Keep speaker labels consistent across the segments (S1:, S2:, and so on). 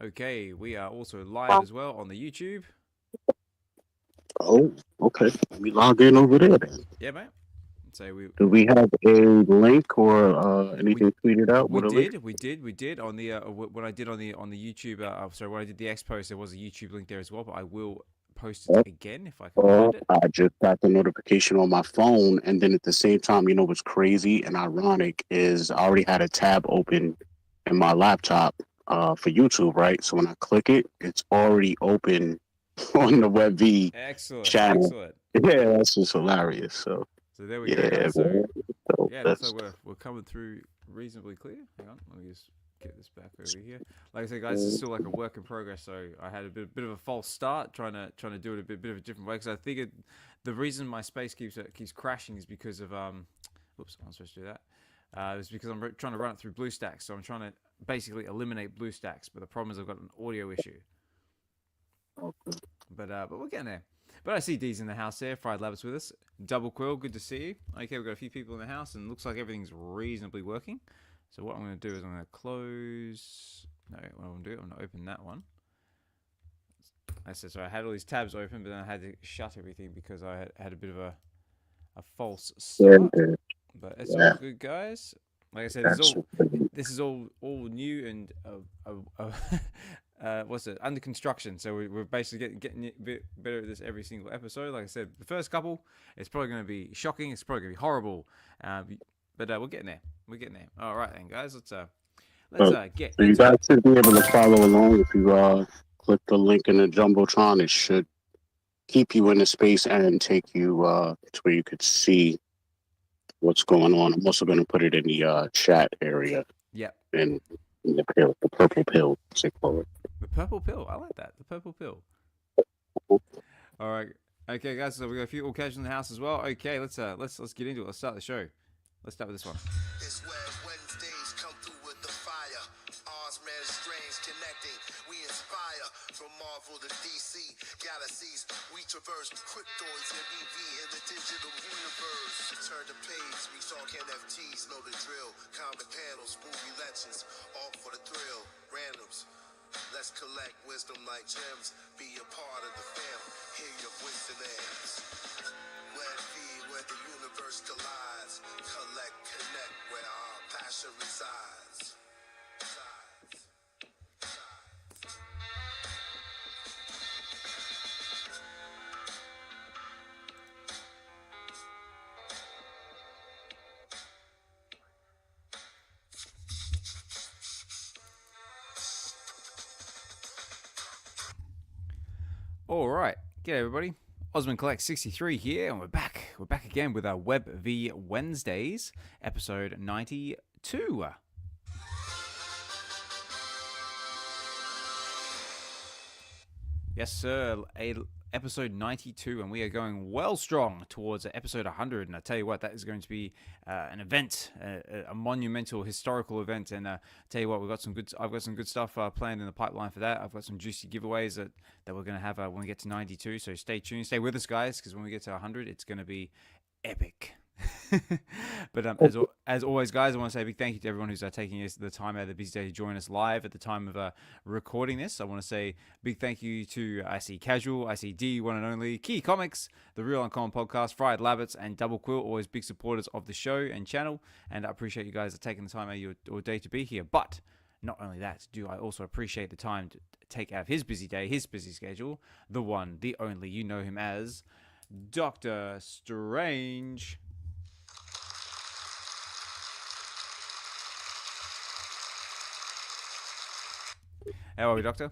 S1: Okay, we are also live as well on the YouTube.
S2: Oh, okay. Let me log in over there then.
S1: Yeah, mate. So
S2: Do we have a link or
S1: we
S2: anything tweeted out
S1: we
S2: with a link?
S1: did we did on the when I did on the YouTube. Sorry, when I did the X post, there was a YouTube link there as well. But I will post it
S2: Oh,
S1: again if I can
S2: oh,
S1: find it.
S2: I just got the notification on my phone, and then at the same time, what's crazy and ironic is I already had a tab open in my laptop for YouTube, right? So when I click it, it's already open on the WebV
S1: Excellent,
S2: channel.
S1: excellent.
S2: Yeah, that's just hilarious. So
S1: So there we go,
S2: yeah,
S1: guys. So
S2: man. So
S1: yeah, it looks like
S2: that's
S1: we're coming through reasonably clear. Hang on, let me just get this back over here. Like I said, guys, it's still like a work in progress. So I had a bit of a false start trying to do it a bit of a different way because I think the reason my space keeps crashing is because of Whoops, I'm supposed to do that. It's because I'm trying to run it through BlueStacks. So I'm trying to basically eliminate BlueStacks, but the problem is I've got an audio issue.
S2: okay.
S1: But we're getting there. But I see D's in the house there. Fried Labs with us. Double Quill, good to see you. Okay, we've got a few people in the house, and it looks like everything's reasonably working. So what I'm going to do is I'm going to close. No, what I'm going to do, I'm going to open that one. I said so. I had all these tabs open, but then I had to shut everything because I had a bit of a false
S2: Yeah,
S1: start.
S2: yeah,
S1: But it's all
S2: yeah.
S1: good, guys. Like I said,
S2: That's
S1: this is all new and what's it, under construction. So we're basically getting a bit better at this every single episode. Like I said, the first couple, it's probably going to be shocking. It's probably going to be horrible. But we're getting there. We're getting there. All right, then, guys. Let's
S2: so,
S1: get
S2: so you
S1: into
S2: guys
S1: it.
S2: should be able to follow along if you click the link in the jumbotron. It should keep you in the space and take you to where you could see what's going on. I'm also going to put it in the chat area
S1: Yep.
S2: in the pill, the purple pill, as they call it.
S1: The purple pill. I like that. The purple pill. All right. Okay, guys. So we got a few occasions in the house as well. Okay, let's get into it. Let's start the show. Let's start with this one.
S3: It's where Wednesdays come through with the fire. Oz, man, strange connecting. We inspire from Marvel to DC galaxies. We traverse cryptoids and VeVe in the digital universe. Turn the page, we talk NFTs, know the drill. Comic panels, movie legends, all for the thrill. Randoms. Let's collect wisdom like gems. Be a part of the fam. Hear your voice and names. Where the universe collides. Collect, connect where our passion resides.
S1: All right. G'day, everybody. Osman Collect 63 here, and we're back. We're back again with our VeVe Wednesdays, episode 92. Yes, sir. Episode 92, and we are going well strong towards episode 100. And I tell you what, that is going to be an event, a monumental, historical event. And tell you what, I've got some good stuff planned in the pipeline for that. I've got some juicy giveaways that we're going to have when we get to 92. So stay tuned, stay with us, guys, because when we get to 100, it's going to be epic. But as always, guys, I want to say a big thank you to everyone who's taking the time out of the busy day to join us live at the time of recording this. I want to say a big thank you to I See Casual, I See D, One and Only, Key Comics, The Real Uncommon Podcast, Fried Labbits, and Double Quill, always big supporters of the show and channel. And I appreciate you guys taking the time out of your day to be here. But not only that, do I also appreciate the time to take out of his busy day, his busy schedule, the one, the only, you know him as Doctor Strange. How are we, Doctor?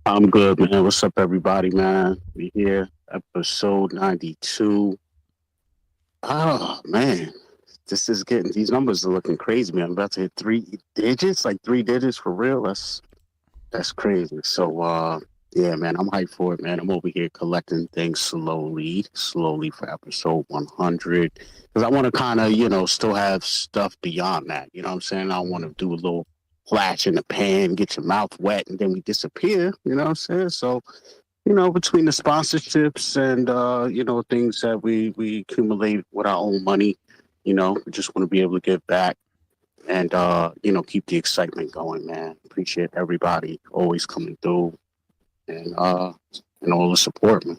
S2: I'm good, man. What's up, everybody, man? We here, episode 92. Oh, man. These numbers are looking crazy, man. I'm about to hit 3 digits, like 3 digits for real. That's crazy. So, yeah, man, I'm hyped for it, man. I'm over here collecting things slowly for episode 100. Because I want to kind of, still have stuff beyond that. You know what I'm saying? I want to do a little flash in the pan, get your mouth wet, and then we disappear. You know what I'm saying? So, between the sponsorships and, things that we accumulate with our own money, we just want to be able to give back and keep the excitement going, man. Appreciate everybody always coming through, and all the support, man.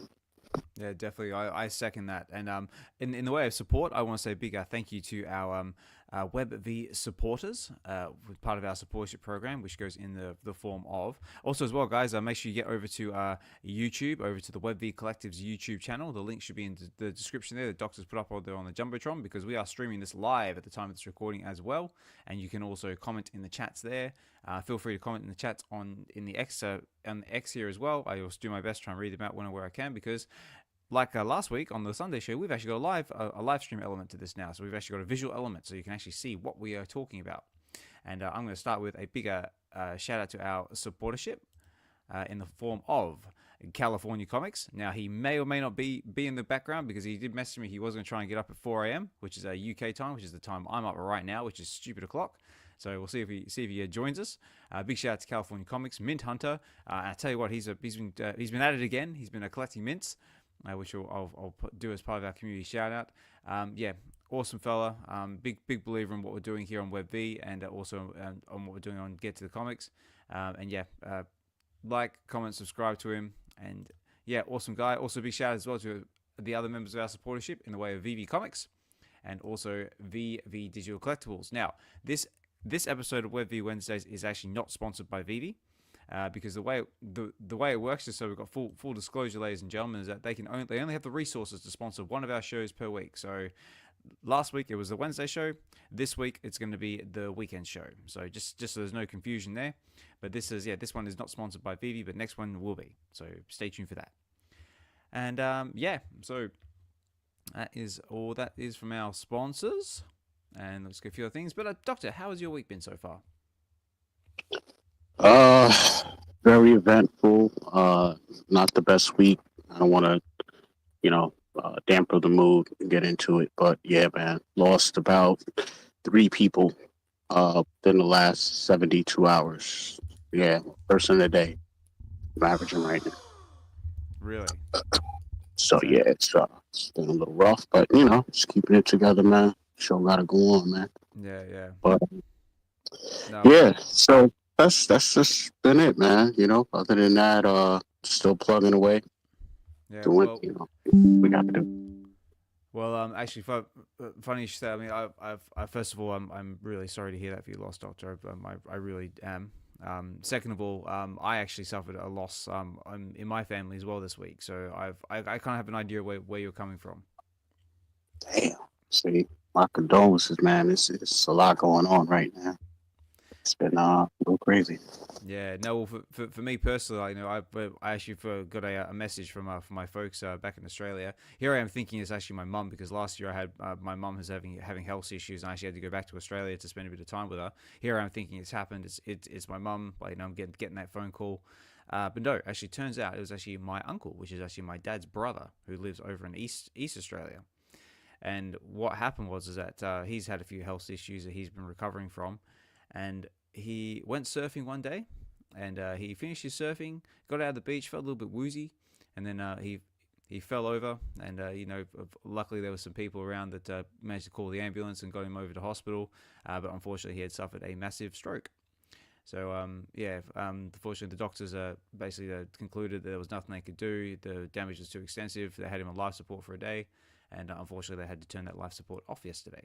S1: Yeah, definitely. I second that. And in the way of support, I want to say a big thank you to our WebV supporters, with part of our supportership program, which goes in the form of. Also, as well, guys, make sure you get over to YouTube, over to the WebV Collectives YouTube channel. The link should be in the description there. The Doctor's put up there on the Jumbotron, because we are streaming this live at the time of this recording as well. And you can also comment in the chats there. Feel free to comment in the chats on the X here as well. I also do my best to try and read them out where I can, because like last week on the Sunday show, we've actually got a live stream element to this now. So we've actually got a visual element, so you can actually see what we are talking about. And I'm going to start with a bigger shout out to our supportership in the form of California Comics. Now, he may or may not be in the background, because he did message me. He was going to try and get up at 4 a.m., which is UK time, which is the time I'm up right now, which is stupid o'clock. So we'll see if he joins us. Big shout out to California Comics, Mint Hunter. I tell you what, he's been at it again. He's been collecting mints, which I'll do as part of our community shout out. Awesome fella. Big believer in what we're doing here on WebV, and also on what we're doing on Get to the Comics. Like, comment, subscribe to him, and awesome guy. Also big shout out as well to the other members of our supportership in the way of VeVe Comics, and also VeVe Digital Collectables. Now, this episode of WebV Wednesdays is actually not sponsored by VeVe. Because the way it works is, so we've got full disclosure, ladies and gentlemen, is that they only have the resources to sponsor one of our shows per week. So last week it was the Wednesday show. This week it's going to be the weekend show. So just so there's no confusion there. But this one is not sponsored by VeVe, but next one will be. So stay tuned for that. And so that is all that is from our sponsors. And let's go a few other things. But Doctor, how has your week been so far?
S2: Very eventful. Not the best week. I don't want to, damper the mood and get into it. But yeah, man, lost about 3 people within the last 72 hours. Yeah, first in the day. I'm averaging right now.
S1: Really?
S2: So yeah, it's been a little rough, but just keeping it together, man. Show gotta go on, man.
S1: Yeah.
S2: But
S1: No.
S2: yeah, so that's just been it, man. Other than that, still plugging away.
S1: Yeah.
S2: Doing, we got to do.
S1: Well, actually, funny you should say. I mean, I first of all, I'm really sorry to hear that for your loss, Doctor. I really am. Second of all, I actually suffered a loss in my family as well this week, so I kind of have an idea where you're coming from.
S2: Damn. See, my condolences, man. It's a lot going on right now. It's been a little crazy.
S1: Yeah, no. Well, for me personally, I actually got a message from my folks back in Australia. Here I am thinking it's actually my mum, because last year I had my mum was having health issues, and I actually had to go back to Australia to spend a bit of time with her. Here I am thinking it's happened. It's my mum. I'm getting that phone call. But no, actually, turns out it was actually my uncle, which is actually my dad's brother, who lives over in East Australia. And what happened was that he's had a few health issues that he's been recovering from, and he went surfing one day, and he finished his surfing, got out of the beach, felt a little bit woozy, and then he fell over, and luckily there were some people around that managed to call the ambulance and got him over to hospital, but unfortunately he had suffered a massive stroke. So unfortunately the doctors basically concluded that there was nothing they could do. The damage was too extensive. They had him on life support for a day, and unfortunately they had to turn that life support off yesterday.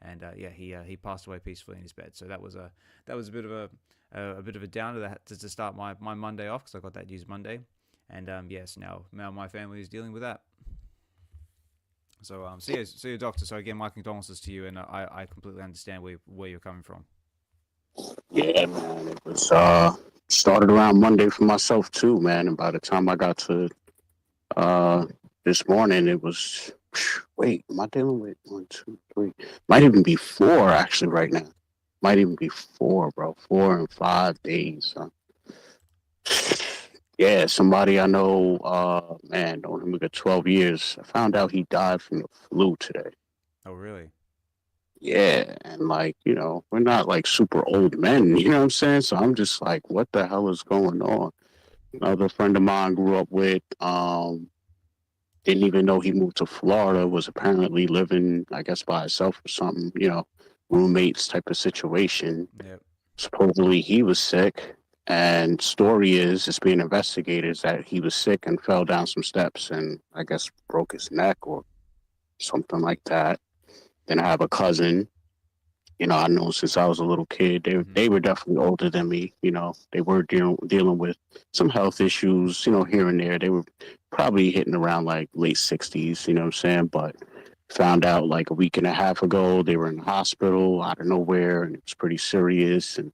S1: And he passed away peacefully in his bed. So that was a bit of a downer to start my Monday off, because I got that news Monday, and yes, now my family is dealing with that. So see you, Doctor. So again, my condolences to you, and I completely understand where you're coming from.
S2: Yeah, man, it was started around Monday for myself too, man. And by the time I got to this morning, it was. Wait, am I dealing with 1, 2, 3? Might even be 4 actually right now. Might even be 4, bro. 4 and 5 days. Yeah, somebody I know, known him for 12 years. I found out he died from the flu today.
S1: Oh, really?
S2: Yeah, and we're not like super old men, you know what I'm saying? So I'm just like, what the hell is going on? Another friend of mine grew up with, didn't even know he moved to Florida, was apparently living, I guess, by himself or something, roommates type of situation.
S1: Yep.
S2: Supposedly he was sick, and story is it's being investigated is that he was sick and fell down some steps and I guess broke his neck or something like that. Then I have a cousin, I know since I was a little kid. They were definitely older than me. They were dealing with some health issues, here and there. They were probably hitting around like late 60s, you know what I'm saying? But found out like a week and a half ago they were in the hospital out of nowhere, and it was pretty serious. And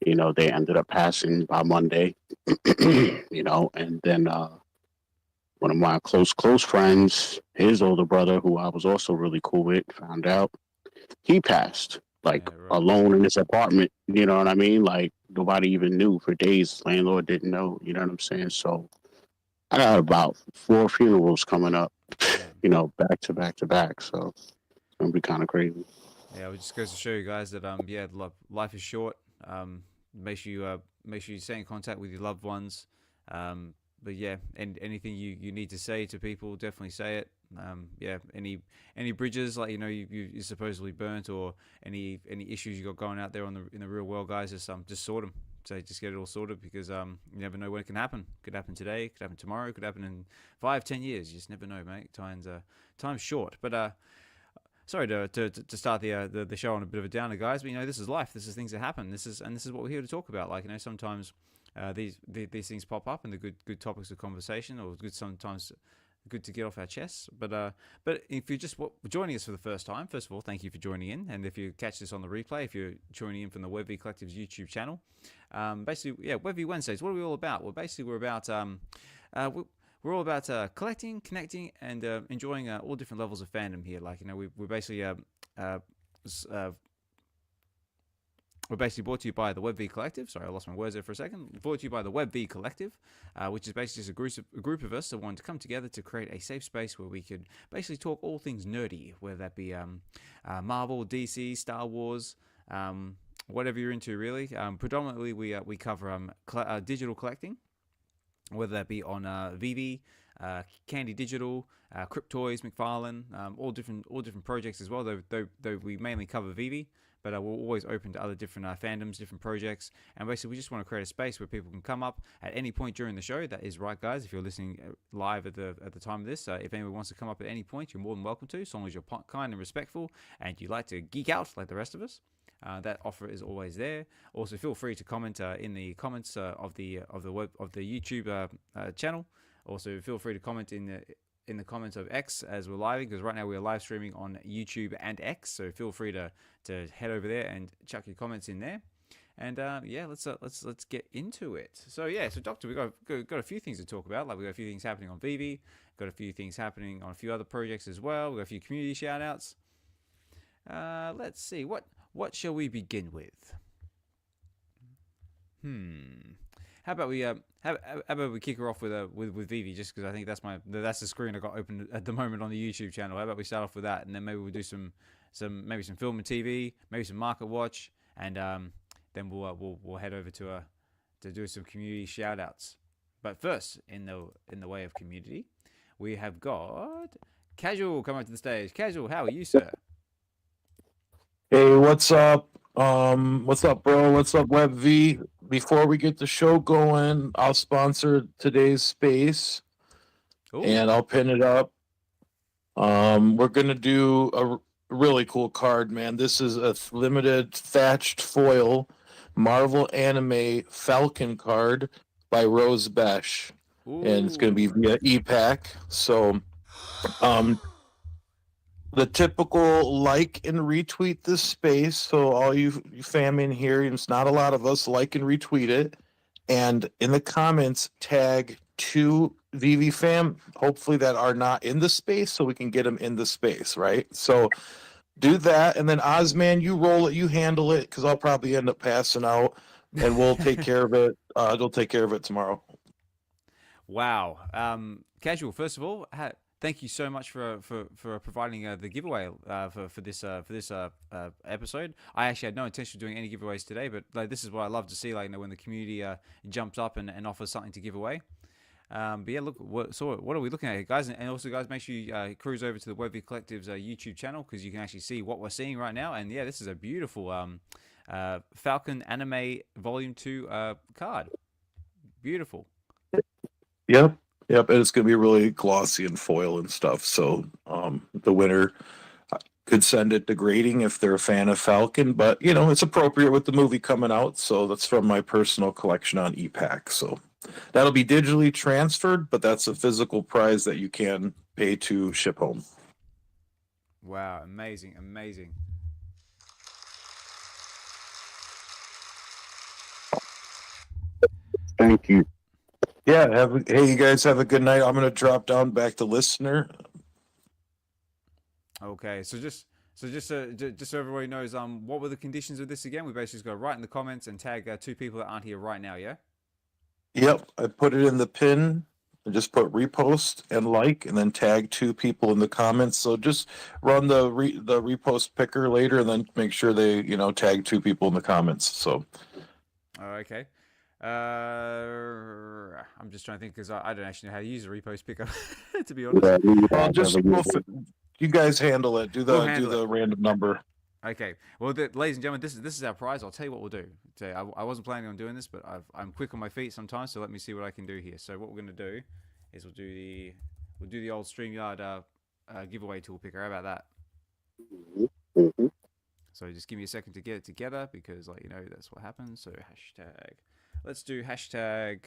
S2: they ended up passing by Monday. And then one of my close friends, his older brother, who I was also really cool with, found out he passed, like
S1: Yeah, right.
S2: alone in his apartment. You know what I mean? Like nobody even knew for days. Landlord didn't know. You know what I'm saying? So I got about 4 funerals coming up. Back to back to back. So it's gonna be kind of crazy.
S1: Yeah, it just goes to show you guys that yeah, life is short. Make sure you stay in contact with your loved ones. But yeah, and anything you need to say to people, definitely say it. Yeah, any bridges like you supposedly burnt, or any issues you got going out there in the real world, guys, just sort them. So just get it all sorted, because you never know when it can happen. Could happen today, could happen tomorrow, could happen in 5-10 years. You just never know, mate. Time's short. But sorry to start the show on a bit of a downer, guys. But this is life. This is things that happen. This is what we're here to talk about. Like sometimes these things pop up, and they're good topics of conversation, or sometimes good to get off our chests. But if you're just joining us for the first time, first of all, thank you for joining in. And if you catch this on the replay, if you're joining in from the VeVe Collectives YouTube channel, basically, yeah, VeVe Wednesdays. What are we all about? Well, basically, we're about we're all about collecting, connecting, and enjoying all different levels of fandom here. Like we're basically we're basically brought to you by the VeVe Collective. Sorry, I lost my words there for a second. Brought to you by the VeVe Collective, which is basically just a group of us that want to come together to create a safe space where we could basically talk all things nerdy, whether that be Marvel, DC, Star Wars, whatever you're into, really. Predominantly, we cover digital collecting, whether that be on VeVe, Candy Digital, Cryptoys, McFarlane, all different projects as well. Though we mainly cover VeVe, but we're always open to other different fandoms, different projects, and basically we just want to create a space where people can come up at any point during the show. That is right, guys. If you're listening live at the time of this, if anyone wants to come up at any point, you're more than welcome to, as long as you're kind and respectful, and you like to geek out like the rest of us. That offer is always there. Also, feel free to comment in the comments of the YouTube channel. Also, feel free to comment in the comments of X as we're live, because right now we're live streaming on YouTube and X. So feel free to head over there and chuck your comments in there. And yeah, let's get into it. So yeah, so Doctor, we got a few things to talk about. Like we got a few things happening on VeVe, got a few things happening on a few other projects as well. We got a few community shout outs. Let's see, what shall we begin with? How about we kick her off with VeVe, just because I think that's the screen I got open at the moment on the YouTube channel. How about we start off with that, and then maybe we'll do some film and TV, maybe some market watch, and then we'll head over to do some community shout outs. But first, in the way of community, we have got Casual come up to the stage. Casual, how are you, sir?
S4: Hey, what's up? What's up, bro? What's up, WebV? Before we get the show going, I'll sponsor today's space. Ooh. And I'll pin it up. We're gonna do a really cool card, man. This is a limited thatched foil Marvel anime Falcon card by Rose Besh. Ooh. And it's gonna be via e-pack. So the typical like and retweet this space. So all you fam in here, it's not a lot of us, like and retweet it. And in the comments, tag 2 VeVe fam, hopefully that are not in the space, so we can get them in the space, right? So do that. And then Ozman, you roll it, you handle it, because I'll probably end up passing out, and we'll take care of it. They'll take care of it tomorrow.
S1: Wow. Casual, first of all, thank you so much for providing the giveaway for this episode. I actually had no intention of doing any giveaways today, but like this is what I love to see, like when the community jumps up and offers something to give away. But yeah, look, what are we looking at here, guys? And also, guys, make sure you cruise over to the VeVe Collectives YouTube channel because you can actually see what we're seeing right now. And yeah, this is a beautiful Falcon Anime Volume 2 card. Beautiful.
S4: Yep. Yep. And it's going to be really glossy and foil and stuff. So the winner could send it to grading if they're a fan of Falcon, but it's appropriate with the movie coming out. So that's from my personal collection on ePack. So that'll be digitally transferred, but that's a physical prize that you can pay to ship home.
S1: Wow, amazing, amazing.
S2: Thank you.
S4: Yeah, hey, you guys have a good night. I'm going to drop down back to listener.
S1: Okay, so just so everybody knows, what were the conditions of this again? We basically just got to write in the comments and tag 2 people that aren't here right now. Yeah.
S4: Yep, I put it in the pin. I just put repost and like, and then tag 2 people in the comments. So just run the repost picker later, and then make sure they tag 2 people in the comments. So.
S1: Okay. I'm just trying to think because I don't actually know how to use a repost picker, to be honest.
S4: You guys handle it. Do the random number.
S1: Okay. Well, ladies and gentlemen, this is our prize. I'll tell you what we'll do. I wasn't planning on doing this, but I'm quick on my feet sometimes, so let me see what I can do here. So what we're gonna do is we'll do the old StreamYard giveaway tool picker. How about that?
S2: Mm-hmm.
S1: So just give me a second to get it together because, that's what happens. So hashtag. Let's do hashtag.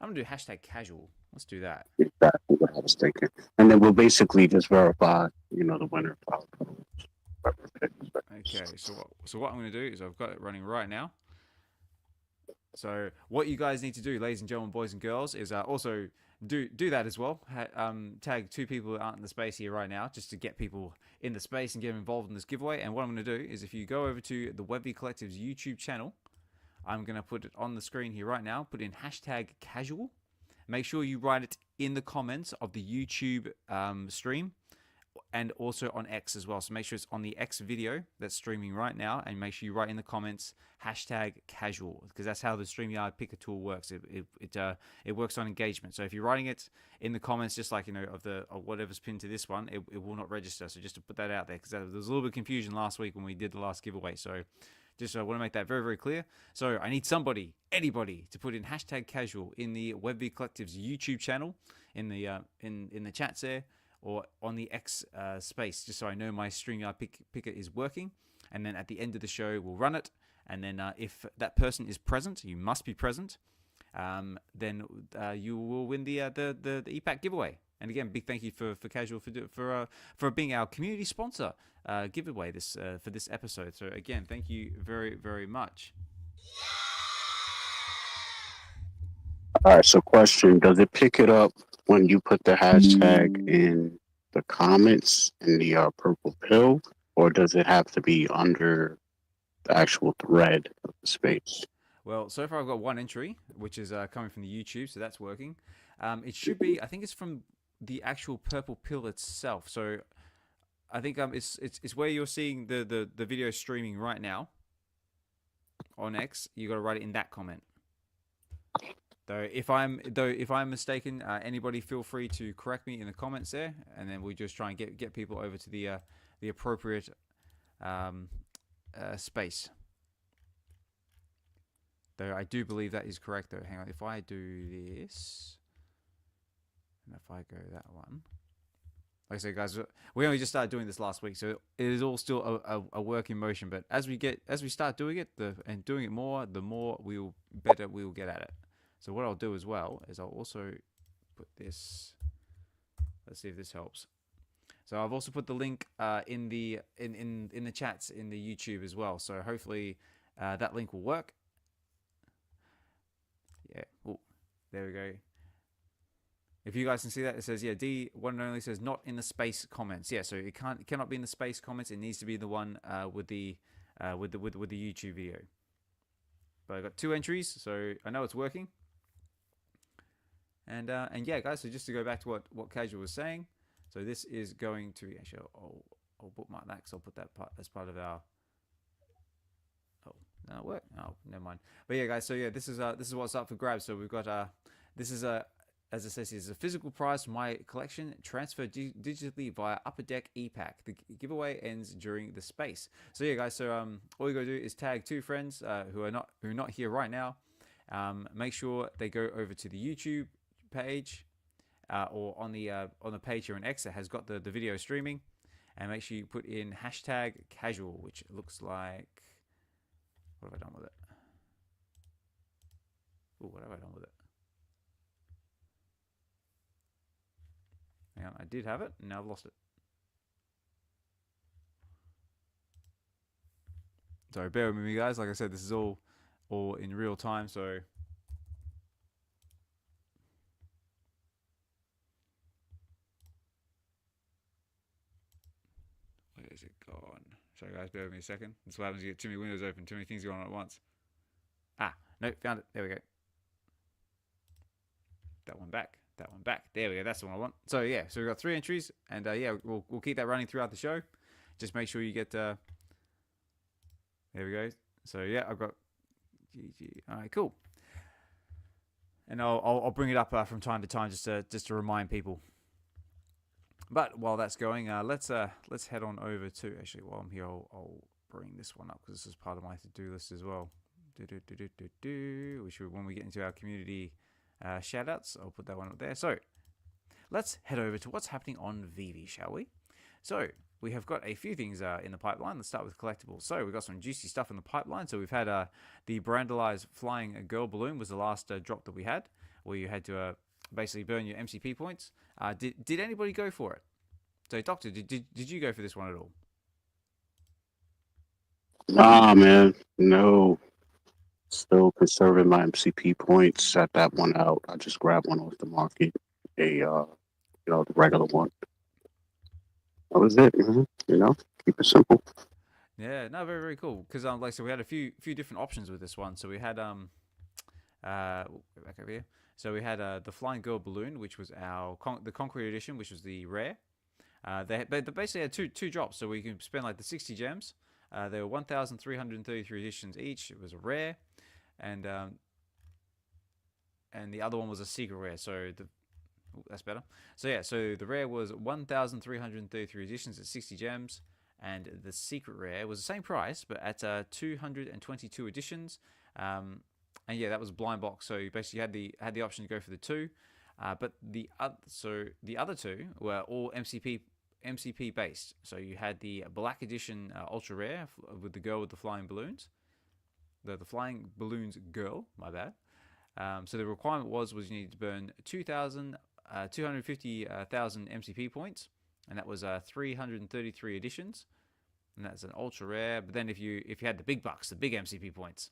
S1: I'm gonna do hashtag casual. Let's do that.
S2: Exactly what I was thinking. And then we'll basically just verify, the winner.
S1: Okay, so what I'm gonna do is I've got it running right now. So what you guys need to do, ladies and gentlemen, boys and girls, is also do that as well. Tag 2 people that aren't in the space here right now, just to get people in the space and get them involved in this giveaway. And what I'm gonna do is, if you go over to the VeVe Collectives YouTube channel, I'm going to put it on the screen here right now. Put in hashtag casual. Make sure you write it in the comments of the YouTube stream and also on X as well. So make sure it's on the X video that's streaming right now. And make sure you write in the comments hashtag casual because that's how the StreamYard picker tool works. It works on engagement. So if you're writing it in the comments, just like, of whatever's pinned to this one, it will not register. So just to put that out there because there was a little bit of confusion last week when we did the last giveaway. So just I want to make that very, very clear. So I need anybody, to put in hashtag casual in the VeVe Collectives YouTube channel, in the chats there, or on the X space, just so I know my StreamYard picker is working. And then at the end of the show, we'll run it. And then if that person is present, you must be present. Then you will win the EPAC giveaway. And again, big thank you for Casual for being our community sponsor giveaway for this episode. So again, thank you very, very much.
S2: All right. So, question: does it pick it up when you put the hashtag in the comments in the purple pill, or does it have to be under the actual thread of the space?
S1: Well, so far I've got 1 entry, which is coming from the YouTube, so that's working. It should be, I think it's from the actual purple pill itself. So I think it's where you're seeing the video streaming right now on X. You got to write it in that comment. Though if I'm mistaken, anybody feel free to correct me in the comments there, and then we just try and get people over to the appropriate space. Though I do believe that is correct. Though, hang on. If I do this, and if I go that one, like I said, guys, we only just started doing this last week, so it is all still a work in motion. But as we start doing it, and doing it more, the more we will get at it. So what I'll do as well is I'll also put this. Let's see if this helps. So I've also put the link in the chats in the YouTube as well. So hopefully that link will work. Yeah. Oh, there we go. If you guys can see that, it says, yeah, D one and only says not in the space comments. Yeah, so it cannot be in the space comments. It needs to be the one with the YouTube video. But I got 2 entries, so I know it's working. And yeah, guys. So just to go back to what Casual was saying, so this is going to actually I'll bookmark that because I'll put that part as part of our. Oh, no, it worked. Oh, never mind. But yeah, guys. So yeah, this is what's up for grabs. So we've got This is as it says, is a physical prize for my collection transferred digitally via Upper Deck ePack. The giveaway ends during the space. So yeah, guys. So all you gotta do is tag 2 friends who are not here right now. Make sure they go over to the YouTube page or on the page here on X that has got the video streaming, and make sure you put in #casual, which looks like. What have I done with it? Ooh, what have I done with it? Hang on, I did have it, and now I've lost it. So bear with me, guys. Like I said, this is all in real time, so where is it gone? Sorry, guys, bear with me a second. That's what happens. You get too many windows open, too many things going on at once. No, found it. There we go. That one back. There we go. That's the one I want. So yeah, so we've got 3 entries, and yeah, we'll keep that running throughout the show. Just make sure you get. There we go. So yeah, I've got. GG. All right, cool. And I'll bring it up from time to time just to remind people. But while that's going, let's head on over to, actually while I'm here, I'll bring this one up because this is part of my to-do list as well. Which when we get into our community shoutouts, I'll put that one up there. So let's head over to what's happening on VeVe, shall we? So we have got a few things in the pipeline. Let's start with collectibles. So we've got some juicy stuff in the pipeline. So we've had the Brandalised flying girl balloon was the last drop that we had, where you had to basically burn your MCP points. Did anybody go for it? So Doctor, did you go for this one at all?
S2: Nah, man, no. Still conserving my MCP points. Set that one out. I just grabbed one off the market, the regular one. That was it, man. Keep it simple.
S1: Yeah, no, very very cool. Because like so, we had a few different options with this one. So we had back over here. So we had the Flying Girl Balloon, which was the Concrete Edition, which was the rare. They basically had two drops, so we can spend like the 60 gems. There were 1,333 editions each. It was a rare, and the other one was a secret rare. So that's better. So yeah, so the rare was 1,333 editions at 60 gems, and the secret rare was the same price but at 222 editions. And yeah, that was blind box. So you basically had the option to go for the 2, but the other 2 were all MCP based. So you had the Black Edition Ultra Rare with the girl with the flying balloons, the flying balloons girl. My bad. So the requirement was you needed to burn 250,000 MCP points, and that was 333 editions, and that's an ultra rare. But then if you had the big bucks, the big MCP points,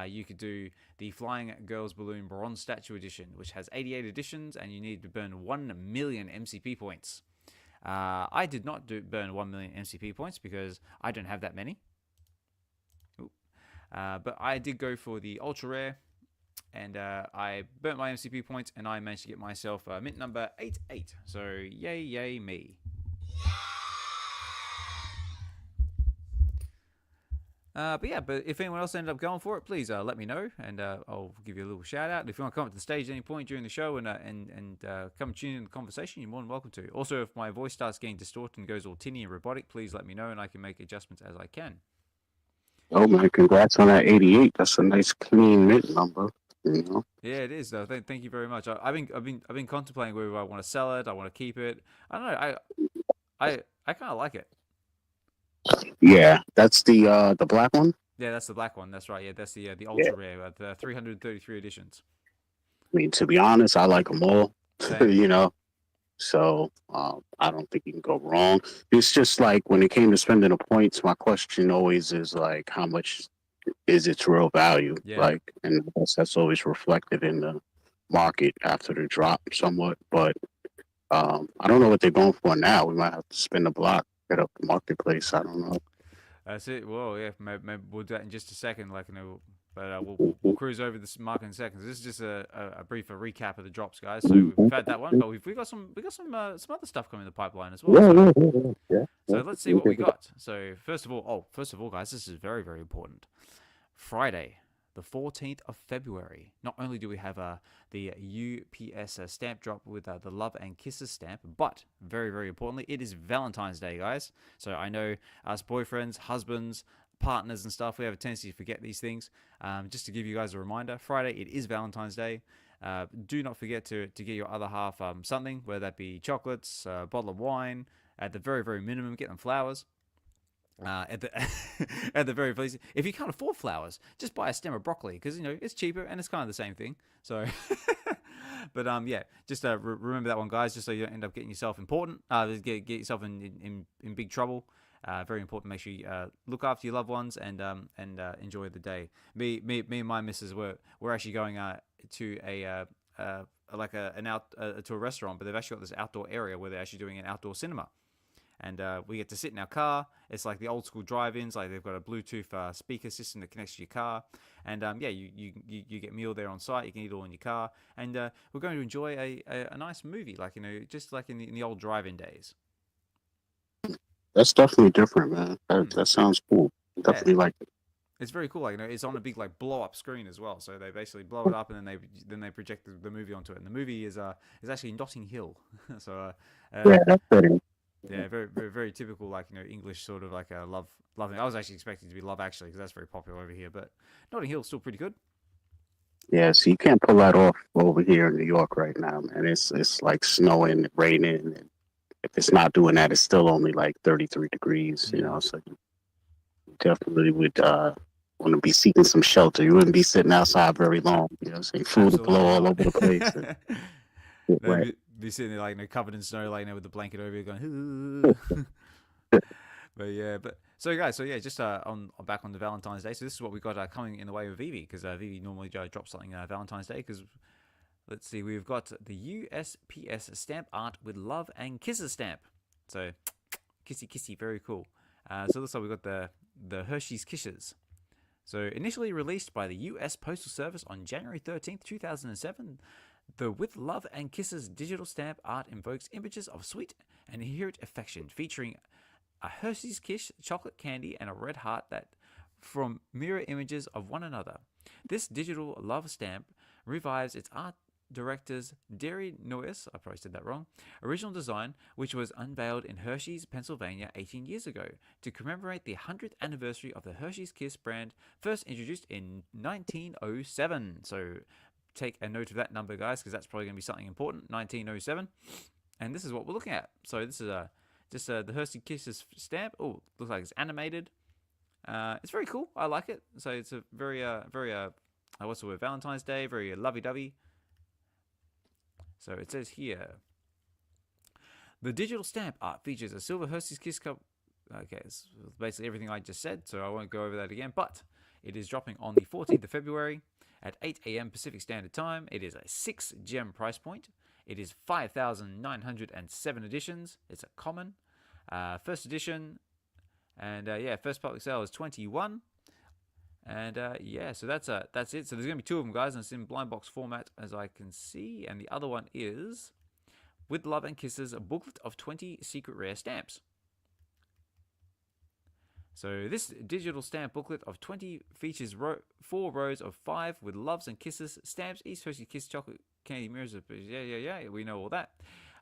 S1: you could do the Flying Girls Balloon Bronze Statue Edition, which has 88 editions, and you need to burn 1 million MCP points. I did not burn 1 million MCP points because I don't have that many. But I did go for the ultra rare, and I burnt my MCP points, and I managed to get myself mint number 88. So yay me. But if anyone else ended up going for it, please let me know, and I'll give you a little shout out. If you want to come up to the stage at any point during the show and come tune in the conversation, you're more than welcome to. Also, if my voice starts getting distorted and goes all tinny and robotic, please let me know, and I can make adjustments as I can.
S2: Oh man, congrats on that 88. That's a nice clean mint number.
S1: Yeah, it is though. Thank you very much. I've been contemplating whether I want to sell it, I want to keep it. I don't know. I kind of like it.
S2: Yeah, that's the black one.
S1: Yeah, that's the black one. That's right. Yeah, that's the ultra rare, the 333 editions.
S2: I mean, to be honest, I like them all. So I don't think you can go wrong. It's just like when it came to spending the points, my question always is like, how much is its real value?
S1: Yeah.
S2: Like, and I guess that's always reflected in the market after the drop somewhat. But I don't know what they're going for now. We might have to spin the block, get up the marketplace. I don't know.
S1: That's it. Well, yeah, maybe we'll do that in just a second. But we'll cruise over this market in seconds. This is just a brief recap of the drops, guys. So we've had that one, but we got some other stuff coming in the pipeline as well. So let's see what we got. So first of all, guys, this is very very important. Friday, the 14th of February. Not only do we have the UPS stamp drop with the Love and Kisses stamp, but very, very importantly, it is Valentine's Day, guys. So I know us boyfriends, husbands, partners and stuff, we have a tendency to forget these things. Just to give you guys a reminder, Friday, it is Valentine's Day. Do not forget to get your other half something, whether that be chocolates, a bottle of wine, at the very, very minimum, get them flowers. At the at the very least, if you can't afford flowers, just buy a stem of broccoli, because it's cheaper and it's kind of the same thing. So, but yeah, just remember that one, guys, just so you don't end up getting yourself get yourself in big trouble. Very important to make sure you look after your loved ones and enjoy the day. Me and my missus we're actually going to to a restaurant, but they've actually got this outdoor area where they're actually doing an outdoor cinema. And we get to sit in our car. It's like the old school drive-ins. Like they've got a Bluetooth speaker system that connects to your car. And yeah, you get meal there on site. You can eat it all in your car. And we're going to enjoy a nice movie, like just like in the old drive-in days.
S2: That's definitely different, man. That sounds cool. Definitely like it.
S1: It's very cool. Like it's on a big like blow-up screen as well. So they basically blow it up and then they project the movie onto it. And the movie is actually Notting Hill. So
S2: yeah, that's pretty.
S1: Yeah, very, very, very typical, like English sort of like a love thing. I was actually expecting it to be Love Actually, because that's very popular over here. But Notting Hill's still pretty good.
S2: Yeah, so you can't pull that off over here in New York right now, man. It's like snowing, raining, and if it's not doing that, it's still only like 33 degrees. So you definitely would want to be seeking some shelter. You wouldn't be sitting outside very long. So food to blow all over the place.
S1: Right. Be sitting there like covered in snow, like with the blanket over you, going. But so guys, just back on the Valentine's Day. So this is what we got coming in the way of VeVe, because VeVe normally drops something Valentine's Day. Because let's see, we've got the USPS stamp art with Love and Kisses stamp. So kissy kissy, very cool. So it looks like we've got the Hershey's Kisses. So initially released by the U.S. Postal Service on January 13th, 2007. The With Love and Kisses digital stamp art invokes images of sweet and inherent affection, featuring a Hershey's Kiss chocolate candy and a red heart that from mirror images of one another. This digital love stamp revives its art director's Derry Noyes, I probably said that wrong, original design, which was unveiled in Hershey's, Pennsylvania 18 years ago to commemorate the 100th anniversary of the Hershey's Kiss brand, first introduced in 1907. So take a note of that number, guys, because that's probably going to be something important. 1907, and this is what we're looking at. So this is just the Hershey Kisses stamp. Oh, looks like it's animated. It's very cool. I like it. So it's a very what's the word? Valentine's Day. Very lovey-dovey. So it says here, the digital stamp art features a silver Hershey's Kiss cup. Okay, it's basically everything I just said, so I won't go over that again. But it is dropping on the 14th of February. At 8 a.m. Pacific Standard Time. It is a 6-gem price point. It is 5,907 editions. It's a common. First edition. And first public sale is 21. And so that's it. So there's going to be two of them, guys, and it's in blind box format, as I can see. And the other one is With Love and Kisses, a booklet of 20 secret rare stamps. So this digital stamp booklet of 20 features 4 rows of 5 with loves and kisses stamps, each Hershey Kiss chocolate candy mirrors. Yeah, we know all that.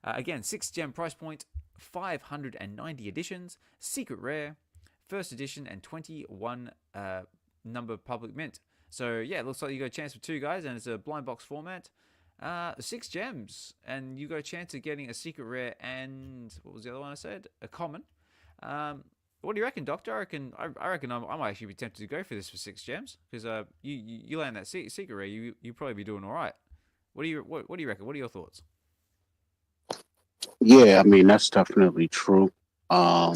S1: Again, 6-gem price point, 590 editions, secret rare, first edition, and 21 number public mint. So yeah, it looks like you got a chance for 2, guys, and it's a blind box format. 6 gems, and you got a chance of getting a secret rare and what was the other one I said? A common. What do you reckon, Doctor? I reckon I might actually be tempted to go for this for 6 gems, because you land that secret rare, you probably be doing all right. What do you reckon? What are your thoughts?
S2: Yeah, I mean that's definitely true. I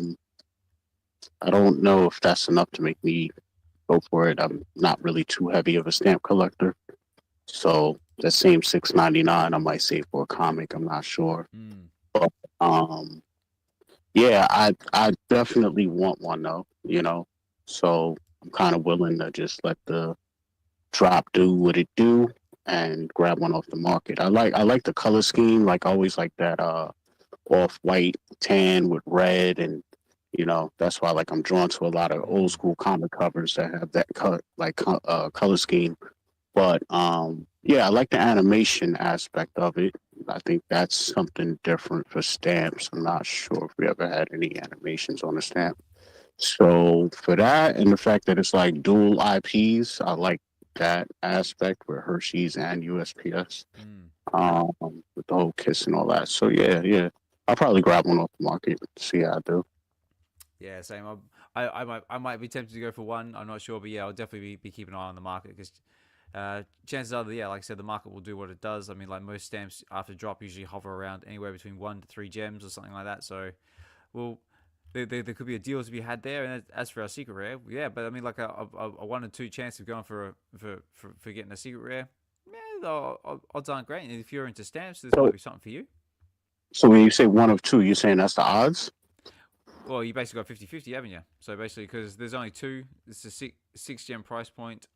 S2: don't know if that's enough to make me go for it. I'm not really too heavy of a stamp collector, so the same $6.99 I might save for a comic. I'm not sure, but yeah, I definitely want one though, so I'm kind of willing to just let the drop do what it do and grab one off the market. I like the color scheme. Like I always like that off-white tan with red and You know, that's why like I'm drawn to a lot of old school comic covers that have that color scheme. But yeah, I like the animation aspect of it. I think that's something different for stamps. I'm not sure if we ever had any animations on a stamp. So for that and the fact that it's like dual IPs, I like that aspect with Hershey's and USPS.
S1: Mm.
S2: With the whole kiss and all that. So yeah. I'll probably grab one off the market, see how I do.
S1: Yeah, same. I might be tempted to go for one. I'm not sure, but yeah, I'll definitely be keeping an eye on the market because chances are, that, yeah, like I said, the market will do what it does. I mean, like most stamps after drop usually hover around anywhere between 1 to 3 gems or something like that. So, well, there could be a deal to be had there. And as for our secret rare, yeah, but I mean, like a 1 or 2 chance of going for getting a secret rare. Yeah, the odds aren't great. And if you're into stamps, this might be something for you.
S2: So when you say 1 of 2, you're saying that's the odds?
S1: Well, you basically got 50-50, haven't you? So basically, because there's only 2, it's a 6 gem price point.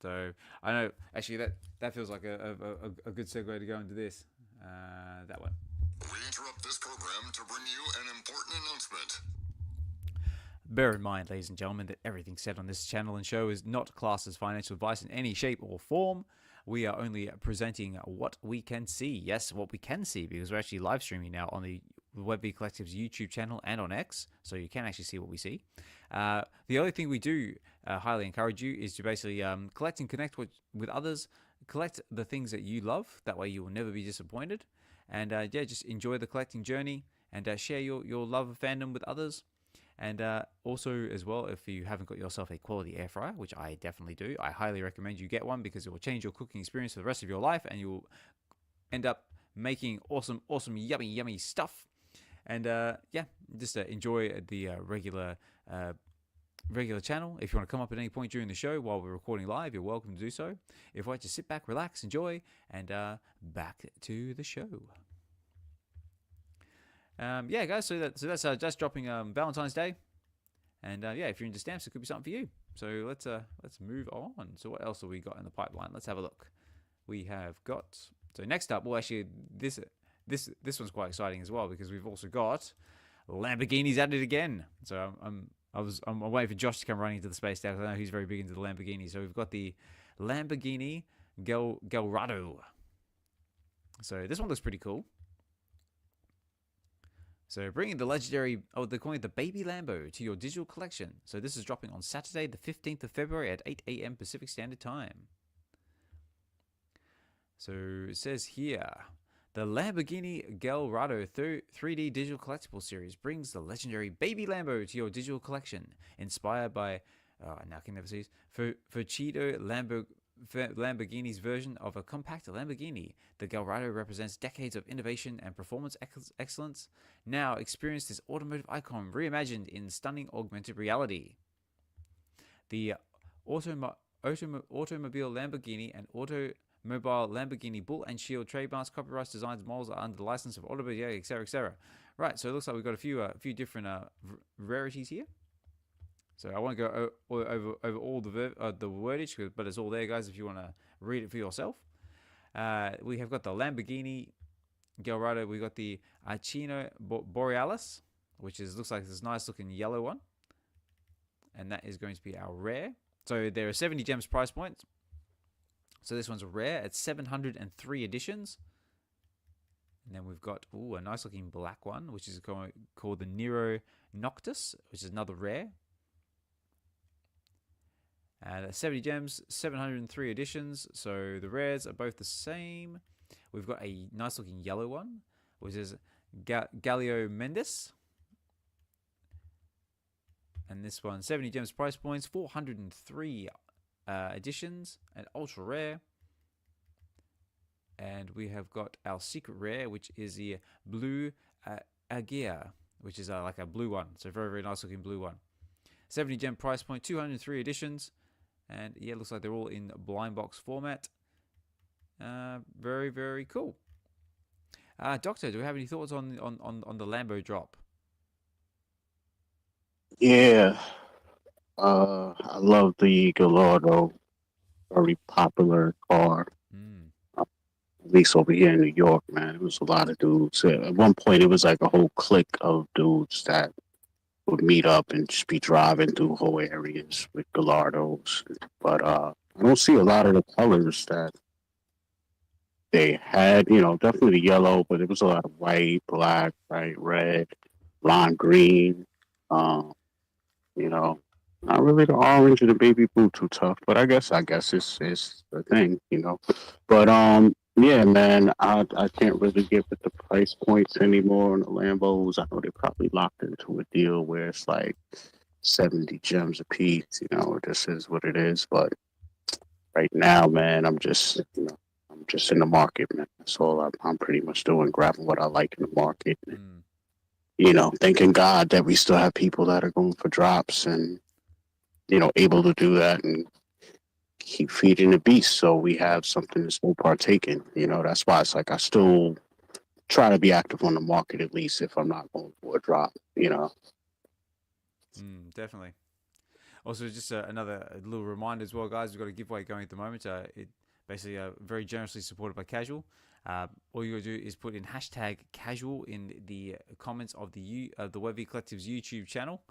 S1: So I know actually that feels like a good segue to go into this. That one.
S3: We interrupt this program to bring you an important announcement.
S1: Bear in mind, ladies and gentlemen, that everything said on this channel and show is not classed as financial advice in any shape or form. We are only presenting what we can see. Yes, what we can see, because we're actually live streaming now on the VeVe Collectables YouTube channel and on X, so you can actually see what we see. The only thing we do highly encourage you is to basically collect and connect with others. Collect the things that you love. That way you will never be disappointed. And yeah, just enjoy the collecting journey and share your love of fandom with others. And also, as well, if you haven't got yourself a quality air fryer, which I definitely do, I highly recommend you get one because it will change your cooking experience for the rest of your life, and you'll end up making awesome, yummy stuff. And yeah, just enjoy the regular channel. If you want to come up at any point during the show while we're recording live, you're welcome to do so. If not, just sit back, relax, enjoy, and back to the show. Yeah, guys. So that's just dropping Valentine's Day, and yeah, if you're into stamps, it could be something for you. So let's move on. So what else have we got in the pipeline? Let's have a look. We have got next up. Well, actually, this one's quite exciting as well because we've also got Lamborghinis at it again. So I'm waiting for Josh to come running into the space now because I know he's very big into the Lamborghini. So we've got the Lamborghini Gallardo. So this one looks pretty cool. So bringing the legendary, they're calling it the Baby Lambo to your digital collection. So this is dropping on Saturday, the 15th of February at 8 a.m. Pacific Standard Time. So it says here, the Lamborghini Gallardo 3D Digital Collectible Series brings the legendary Baby Lambo to your digital collection. Inspired by, now I can never see this, Fercito Lamborghini's version of a compact Lamborghini. The Gallardo represents decades of innovation and performance excellence. Now experience this automotive icon reimagined in stunning augmented reality. The Automobile Lamborghini and Automobile Lamborghini Bull and Shield trademarks, copyrights, designs, models are under the license of Automobili, etc., etc. Right, so it looks like we've got a few different rarities here. So I won't go over all the wordage, but it's all there, guys, if you want to read it for yourself. We have got the Lamborghini Gallardo. We got the Archino Borealis, which looks like this nice looking yellow one, and that is going to be our rare. So there are 70 gems price points. So this one's a rare at 703 editions. And then we've got a nice looking black one, which is called the Nero Noctis, which is another rare. 70 gems, 703 editions, so the rares are both the same. We've got a nice looking yellow one, which is Galio Mendes. And this one, 70 gems price points, 403 editions, and ultra rare. And we have got our secret rare, which is the Blue Agea, which is like a blue one. So very, very nice looking blue one. 70 gem price point, 203 editions. And yeah, it looks like they're all in blind box format. Very, very cool. Doctor, do we have any thoughts on the Lambo drop?
S2: Yeah. I love the Gallardo. Very popular car. At least over here in New York, man, it was a lot of dudes. At one point, it was like a whole clique of dudes that would meet up and just be driving through whole areas with Gallardos. But I don't see a lot of the colors that they had. You know, definitely the yellow, but it was a lot of white, black, right, red, lime green. Um, you know, not really the orange and the baby blue too tough, but I guess it's the thing, you know. But yeah, man, I can't really get with the price points anymore on the Lambos. I know they're probably locked into a deal where it's like 70 gems a piece, you know, this is what it is. But right now, man, I'm just in the market, man. That's all I'm pretty much doing, grabbing what I like in the market.
S1: Mm.
S2: You know, thanking God that we still have people that are going for drops and, you know, able to do that and keep feeding the beast so we have something to still partake in. You know, that's why it's like I still try to be active on the market at least if I'm not going for a drop, you know.
S1: Definitely. Also, just another little reminder as well, guys. We've got a giveaway going at the moment. It basically very generously supported by Casual. All you gotta do is put in hashtag Casual in the comments of the VeVe Collectives YouTube channel.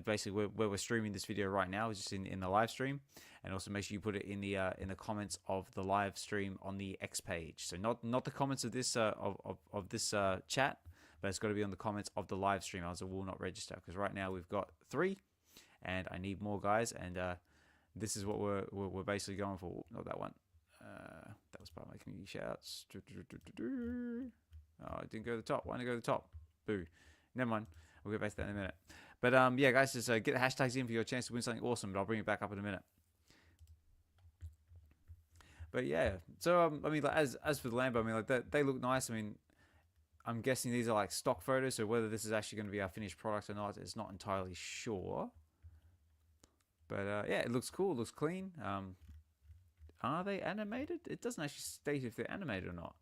S1: Basically where we're streaming this video right now is just in the live stream, and also make sure you put it in the comments of the live stream on the X page. So not the comments of this of this chat, but it's got to be on the comments of the live stream, else it will not register. Because right now we've got 3. And I need more, guys, and this is what we're basically going for. Not that one. That was part of my community shouts. Oh, it didn't go to the top. Why didn't it go to the top? Boo. Never mind. We'll get back to that in a minute. But yeah, guys, just get the hashtags in for your chance to win something awesome. But I'll bring it back up in a minute. But yeah, so I mean, like, as for the Lambo, I mean, like they look nice. I mean, I'm guessing these are like stock photos, so whether this is actually going to be our finished product or not, it's not entirely sure. But yeah, it looks cool. It looks clean. Are they animated? It doesn't actually state if they're animated or not.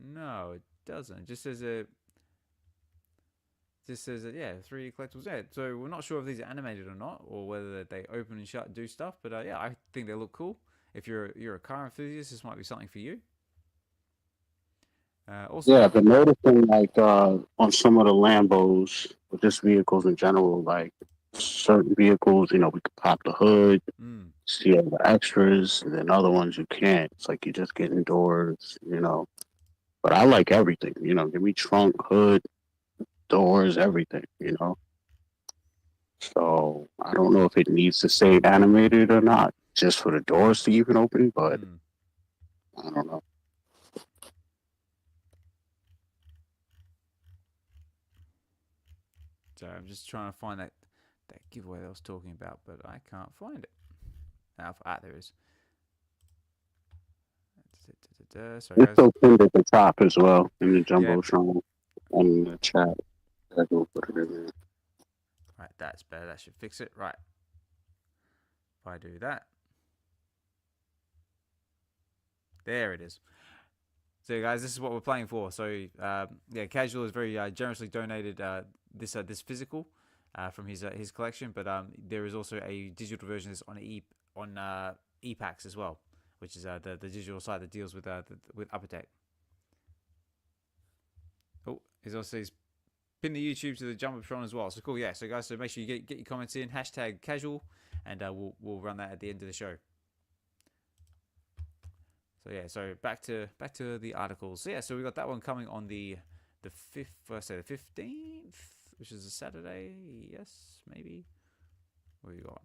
S1: No, it doesn't. It just says yeah, 3D collectibles. Yeah, so we're not sure if these are animated or not, or whether they open and shut and do stuff. But yeah, I think they look cool. If you're a car enthusiast, this might be something for you. Also,
S2: Yeah, but noticing like on some of the Lambos or just vehicles in general, like certain vehicles, you know, we could pop the hood, see all the extras, and then other ones you can't. It's like you just get indoors, you know. But I like everything, you know. Give me trunk, hood, doors, everything, you know. So I don't know if it needs to say animated or not, just for the doors to even open. But I don't know.
S1: So I'm just trying to find that giveaway I was talking about, but I can't find it. There is. Sorry,
S2: It's
S1: guys.
S2: so pinned at the top as well in the Jumbotron on the chat. I go put it in there.
S1: Right, that's better. That should fix it. Right. If I do that. There it is. So, guys, this is what we're playing for. So, yeah, Casual has very generously donated this physical from his collection, but there is also a digital version of this on ePacks as well, which is the digital site that deals with Upper Deck. Oh, he's pinned the YouTube to the Jumbotron as well. So cool, yeah. So guys, so make sure you get your comments in hashtag Casual, and we'll run that at the end of the show. So yeah, so back to the articles. So yeah, so we got that one coming on the 15th, which is a Saturday. Yes, maybe. Where are you on?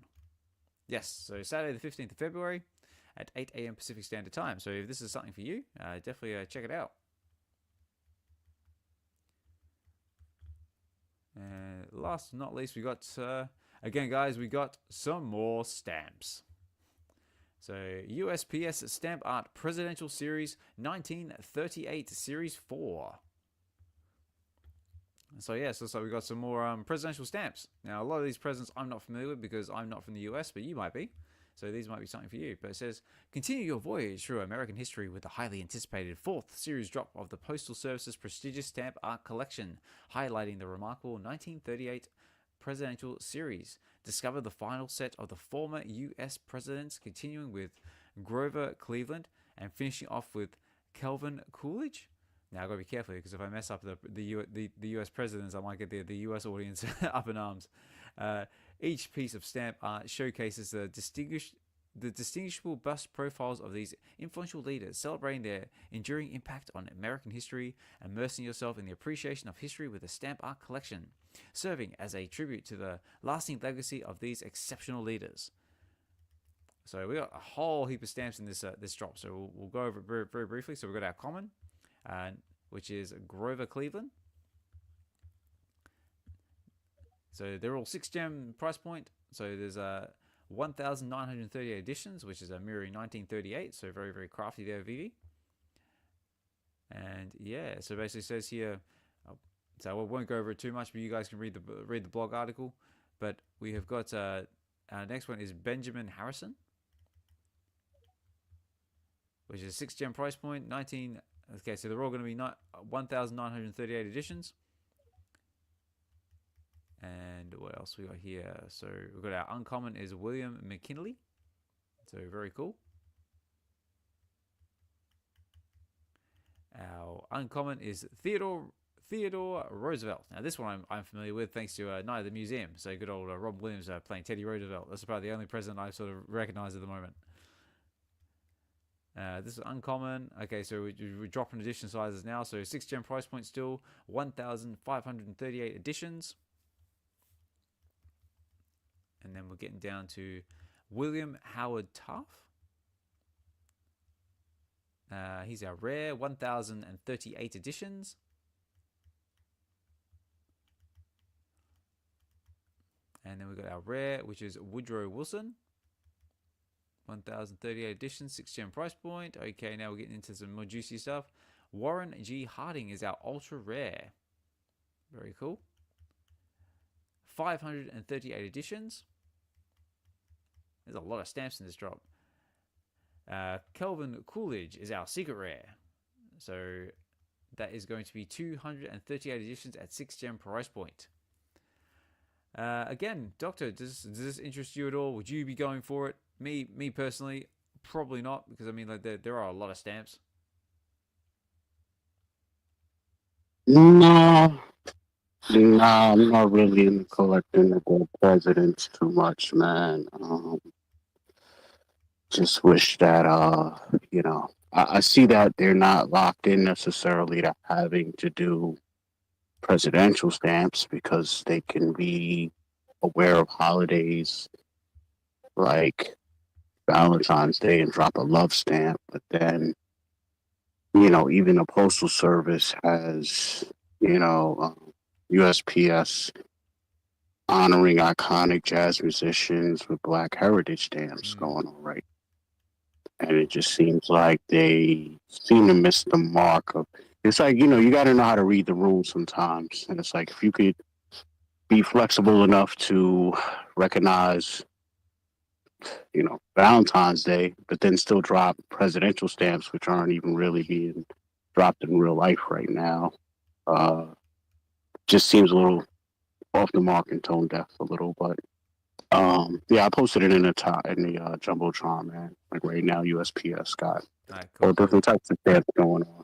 S1: Yes, so Saturday the 15th of February at 8 a.m. Pacific Standard Time. So if this is something for you, definitely check it out. And last but not least, we got again, guys, we got some more stamps. So USPS Stamp Art Presidential Series 1938 Series 4. So yeah, so we got some more presidential stamps. Now a lot of these presents I'm not familiar with because I'm not from the US, but you might be. So these might be something for you. But it says, continue your voyage through American history with the highly anticipated 4th series drop of the Postal Service's prestigious stamp art collection, highlighting the remarkable 1938 presidential series. Discover the final set of the former U.S. presidents, continuing with Grover Cleveland and finishing off with Calvin Coolidge. Now, I've got to be careful because if I mess up the U.S. presidents, I might get the U.S. audience up in arms. Each piece of stamp art showcases the distinguishable bust profiles of these influential leaders, celebrating their enduring impact on American history, immersing yourself in the appreciation of history with a stamp art collection, serving as a tribute to the lasting legacy of these exceptional leaders. So we got a whole heap of stamps in this drop. So we'll go over it very, very briefly. So we've got our common, which is Grover Cleveland. So they're all 6 gem price point. So there's 1,938 editions, which is a mirroring 1938. So very, very crafty there, VeVe. And yeah, so basically says here, so I won't go over it too much, but you guys can read the blog article. But we have got our next one is Benjamin Harrison, which is a 6 gem price point, 19. Okay, so they're all going to be 1,938 editions. And what else we got here? So we've got our uncommon is William McKinley. So very cool. Our uncommon is Theodore Roosevelt. Now this one I'm familiar with thanks to Night of the Museum. So good old Rob Williams playing Teddy Roosevelt. That's probably the only president I sort of recognize at the moment. This is uncommon. Okay, so we're dropping edition sizes now. So 6 gem price point still, 1,538 editions. And then we're getting down to William Howard Taft. He's our rare, 1,038 editions. And then we've got our rare, which is Woodrow Wilson. 1,038 editions, 6 gem price point. Okay, now we're getting into some more juicy stuff. Warren G. Harding is our ultra rare. Very cool. 538 editions. There's a lot of stamps in this drop. Calvin Coolidge is our secret rare. So that is going to be 238 editions at 6 gem price point. Again, Doctor, does this interest you at all? Would you be going for it? Me personally, probably not, because I mean, like there are a lot of stamps.
S2: No, I'm not really into collecting the gold presidents too much, man. Just wish that, I see that they're not locked in necessarily to having to do presidential stamps because they can be aware of holidays like Valentine's Day and drop a love stamp. But then, even the Postal Service has, USPS honoring iconic jazz musicians with Black heritage stamps going on right. And it just seems like they seem to miss the mark of. It's like, you got to know how to read the room sometimes. And it's like, if you could be flexible enough to recognize, Valentine's Day, but then still drop presidential stamps, which aren't even really being dropped in real life right now. Just seems a little off the mark and tone deaf a little, but I posted it in the Jumbotron, man. Like right now, USPS got all different types of stamps going on.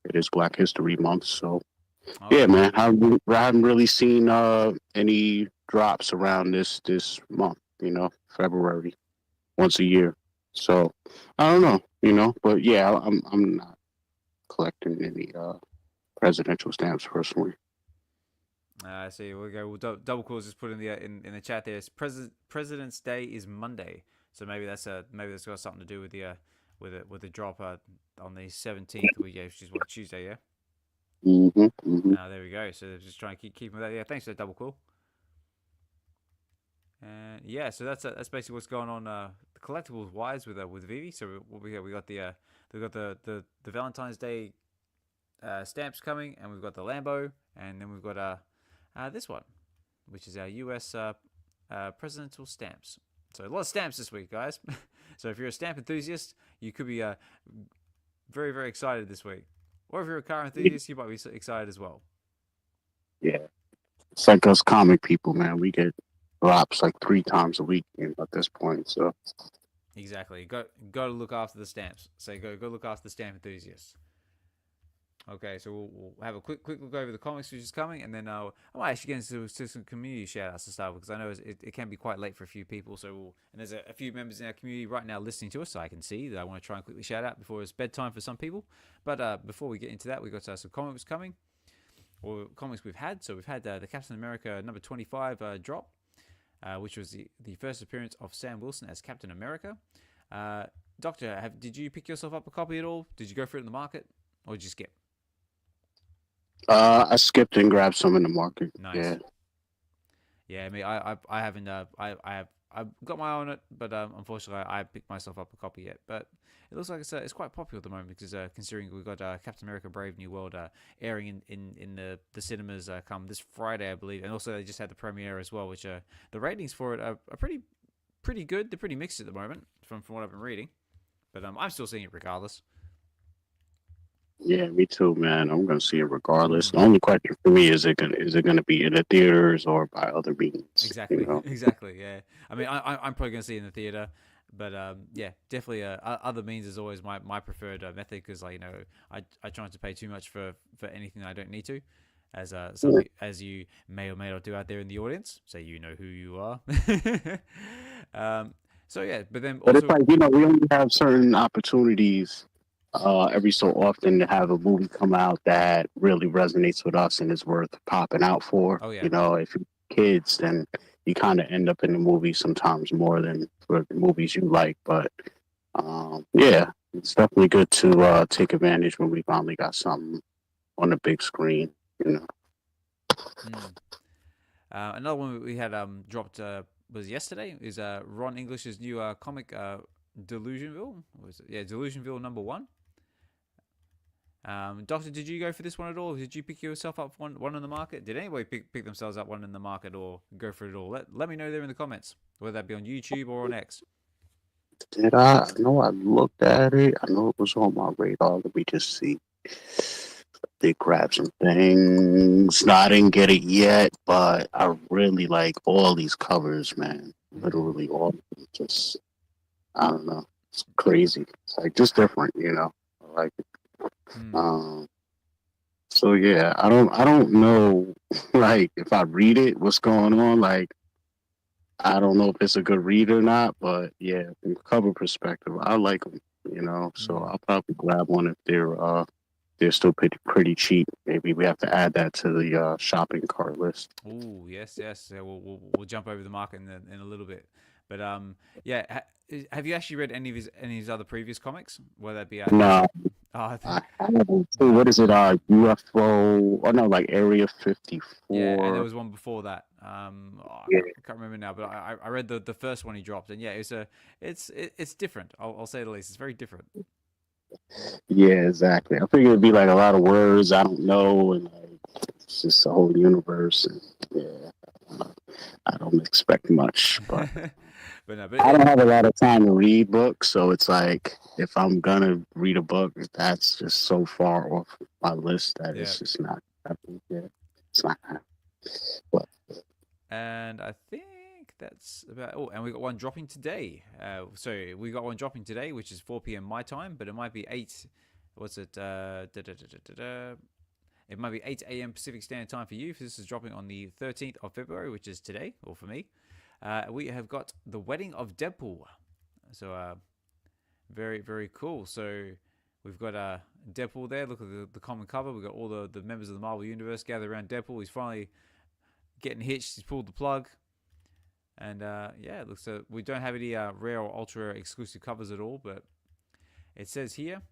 S2: It is Black History Month, so yeah, man. I haven't really seen any drops around this month. February, once a year. So I don't know. But yeah, I'm not collecting any presidential stamps personally.
S1: I see. We'll go. Double Claws just put in the chat there. It's President's Day is Monday, so maybe that's got something to do with the drop on the 17th, which is what, Tuesday, yeah.
S2: Mm-hmm.
S1: There we go. So just trying to keep with that. Yeah, thanks for that, Double Claw. And yeah, so that's basically what's going on the collectibles wise with VeVe. So we got the Valentine's Day stamps coming, and we've got the Lambo, and then we've got this one, which is our US presidential stamps. So a lot of stamps this week, guys. So if you're a stamp enthusiast, you could be very, very excited this week. Or if you're a car enthusiast, you might be excited as well.
S2: Yeah. It's like us comic people, man. We get drops like 3 times a week at this point. So
S1: Exactly. Got to look after the stamps. So go look after the stamp enthusiasts. Okay, so we'll have a quick look over the comics which is coming, and then I might actually get into some community shout-outs to start with, because I know it can be quite late for a few people. So and there's a few members in our community right now listening to us, so I can see that I want to try and quickly shout out before it's bedtime for some people. But before we get into that, we've got some comics coming, or comics we've had. So we've had the Captain America number 25 drop, which was the first appearance of Sam Wilson as Captain America. Doctor, did you pick yourself up a copy at all? Did you go for it in the market, or did you skip?
S2: I skipped and grabbed some in the market.
S1: Nice. Yeah, I mean, I haven't I've got my eye on it, but unfortunately I picked myself up a copy yet. But it looks like it's quite popular at the moment, because considering we've got Captain America: Brave New World airing in the cinemas come this Friday, I believe, and also they just had the premiere as well, which the ratings for it are pretty good. They're pretty mixed at the moment from what I've been reading, but I'm still seeing it regardless.
S2: Yeah, me too, man. I'm gonna see it regardless. The only question for me is it gonna be in the theaters or by other means?
S1: Exactly,
S2: You know?
S1: exactly. Yeah, I mean, I'm probably gonna see it in the theater, but yeah, definitely. Other means is always my preferred method, because I try not to pay too much for anything I don't need to, as as you may or may not do out there in the audience, so you know who you are. So yeah, but then also,
S2: But it's like, we only have certain opportunities every so often to have a movie come out that really resonates with us and is worth popping out for.
S1: oh yeah,
S2: If you're kids, then you kind of end up in the movie sometimes more than for the movies you like. But yeah, it's definitely good to take advantage when we finally got something on the big screen.
S1: Another one we had dropped was yesterday is Ron English's new comic Delusionville. Was it? Yeah, Delusionville #1. Doctor, did you go for this one at all? Did you pick yourself up one in the market? Did anybody pick themselves up one in the market, or go for it all? Let me know there in the comments, whether that be on YouTube or on X.
S2: Did I know I looked at it? I know it was on my radar. Let me just see. They grab some things. No, I didn't get it yet, but I really like all these covers, man. Literally all of them. Just, I don't know. It's crazy. It's like just different, I like it. So yeah, I don't know, like, if I read it, what's going on. Like, I don't know if it's a good read or not, but yeah, from cover perspective, I like them. So I'll probably grab one if they're still pretty cheap. Maybe we have to add that to the shopping cart list.
S1: Oh yes. Yeah, we'll jump over the market in a little bit, but yeah. Have you actually read any of his other previous comics? Whether that be
S2: No,
S1: I
S2: haven't. So what is it? UFO? Oh no, like Area 54.
S1: Yeah, and there was one before that. I
S2: Yeah.
S1: can't remember now, but I read the first one he dropped, and yeah, it's different. I'll say the least. It's very different.
S2: Yeah, exactly. I figured it'd be like a lot of words I don't know, and like, it's just a whole universe. And yeah, I don't expect much, but
S1: but no,
S2: I don't have a lot of time to read books, so it's like if I'm gonna read a book, that's just so far off my list that it's just not happening. Yeah, it's not happening. But
S1: and I think that's about. Oh, and we got one dropping today. So we got one dropping today, which is 4 p.m. my time, but it might be 8. What's it? It might be 8 a.m. Pacific Standard Time for you. If this is dropping on the 13th of February, which is today, or for me. We have got The Wedding of Deadpool. So very, very cool. So we've got Deadpool there. Look at the common cover. We've got all the members of the Marvel Universe gathered around Deadpool. He's finally getting hitched. He's pulled the plug. And yeah, it looks we don't have any rare or ultra exclusive covers at all, but it says here,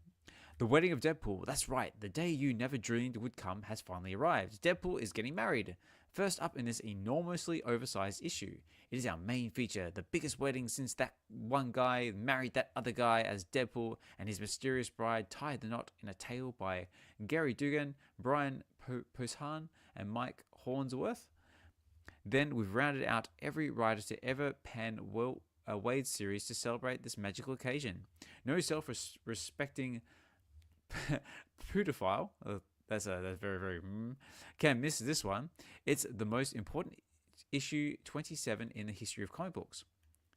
S1: The Wedding of Deadpool. That's right, the day you never dreamed would come has finally arrived. Deadpool is getting married. First up in this enormously oversized issue, it is our main feature, the biggest wedding since that one guy married that other guy as Deadpool and his mysterious bride tied the knot in a tale by Gary Dugan, Brian Posehn, and Mike Hornsworth. Then we've rounded out every writer to ever pen a Wade series to celebrate this magical occasion. No self-respecting pedophile, That's very very. Can't miss this one. It's the most important issue 27 in the history of comic books.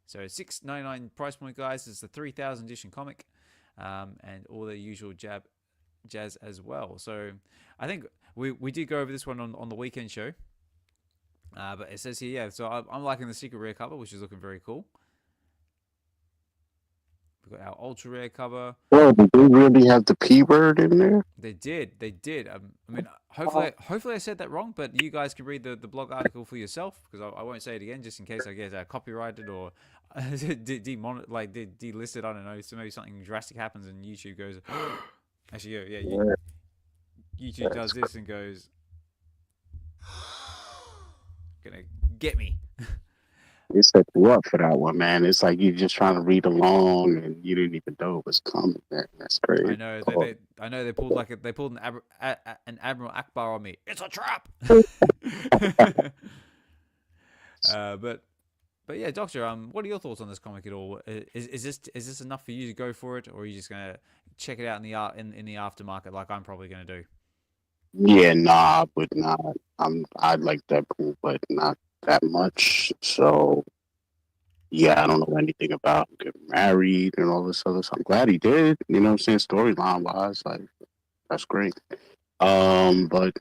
S1: So $6.99 price point, guys. It's the 3,000 edition comic, and all the usual jazz as well. So I think we did go over this one on the weekend show. But it says here, yeah. So I'm liking the secret rare cover, which is looking very cool. We've got our ultra rare cover.
S2: Well, did they really have the P word in there?
S1: They did. I mean, hopefully I said that wrong, but you guys can read the blog article for yourself, because I won't say it again, just in case I get copyrighted or delisted. I don't know. So maybe something drastic happens and YouTube goes. Actually, yeah. YouTube does this and goes, gonna get me.
S2: They set you up for that one, man. It's like you're just trying to read along and you didn't even know it was coming. Man. That's crazy.
S1: I know. They pulled an Admiral Akbar on me. It's a trap. But yeah, Doctor. What are your thoughts on this comic at all? Is this enough for you to go for it, or are you just gonna check it out in the aftermarket like I'm probably gonna do?
S2: Yeah, nah, but not. I'd like Deadpool, but not that much. So yeah, I don't know anything about getting married and all this other stuff. I'm glad he did. You know what I'm saying? Storyline wise, like that's great. But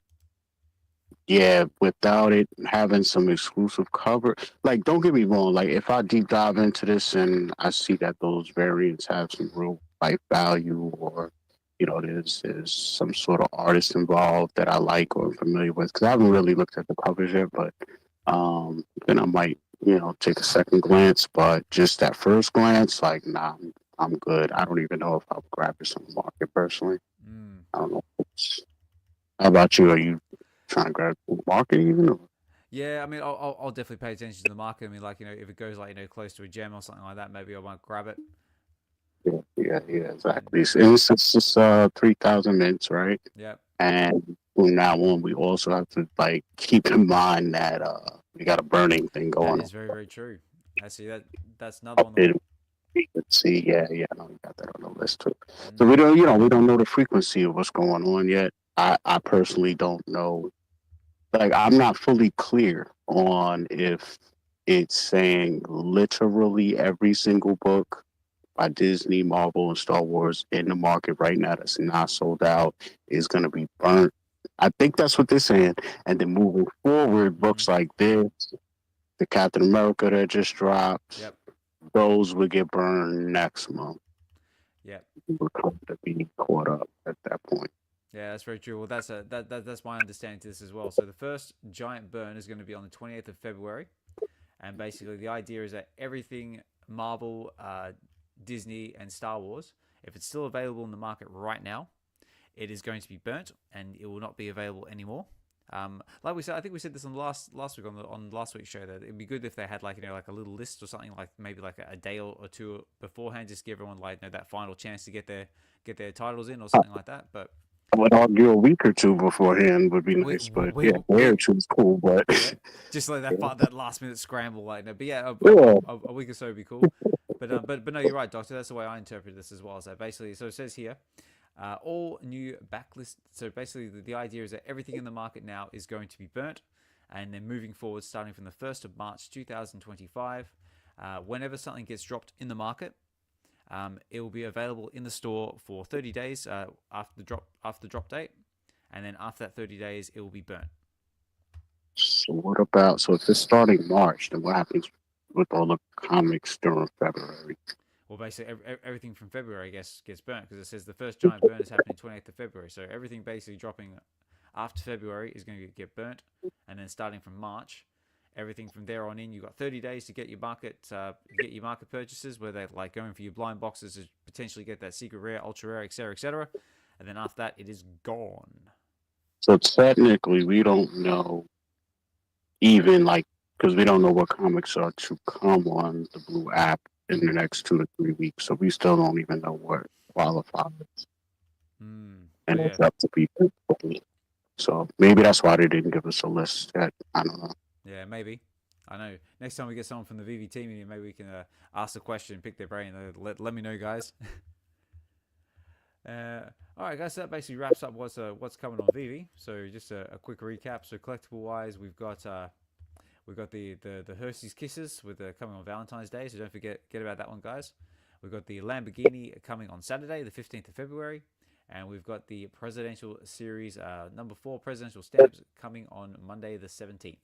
S2: yeah, without it having some exclusive cover, like don't get me wrong, like if I deep dive into this and I see that those variants have some real life value, or there's some sort of artist involved that I like or am familiar with, because I haven't really looked at the covers yet, but then I might take a second glance. But just that first glance, like nah, I'm good. I don't even know if I'll grab this on the market personally. I don't know. How about you? Are you trying to grab the market even? Or?
S1: Yeah, I mean, I'll definitely pay attention to the market. I mean, like, if it goes like close to a gem or something like that, maybe I might grab it.
S2: Yeah, exactly. It's just 3,000 mints, right?
S1: Yeah.
S2: And from now on, we also have to like keep in mind that we got a burning thing going on.
S1: That is very very true. I see that's another one.
S2: Let's see, yeah, I know we got that on the list too. So we don't know the frequency of what's going on yet. I personally don't know. Like, I'm not fully clear on if it's saying literally every single book by Disney, Marvel, and Star Wars in the market right now that's not sold out is going to be burnt. I think that's what they're saying. And then moving forward, books like this, the Captain America that just dropped, those would get burned next month.
S1: Yep.
S2: We're going to be caught up at that point.
S1: Yeah, that's very true. Well, that's my understanding to this as well. So the first giant burn is going to be on the 28th of February. And basically the idea is that everything Marvel, Disney, and Star Wars, if it's still available in the market right now, it is going to be burnt and it will not be available anymore. Like we said, I think we said this on last week on last week's show, that it'd be good if they had like a little list or something, like maybe like a day or two beforehand, just give everyone like that final chance to get their titles in or something like that. But
S2: I would argue a week or two beforehand would be nice, but a day or two is cool. But
S1: just like that last minute scramble, like no. But yeah, a week or so would be cool. But no, you're right, Doctor. That's the way I interpret this as well. So basically, so it says here, all new backlist. So basically, the idea is that everything in the market now is going to be burnt, and then moving forward, starting from the 1st of March 2025, whenever something gets dropped in the market, it will be available in the store for 30 days after the drop date, and then after that 30 days, it will be burnt.
S2: So what about, so if it's starting March, then what happens with all the comics during February?
S1: Well, basically, everything from February, I guess, gets burnt, because it says the first giant burn is happening 28th of February. So everything basically dropping after February is going to get burnt, and then starting from March, everything from there on in, you've got 30 days to get your market purchases, where they're like going for your blind boxes to potentially get that secret rare, ultra rare, etc., etc. And then after that, it is gone.
S2: So technically, we don't know, even like, because we don't know what comics are to come on the Blue app in the next 2 to 3 weeks. So we still don't even know what qualifies. And it's up to people. So maybe that's why they didn't give us a list yet. I don't know.
S1: Yeah, maybe. I know. Next time we get someone from the VeVe team in here, maybe we can ask a question, pick their brain. Let me know, guys. All right, guys. So that basically wraps up what's coming on VeVe. So just a quick recap. So collectible wise, we've got the Hershey's Kisses with coming on Valentine's Day. So don't forget about that one, guys. We've got the Lamborghini coming on Saturday, the 15th of February, and we've got the Presidential Series number 4 Presidential Stamps coming on Monday, the 17th.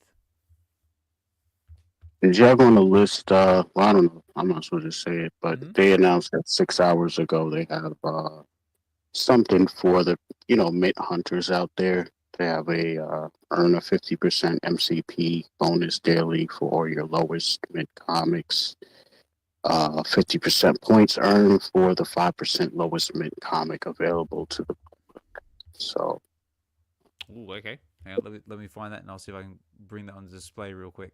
S2: Did you have on the list? Well, I don't know. I'm not supposed to say it, but they announced that 6 hours ago they have something for the mint hunters out there. They have a earn a 50% MCP bonus daily for your lowest mint comics. 50% points earned for the 5% lowest mint comic available to the public. So.
S1: Ooh, okay. Hang on, let me find that, and I'll see if I can bring that on display real quick.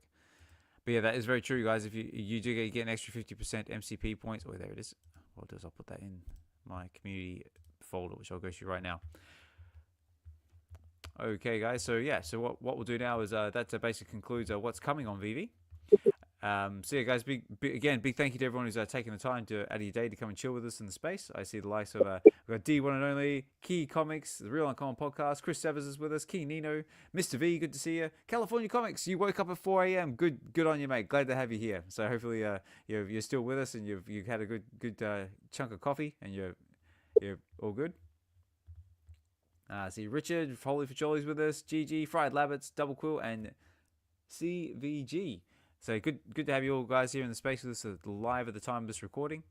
S1: But yeah, that is very true, guys. If you do get an extra 50% MCP points, oh, there it is. What I'll do is I'll put that in my community folder, which I'll go through right now. Okay, guys. So yeah, so what we'll do now is that basically concludes what's coming on VeVe. So yeah, guys, big thank you to everyone who's taking the time out of your day to come and chill with us in the space. I see the likes of we've got D1 and Only, Key Comics, the Real Uncommon Podcast, Chris Severs is with us, King Nino, Mr. V, good to see you. California Comics, you woke up at 4 a.m. Good on you, mate. Glad to have you here. So hopefully you're still with us and you've had a good chunk of coffee and you're all good. See Richard, Holy for Jolly's with us, GG, Fried Labbits, Double Quill, and CVG. So good to have you all guys here in the space with us live at the time of this recording.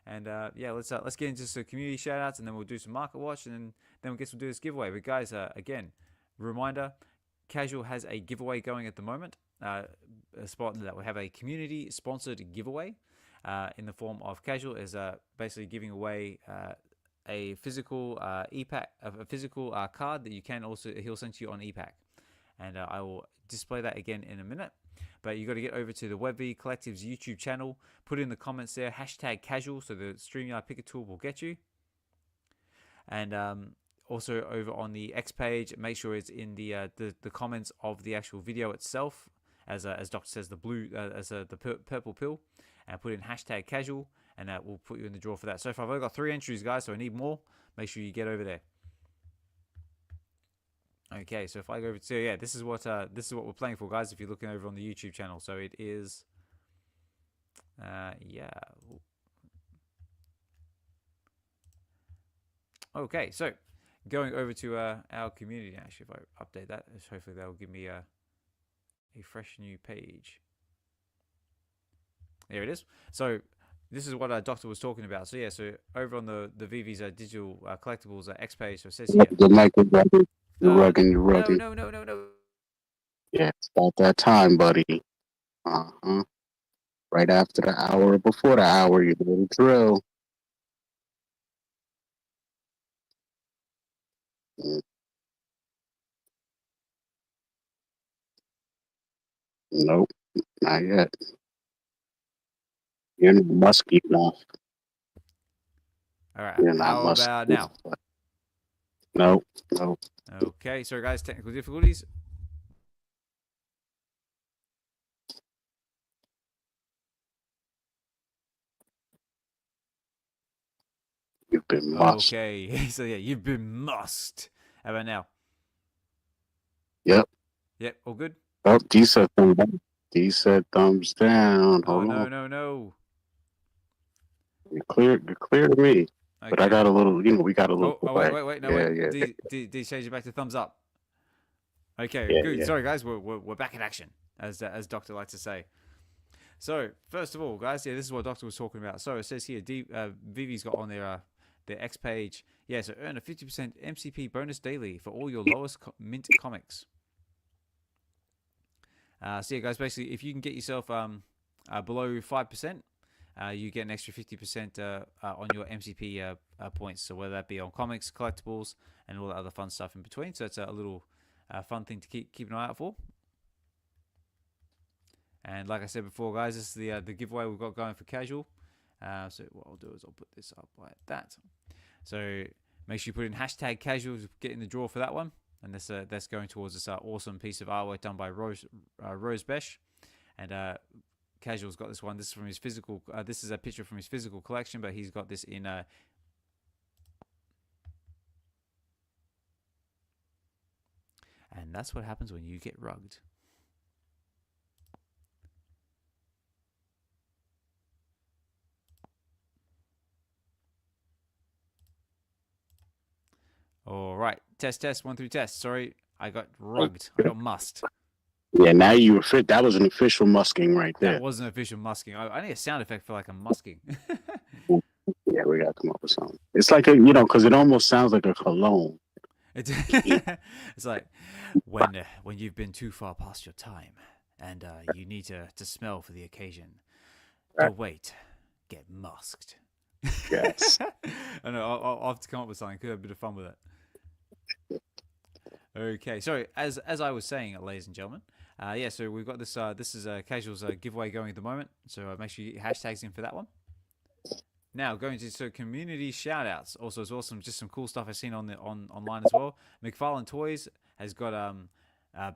S1: And yeah, let's get into some community shout outs and then we'll do some market watch and then we'll do this giveaway. But guys, again, reminder, Casual has a giveaway going at the moment. A spot that will have a community sponsored giveaway in the form of Casual is basically giving away a physical e-pack, a physical card that he'll send to you on e-pack. And I will display that again in a minute. But you got to get over to the VeVe Collectables YouTube channel. Put in the comments there, #casual, so the StreamYard Picker tool will get you. And also over on the X page, make sure it's in the comments of the actual video itself, as Doctor says, the blue the purple pill, and put in #casual, and that will put you in the draw for that. So far, I've only got 3 entries, guys, so I need more. Make sure you get over there. Okay, so if I go over to this is what we're playing for, guys. If you're looking over on the YouTube channel, so it is, Okay, so going over to our community. Actually, if I update that, hopefully that will give me a fresh new page. There it is. So this is what Doctor was talking about. So yeah, so over on the VeVe's digital collectibles X page, so it says here.
S2: The mic is rugged. You're rugging.
S1: No.
S2: Yeah, it's about that time, buddy. Right after the hour, before the hour, you know the drill. Nope, not yet. You're not musky enough.
S1: All right. How about now?
S2: Nope.
S1: Okay, so guys, technical difficulties.
S2: You've been musked.
S1: Okay, so yeah, you've been musked. How about now?
S2: Yep,
S1: all good?
S2: Oh, D said thumbs down. D said thumbs down. Hold on.
S1: No.
S2: You're clear to me. Okay. But I got a little, we got a little.
S1: Wait. No, wait. D change it back to thumbs up. Okay, good. Yeah. Sorry, guys, we're back in action, as Doctor likes to say. So first of all, guys, this is what Doctor was talking about. So it says here, VeVe's got on their X page. Yeah, so earn a 50% MCP bonus daily for all your lowest mint comics. So yeah, guys, basically, if you can get yourself below 5%, you get an extra 50% on your MCP points. So whether that be on comics, collectibles, and all the other fun stuff in between. So it's a little fun thing to keep an eye out for. And like I said before, guys, this is the giveaway we've got going for Casual. So what I'll do is I'll put this up like that. So make sure you put in #casual to get in the draw for that one. And that's going towards this awesome piece of artwork done by Rose Besh. And Casual's got this one. This is from his physical. This is a picture from his physical collection, but he's got this in And that's what happens when you get rugged. All right. Test, 1 through test. Sorry, I got rugged. I got musked.
S2: Yeah, now you were fit. That was an official musking right there.
S1: That was an official musking. I need a sound effect for like a musking.
S2: Yeah, we got to come up with something. It's like because it almost sounds like a cologne.
S1: It's like when you've been too far past your time and you need to smell for the occasion. Don't wait, get musked.
S2: Yes.
S1: I know. I'll have to come up with something. Could have a bit of fun with it. Okay, sorry. As I was saying, ladies and gentlemen, so we've got this. This is a casuals giveaway going at the moment. So make sure you get hashtags in for that one. Now going to community shout-outs. Also, it's awesome. Just some cool stuff I've seen online as well. McFarlane Toys has got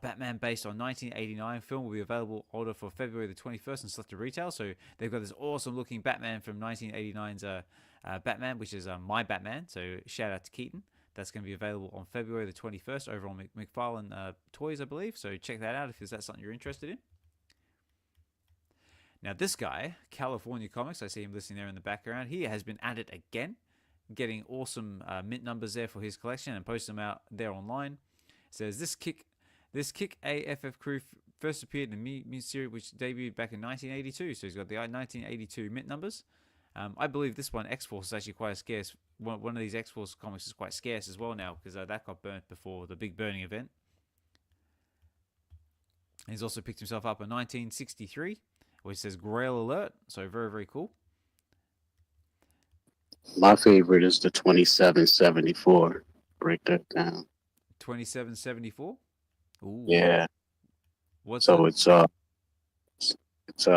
S1: Batman based on 1989 film will be available order for February the 21st in selected retail. So they've got this awesome looking Batman from 1989's Batman, which is my Batman. So shout out to Keaton. That's going to be available on February the 21st over on McFarlane Toys, I believe. So check that out if that's something you're interested in. Now this guy, California Comics, I see him listening there in the background. He has been at it again, getting awesome mint numbers there for his collection and posting them out there online. It says this Kick AFF crew first appeared in the mint series, which debuted back in 1982. So he's got the 1982 mint numbers. I believe this one, X-Force, is actually quite a scarce. One of these X-Force comics is quite scarce as well now because that got burnt before the big burning event. He's also picked himself up in 1963, which says Grail Alert. So very, very cool.
S2: My favorite is the 2774. Break that down.
S1: 2774. Ooh.
S2: Yeah.
S1: What's
S2: so
S1: that?
S2: it's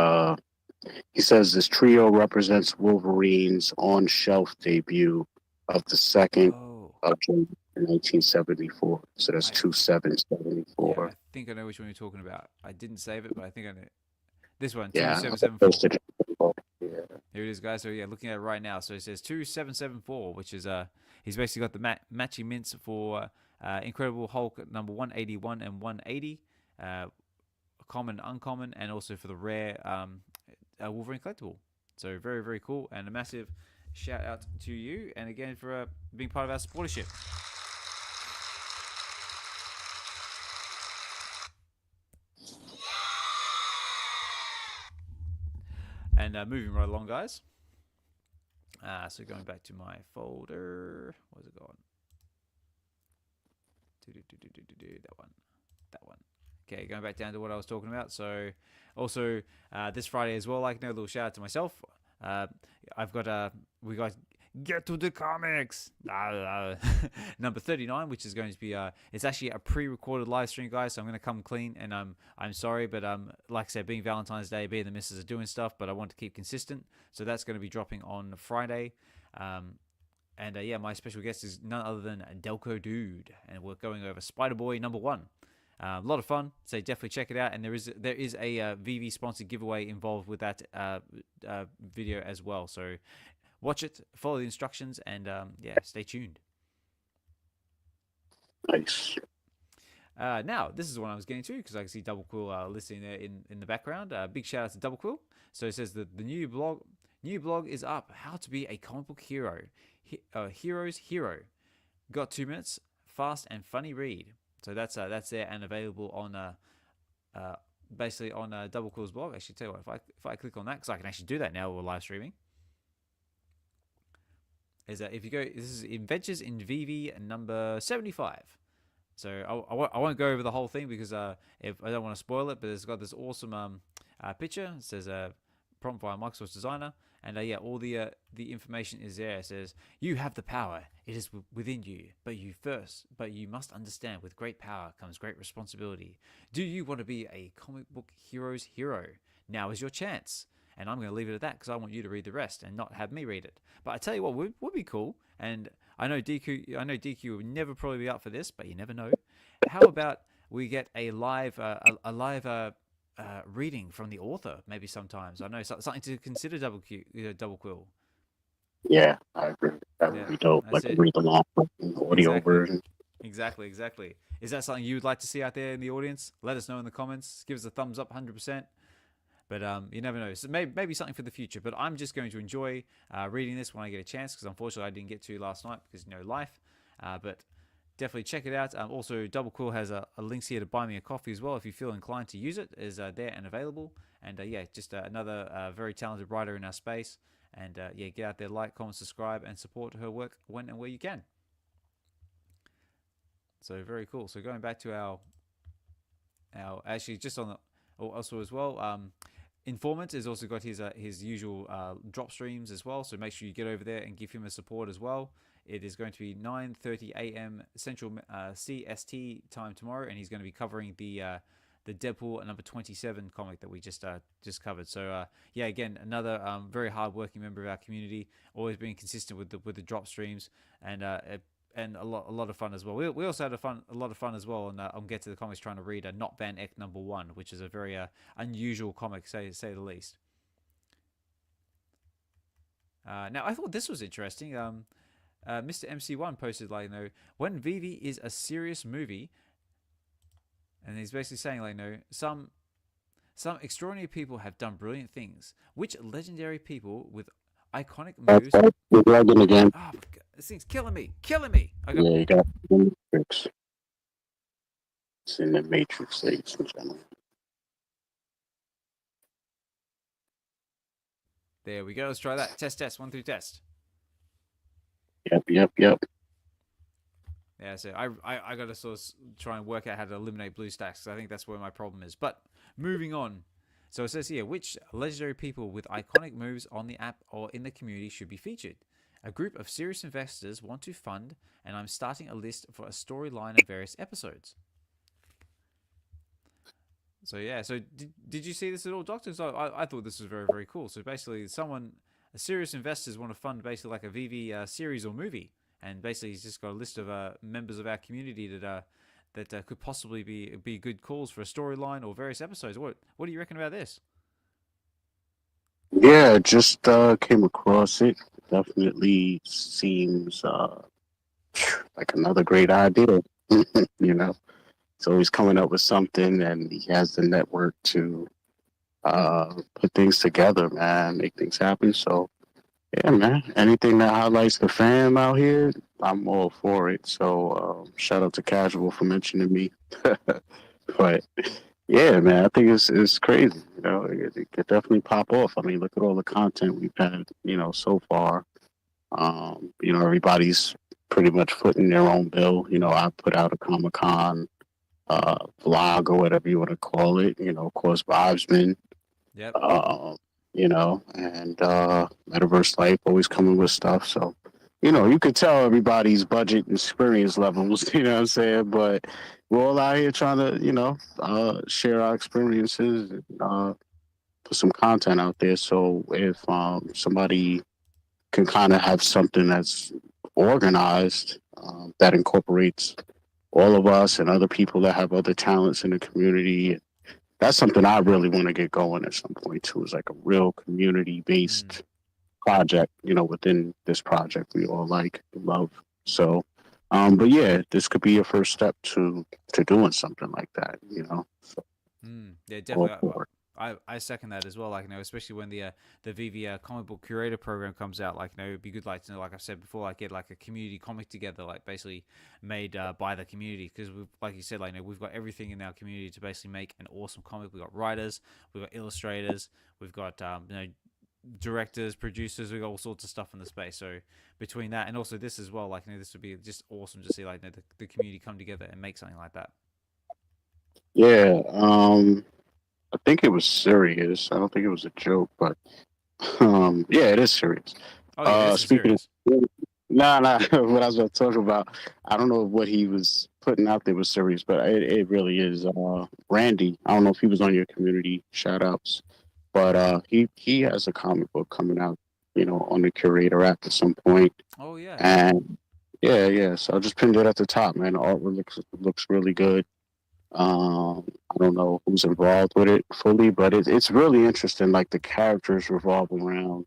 S2: he says this trio represents Wolverine's on-shelf debut of the second of June 1974. So that's 2774.
S1: Yeah, I think I know which one you're talking about. I didn't save it, but I think I know. This one,
S2: Yeah,
S1: 2774.
S2: Yeah.
S1: Here it is, guys. So yeah, looking at it right now. So it says 2774, which is he's basically got the matching mints for Incredible Hulk number 181 and 180, common, uncommon, and also for the rare Wolverine collectible. So very, very cool, and a massive shout out to you, and again for being part of our supportership. And moving right along, guys. So going back to my folder, where's it gone? That one. Okay, going back down to what I was talking about. So also this Friday as well, like no little shout out to myself. We got Get to the Comics number 39, which is going to be it's actually a pre-recorded live stream, guys. So I'm going to come clean, and I'm sorry, but like I said, being Valentine's Day, being the missus are doing stuff, but I want to keep consistent. So that's going to be dropping on Friday. And my special guest is none other than Delco Dude, and we're going over Spider-Boy number 1. A lot of fun, so definitely check it out. And there is a VeVe sponsored giveaway involved with that video as well. So watch it, follow the instructions, and stay tuned.
S2: Nice.
S1: Now, this is what I was getting to because I can see Double Quill listening there in the background. Big shout out to Double Quill. So it says that the new blog is up. How to be a comic book hero. Hero's hero. Got 2 minutes. Fast and funny read. So that's there and available on basically on Double Quill's blog. Actually, tell you what, if I click on that, because I can actually do that now while we're live streaming. Is that if you go, this is Adventures in VeVe number 75. So I won't go over the whole thing because if I don't want to spoil it, but it's got this awesome picture. It says prompt by Microsoft designer. And all the information is there. It says, you have the power. It is within you. But you must understand with great power comes great responsibility. Do you want to be a comic book hero's hero? Now is your chance. And I'm going to leave it at that because I want you to read the rest and not have me read it. But I tell you what would be cool. And I know DQ would never probably be up for this, but you never know. How about we get a live reading from the author maybe sometimes. I know something to consider, Double Quill.
S2: Yeah, I agree. That would be dope. Like read along with the audio version.
S1: Exactly. Is that something you would like to see out there in the audience? Let us know in the comments. Give us a thumbs up, 100%. But you never know. So maybe something for the future. But I'm just going to enjoy reading this when I get a chance, because unfortunately I didn't get to last night because life. But definitely check it out. Also, Double Quill has a links here to buy me a coffee as well if you feel inclined to use it. Is there and available. And yeah, just another very talented writer in our space. And yeah, get out there, like, comment, subscribe, and support her work when and where you can. So very cool. So going back to our actually just on the also as well. Informant has also got his usual drop streams as well, so make sure you get over there and give him a support as well. It is going to be 9:30 a.m. Central CST time tomorrow, and he's going to be covering the Deadpool number 27 comic that we just covered. So yeah, again, another very hard-working member of our community, always being consistent with the drop streams, and a lot of fun as well. We also had a lot of fun as well, and I'll get to the comics trying to read Not Van Eck number 1, which is a very unusual comic, say the least. Now I thought this was interesting. Mr. MC1 posted when VeVe is a serious movie, and he's basically saying some extraordinary people have done brilliant things. Which legendary people with iconic moves?
S2: You're lagging again.
S1: Oh my God, this thing's killing me.
S2: Yeah, you got the Matrix. It's in the Matrix, ladies and gentlemen.
S1: There we go. Let's try that. Test. 1 through test.
S2: Yep.
S1: Yeah, so I got to sort of try and work out how to eliminate blue stacks, because I think that's where my problem is. But moving on. So it says here, which legendary people with iconic moves on the app or in the community should be featured? A group of serious investors want to fund, and I'm starting a list for a storyline of various episodes. So yeah, so did you see this at all, Doctor? So I thought this was very, very cool. So basically, serious investors want to fund basically like a VeVe series or movie, and basically he's just got a list of members of our community that could possibly be good calls for a storyline or various episodes. What do you reckon about this?
S2: Yeah, just came across it. Definitely seems like another great idea. He's always coming up with something, and he has the network to put things together, man, make things happen. So yeah, man, anything that highlights the fam out here, I'm all for it. So shout out to Casual for mentioning me. But yeah, man, I think it's crazy. It could definitely pop off. I mean, look at all the content we've had, so far. Everybody's pretty much footing their own bill. I put out a Comic-Con vlog or whatever you want to call it. Of course, Vibesman.
S1: Yep.
S2: And Metaverse Life always coming with stuff. So, you could tell everybody's budget and experience levels, you know what I'm saying? But we're all out here trying to, share our experiences and put some content out there. So if somebody can kind of have something that's organized that incorporates all of us and other people that have other talents in the community, that's something I really want to get going at some point too. Is like a real community-based project, within this project we all love. So, but yeah, this could be a first step to doing something like that, So,
S1: yeah, definitely. I second that as well. Especially when the VeVe comic book curator program comes out. It'd be good, like I've said before, get like a community comic together, basically made by the community. Because like you said, we've got everything in our community to basically make an awesome comic. We've got writers, we've got illustrators, we've got directors, producers, we've got all sorts of stuff in the space. So between that and also this as well, this would be just awesome to see the community come together and make something like that.
S2: Yeah, I think it was serious. I don't think it was a joke, but yeah, it is serious.
S1: Oh, yeah,
S2: speaking
S1: serious.
S2: of, what I was going to talk about, I don't know if what he was putting out there was serious, but it really is. Randy, I don't know if he was on your community shout outs, but he has a comic book coming out, on the Curator app at some point.
S1: Oh yeah.
S2: And yeah. So I just pinned it at the top, man. The artwork looks really good. I don't know who's involved with it fully, but it's really interesting. Like the characters revolve around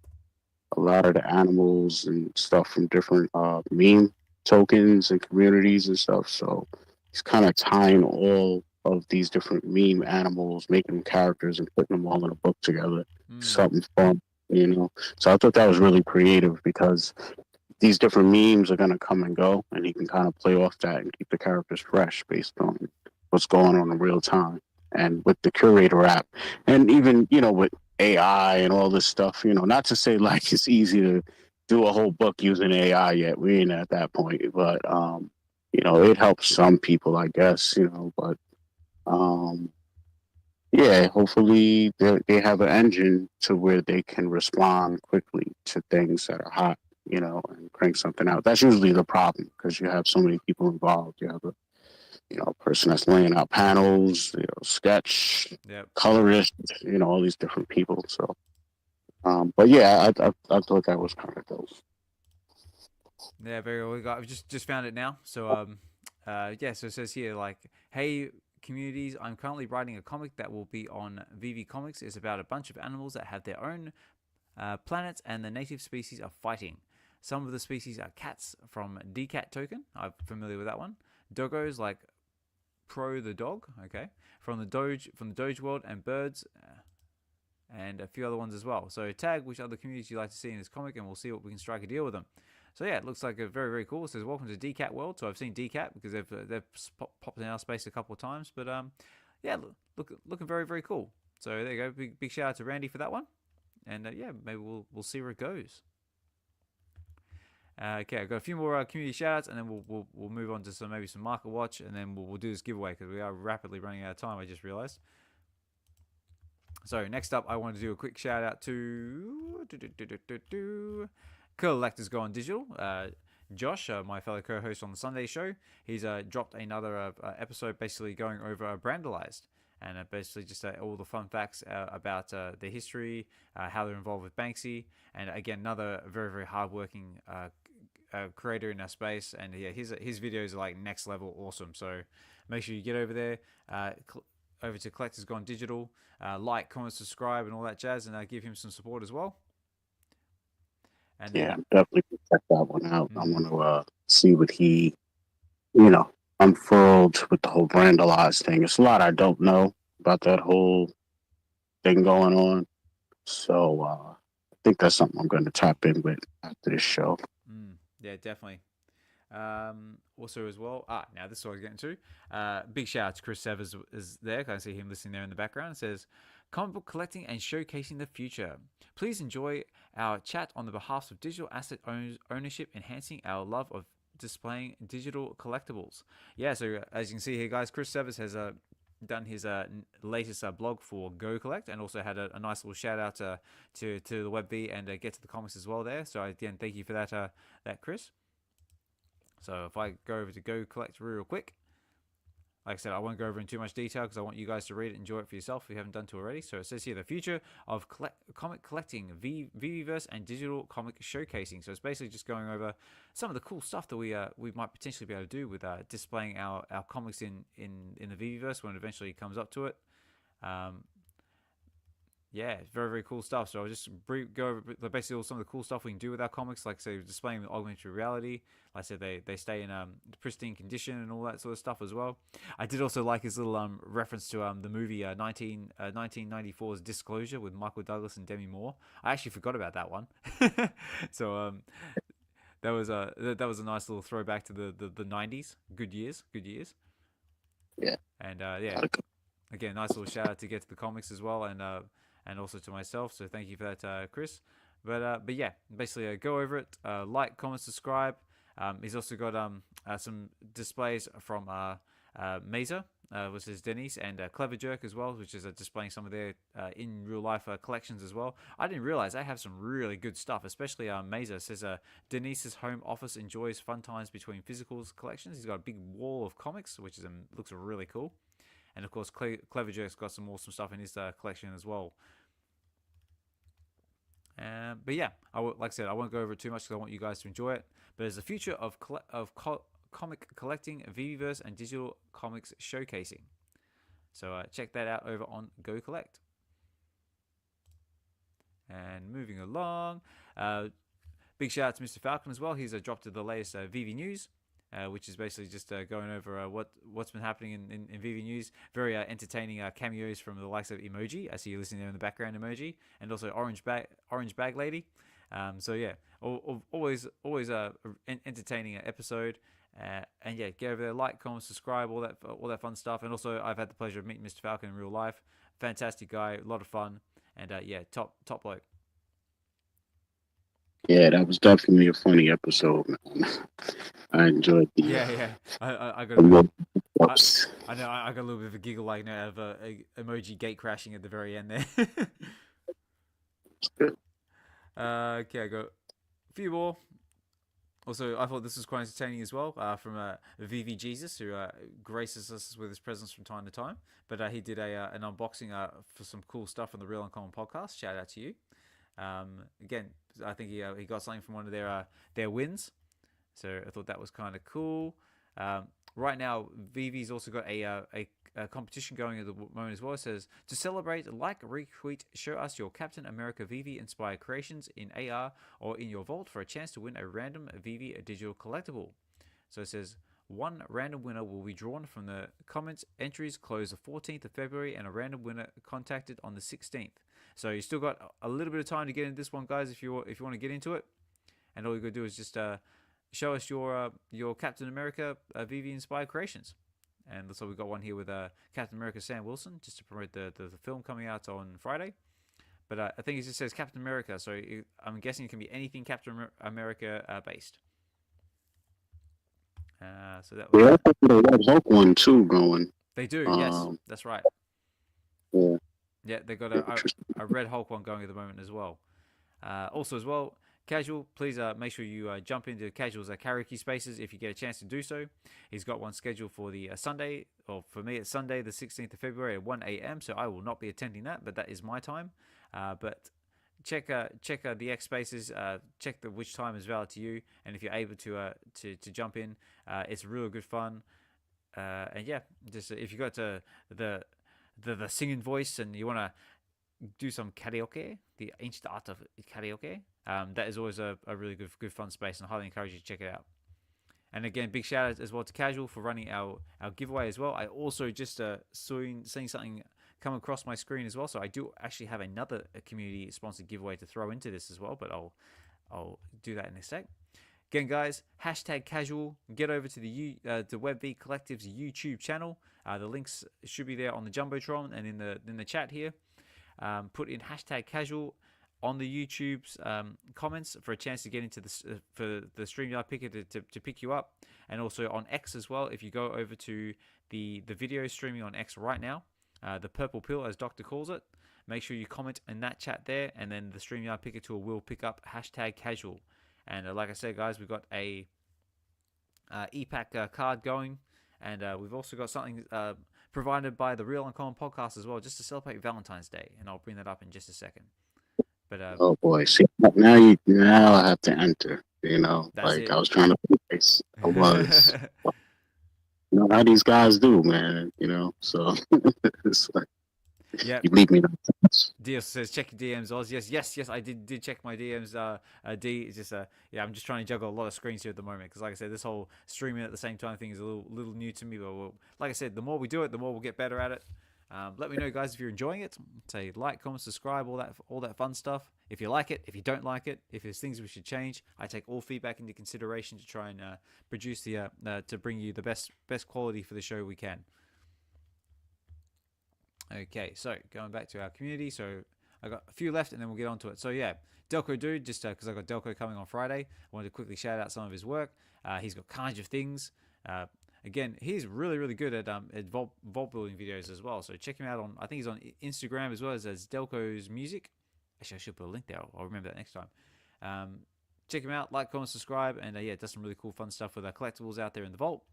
S2: a lot of the animals and stuff from different meme tokens and communities and stuff. So he's kind of tying all of these different meme animals, making them characters and putting them all in a book together. Something fun, you know. So I thought that was really creative because these different memes are going to come and go, and he can kind of play off that and keep the characters fresh based on what's going on in real time. And with the curator app, and even, you know, with AI and all this stuff, you know, not to say like it's easy to do a whole book using AI yet. We ain't at that point, but you know, it helps some people, I guess, you know, but yeah, hopefully they have an engine to where they can respond quickly to things that are hot, you know, and crank something out. That's usually the problem because you have so many people involved. You have a, you know, person that's laying out panels, you know, sketch, colorist, you know, all these different people. So, but yeah, I thought that was kind of dope.
S1: Yeah, very well. I've just found it now. So yeah. So it says here like, hey communities, I'm currently writing a comic that will be on VeVe Comics. It's about a bunch of animals that have their own planets and the native species are fighting. Some of the species are cats from DCat Token. I'm familiar with that one. Doggos like Pro the dog, okay, from the Doge world, and birds, and a few other ones as well. So tag which other communities you'd like to see in this comic, and we'll see what we can strike a deal with them. So yeah, it looks like a very cool. It says welcome to DCat world. So I've seen DCat because they've popped in our space a couple of times, but yeah, looking very cool. So there you go. Big shout out to Randy for that one, and yeah, maybe we'll see where it goes. Okay, I've got a few more community shoutouts, and then we'll move on to maybe some market watch, and then we'll do this giveaway because we are rapidly running out of time. I just realized. So next up, I want to do a quick shout out to Collectors Gone Digital. Josh, my fellow co-host on the Sunday show, he's dropped another episode basically going over Brandalised. And basically just all the fun facts about the history, how they're involved with Banksy, and again another very hardworking creator in our space. And yeah, his videos are like next level awesome. So make sure you get over there, over to Collectors Gone Digital, like, comment, subscribe, and all that jazz, and give him some support as well. And
S2: yeah, I'm definitely gonna check that one out. I want to see what he, you know, unfurled with the whole Brandalised thing. It's a lot I don't know about that whole thing going on. So I think that's something I'm going to tap in with after this show.
S1: Yeah, definitely. Also as well, now this is what I was getting to. Big shout out to Chris Severs is there. I can see him listening there in the background. It says, comic book collecting and showcasing the future. Please enjoy our chat on the behalf of digital asset ownership, enhancing our love of displaying digital collectibles. Yeah, so as you can see here, guys, Chris Severs has done his latest blog for Go Collect, and also had a nice little shout out to the WebV and Get to the Comics as well there. So again, thank you for that Chris. So if I go over to Go Collect real quick, like I said, I won't go over in too much detail because I want you guys to read it and enjoy it for yourself if you haven't done so already. So it says here, the future of comic collecting, VeVeverse and digital comic showcasing. So it's basically just going over some of the cool stuff that we might potentially be able to do with displaying our comics in the VeVeverse when it eventually comes up to it. Yeah, it's very cool stuff. So I'll just go over basically some of the cool stuff we can do with our comics, like say displaying the augmented reality. Like I said, they stay in pristine condition and all that sort of stuff as well. I did also like his little reference to the movie 1994's Disclosure with Michael Douglas and Demi Moore. I actually forgot about that one. So that was a nice little throwback to the 90s. Good years.
S2: Yeah.
S1: And yeah, again, nice little shout out to Get to the Comics as well, and also to myself. So thank you for that, Chris. But yeah, basically go over it, like, comment, subscribe. He's also got some displays from Mesa, which is Denise, and Clever Jerk as well, which is displaying some of their in real life collections as well. I didn't realize they have some really good stuff, especially Mesa says Denise's home office enjoys fun times between physicals collections. He's got a big wall of comics, which is looks really cool. And of course, Clever Jerk's got some awesome stuff in his collection as well. But yeah, like I said, I won't go over it too much because I want you guys to enjoy it. But there's the future of comic collecting, VeVeverse, and digital comics showcasing. So check that out over on Go Collect. And moving along, big shout out to Mr. Falcon as well. He's dropped the latest VeVe news. which is basically just going over what's been happening in VeVe News. Very entertaining cameos from the likes of Emoji. I see you listening there in the background, Emoji, and also Orange Bag Lady. So yeah, always entertaining episode. And yeah, get over there, like, comment, subscribe, all that fun stuff. And also, I've had the pleasure of meeting Mr. Falcon in real life. Fantastic guy, a lot of fun, and yeah, top bloke.
S2: Yeah, that was definitely a funny episode, man. I enjoyed the.
S1: Yeah. I got. I know I got a little bit of a giggle like out of a emoji gate crashing at the very end there. Okay, I got a few more. Also, I thought this was quite entertaining as well from VeVe Jesus, who graces us with his presence from time to time. But he did an unboxing for some cool stuff on the Real Uncommon podcast. Shout out to you. Again, I think he got something from one of their wins. So I thought that was kind of cool. Right now, VeVe's also got a competition going at the moment as well. It says, to celebrate, like, retweet, show us your Captain America VeVe inspired creations in AR or in your vault for a chance to win a random VeVe digital collectible. So it says, one random winner will be drawn from the comments. Entries close the 14th of February and a random winner contacted on the 16th. So you still got a little bit of time to get into this one, guys, if you want to get into it. And all you got to do is just show us your Captain America VeVe inspired creations. And looks like we've got one here with Captain America Sam Wilson, just to promote the film coming out on Friday. But I think it just says Captain America, so I'm guessing it can be anything Captain America based. So that was...
S2: Yeah, I think the Red Hulk one too going.
S1: They do, yes, that's right. Yeah, they got a Red Hulk one going at the moment as well. Also as well, Casual, please make sure you jump into Casual's karaoke spaces if you get a chance to do so. He's got one scheduled for the Sunday, or for me it's Sunday the 16th of February at 1 a.m. So I will not be attending that, but that is my time. But check the X Spaces, check which time is valid to you, and if you're able to jump in, it's really good fun. And yeah, just if you got the singing voice and you want to do some karaoke, the ancient art of karaoke, that is always a really good fun space, and I highly encourage you to check it out. And again, big shout out as well to Casual for running our giveaway as well. I also just seeing something come across my screen as well, so I do actually have another community sponsored giveaway to throw into this as well, but I'll do that in a sec. Again, guys, #Casual. Get over to the VeVe Collectives YouTube channel. The links should be there on the Jumbotron and in the chat here. Put in #Casual on the YouTube's comments for a chance to get into for the StreamYard picker to pick you up, and also on X as well. If you go over to the video streaming on X right now, the purple pill as Doctor calls it, make sure you comment in that chat there, and then the StreamYard picker tool will pick up #Casual. And like I said, guys, we've got a EPAC card going, and we've also got something provided by the Real Uncommon podcast as well, just to celebrate Valentine's Day, and I'll bring that up in just a second. But
S2: oh boy, see now I have to enter. You know, like it. I was trying to place. I was. You know how these guys do, man. You know, so it's like.
S1: Yeah.
S2: You leave me.
S1: Dios says check your DMs, Oz. Yes. I did check my DMs. D. It's just yeah. I'm just trying to juggle a lot of screens here at the moment because, like I said, this whole streaming at the same time thing is a little new to me. But like I said, the more we do it, the more we'll get better at it. Let me know, guys, if you're enjoying it. Say like, comment, subscribe, all that fun stuff. If you like it, if you don't like it, if there's things we should change, I take all feedback into consideration to try and produce to bring you the best quality for the show we can. Okay, so going back to our community, so I got a few left, and then we'll get on to it. So yeah, Delco Dude, just because I got Delco coming on Friday, I wanted to quickly shout out some of his work. He's got kinds of things. Again, he's really good at vault building videos as well. So check him out on, I think he's on Instagram as well as Delco's Music. Actually, I should put a link there. I'll remember that next time. Check him out, like, comment, subscribe, and yeah, does some really cool fun stuff with collectibles out there in the vault.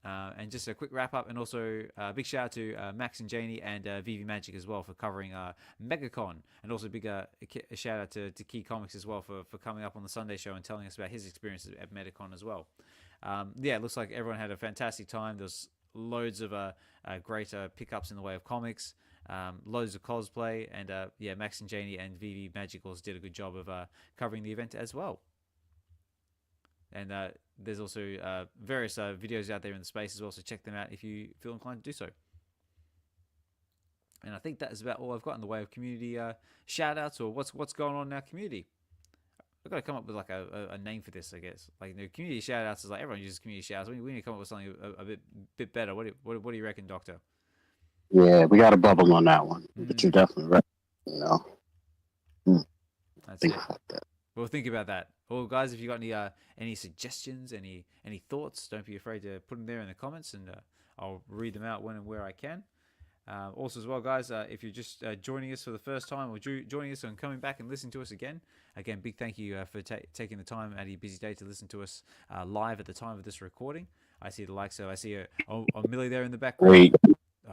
S1: And just a quick wrap up, and also a big shout out to Max and Janie and VeVe Magic as well for covering MegaCon, and also big a shout out to Key Comics as well for coming up on the Sunday show and telling us about his experiences at MegaCon as well. Yeah, it looks like everyone had a fantastic time. There's loads of great pickups in the way of comics, loads of cosplay, and yeah, Max and Janie and VeVe Magic also did a good job of covering the event as well. And there's also various videos out there in the space as well, so check them out if you feel inclined to do so. And I think that is about all I've got in the way of community shout outs or what's going on in our community. I've got to come up with like a name for this, I guess. Like, community shout outs is like everyone uses community shout outs. We need to come up with something a bit better. What do you reckon, Doctor?
S2: Yeah, we got a bubble on that one. But you're definitely right. You know.
S1: That's
S2: Think
S1: it.
S2: about that.
S1: Well, think about that. Well, guys, if you got any suggestions, any thoughts, don't be afraid to put them there in the comments, and I'll read them out when and where I can. Also, as well, guys, if you're just joining us for the first time or joining us and coming back and listening to us again, big thank you for taking the time out of your busy day to listen to us live at the time of this recording. I see the likes, so I see a Millie there in the background.
S2: Wait.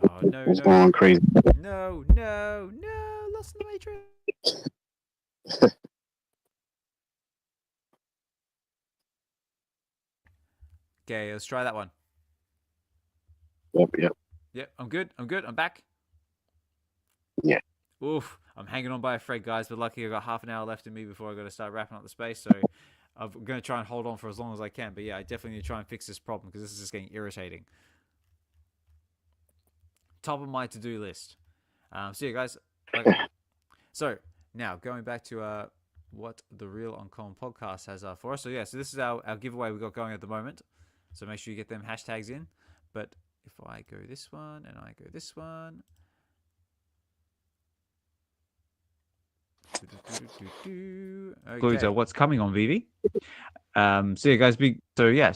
S1: Oh, no,
S2: It's going crazy.
S1: No, lost in the Matrix. Okay, let's try that one.
S2: Yep.
S1: Yep, I'm good. I'm back.
S2: Yeah.
S1: Oof, I'm hanging on by a thread, guys, but luckily I've got half an hour left in me before I got to start wrapping up the space, so I'm going to try and hold on for as long as I can. But yeah, I definitely need to try and fix this problem because this is just getting irritating. Top of my to-do list. So yeah, guys. So now going back to what the Real Uncommon podcast has for us. So yeah, so this is our giveaway we got going at the moment. So make sure you get them hashtags in. But if I go this one and I go this one. Okay. What's coming on VeVe? So yeah, guys.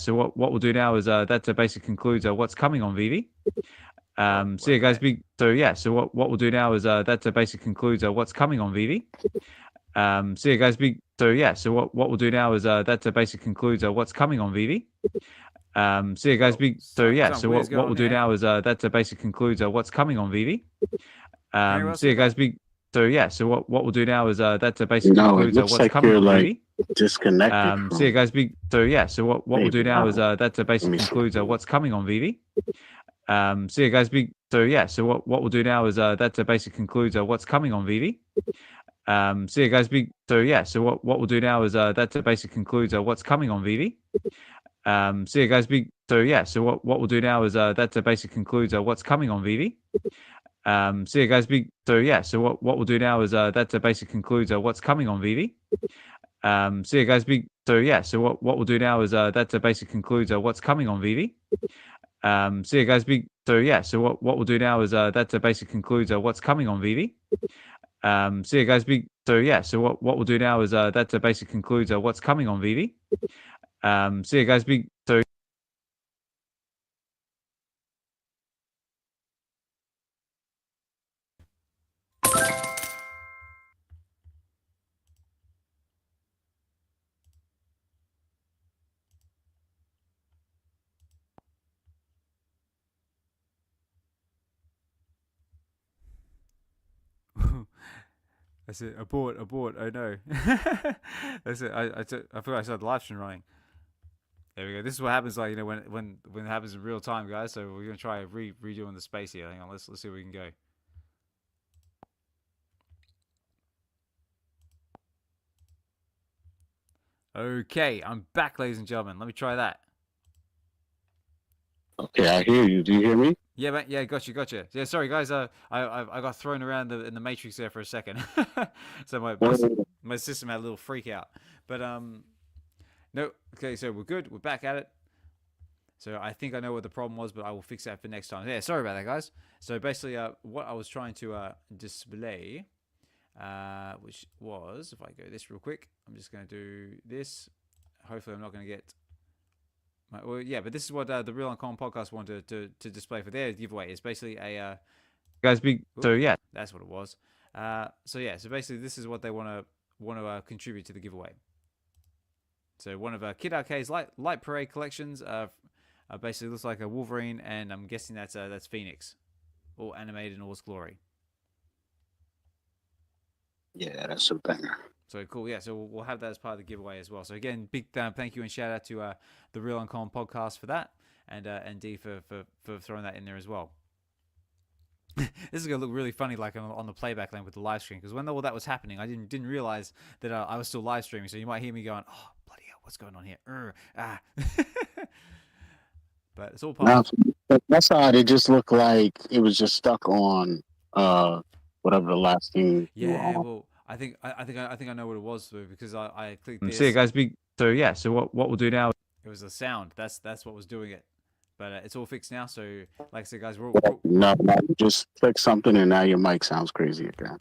S1: So what we'll do now is that basically concludes what's coming on VeVe. So yeah, guys. So what we'll do now is that basically concludes what's coming on VeVe. So yeah, guys. So what we'll do now is that basically concludes what's coming on VeVe. So yeah, guys. So what we'll do now is that basically concludes what's coming on VeVe. So yeah, guys. So what we'll do now is that basically concludes what's coming on VeVe.
S2: Disconnected.
S1: So yeah, guys. So what we'll do now is that basically concludes what's coming on VeVe. So yeah, guys. So what we'll do now is that basically concludes what's coming on VeVe. So yeah, guys. So what we'll do now is that basically concludes what's coming on VeVe. So yeah, guys. So what we'll do now is that basically concludes what's coming on VeVe. So yeah, guys. So what we'll do now is that basically concludes what's coming on VeVe. So yeah, guys. So what we'll do now is that basically concludes what's coming on VeVe. So yeah, guys. So what we'll do now is that basically concludes what's coming on VeVe. So yeah, guys. So what we'll do now is that basically concludes what's coming on VeVe. So yeah, guys. That's it. Abort. Oh no. That's it. I forgot I started the live stream running. There we go. This is what happens, like, when it happens in real time, guys. So we're gonna try redoing the space here. Hang on. Let's see where we can go. Okay, I'm back, ladies and gentlemen. Let me try that.
S2: Okay, I hear you. Do you hear me?
S1: Yeah, man. Yeah, gotcha. Yeah, sorry, guys. I got thrown around in the matrix there for a second. So my system had a little freak out. But no. Okay, so we're good. We're back at it. So I think I know what the problem was, but I will fix that for next time. Yeah, sorry about that, guys. So basically, what I was trying to display, which was, if I go this real quick, I'm just going to do this. Hopefully, I'm not going to get. Well, yeah, but this is what the Real Uncommon podcast wanted to display for their giveaway. It's basically a guys big. So yeah, that's what it was. So yeah, so basically this is what they want to contribute to the giveaway. So one of Kid Arcade's light parade collections basically looks like a Wolverine, and I'm guessing that's Phoenix, all animated in all its glory.
S2: Yeah, that's a banger.
S1: So cool, yeah. So we'll have that as part of the giveaway as well. So again, big thank you and shout out to the Real Uncommon podcast for that, and D for throwing that in there as well. This is gonna look really funny, like on the playback lane with the live stream, because when all that was happening, I didn't realize that I was still live streaming. So you might hear me going, "Oh bloody hell, what's going on here? But it's all
S2: Now,
S1: part.
S2: that side, it just looked like it was just stuck on whatever the last thing you were
S1: Yeah,
S2: on.
S1: well, I think I know what it was though, because I clicked
S5: See you
S1: this.
S5: guys. So yeah. So what we'll do now?
S1: It was the sound. That's what was doing it. But it's all fixed now. So like I said, guys,
S2: No, you just click something and now your mic sounds crazy again.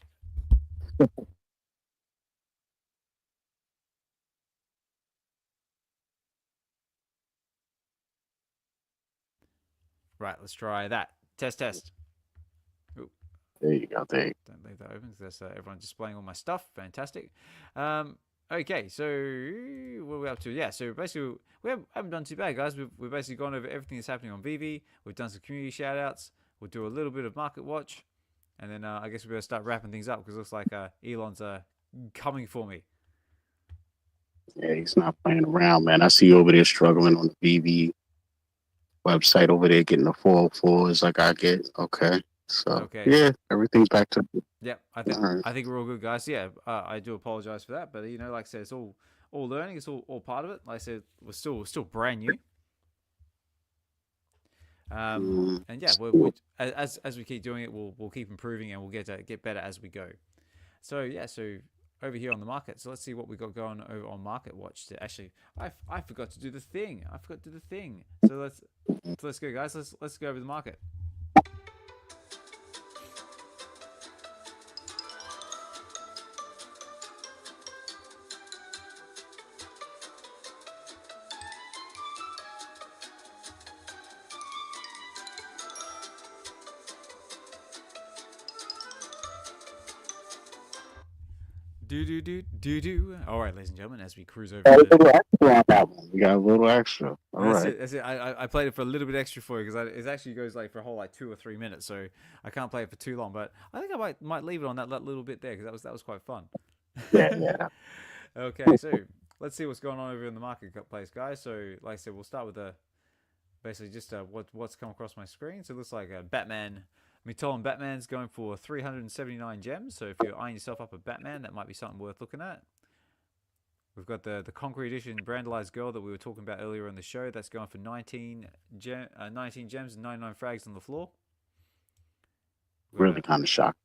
S1: right. Let's try that. Test. Ooh,
S2: There you go. There.
S1: don't leave that open because that's everyone displaying all my stuff. Fantastic. Okay, so what are we up to? Yeah, so basically we haven't done too bad, guys. We've basically gone over everything that's happening on VeVe. We've done some community shout outs. We'll do a little bit of market watch, and then I guess we're going to start wrapping things up because it looks like Elon's coming for me.
S2: Yeah, he's not playing around, man. I see you over there struggling on the VeVe website over there getting the 404s like I get. Okay. So
S1: Okay.
S2: yeah, everything's back to
S1: Yeah, I think we're all good, guys. Yeah, I do apologize for that, but like I said, it's all learning. It's all part of it. Like I said, we're still brand new. And yeah, as we keep doing it, we'll keep improving and we'll get better as we go. So yeah, so over here on the market, so let's see what we got going over on Market Watch. Actually, I forgot to do the thing. So let's go, guys. Let's go over the market. Do. All right, ladies and gentlemen, as we cruise over.
S2: a little extra on that one. We got a little extra. All right.
S1: That's it. I played it for a little bit extra for you because it actually goes like for a whole like 2 or 3 minutes, so I can't play it for too long. But I think I might leave it on that little bit there because that was quite fun.
S2: Yeah.
S1: Okay, so let's see what's going on over in the marketplace, guys. So like I said, we'll start with basically just what's come across my screen. So it looks like Batman. Mitolan Batman's going for 379 gems. So if you're eyeing yourself up a Batman, that might be something worth looking at. We've got the Concrete Edition Brandalised Girl that we were talking about earlier in the show. That's going for 19 gems and 99 frags on the floor.
S2: Really kind of shocked.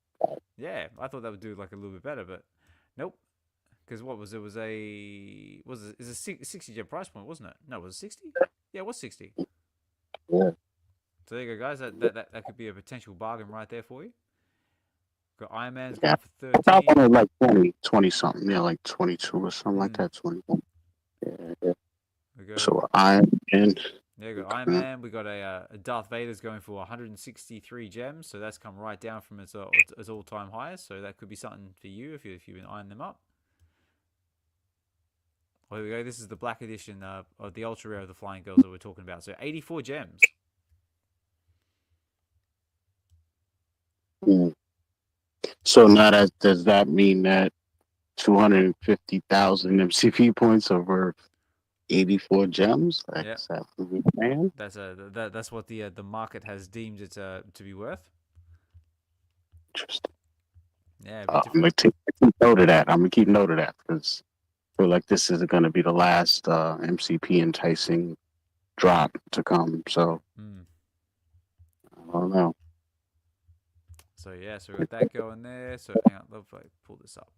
S1: Yeah, I thought that would do like a little bit better, but nope. Because what was it? Was it's a 60 gem price point, wasn't it? No, was it 60? Yeah, it was 60.
S2: Yeah.
S1: So there you go, guys. That could be a potential bargain right there for you. Got Iron Man's
S2: Yeah.
S1: going for 13.
S2: Top one was like 20 something. Yeah, like 22 or something like that. 21. Yeah. So Iron Man.
S1: Yeah, we got Iron Man. We got a Darth Vader's going for 163 gems. So that's come right down from its all-time highs. So that could be something for you if you've been eyeing them up. Well, here we go. This is the black edition of the ultra rare of the Flying Girls that we're talking about. So 84 gems.
S2: So now does that mean that 250,000 MCP points are worth 84 gems? That's that what we're saying?
S1: That's what the market has deemed it to be worth.
S2: Interesting.
S1: Yeah,
S2: I'm gonna keep note of that. I'm gonna keep note of that because I feel like this is going to be the last MCP enticing drop to come. So I don't know.
S1: So yeah, so we got that going there. So hang on, let me pull this up.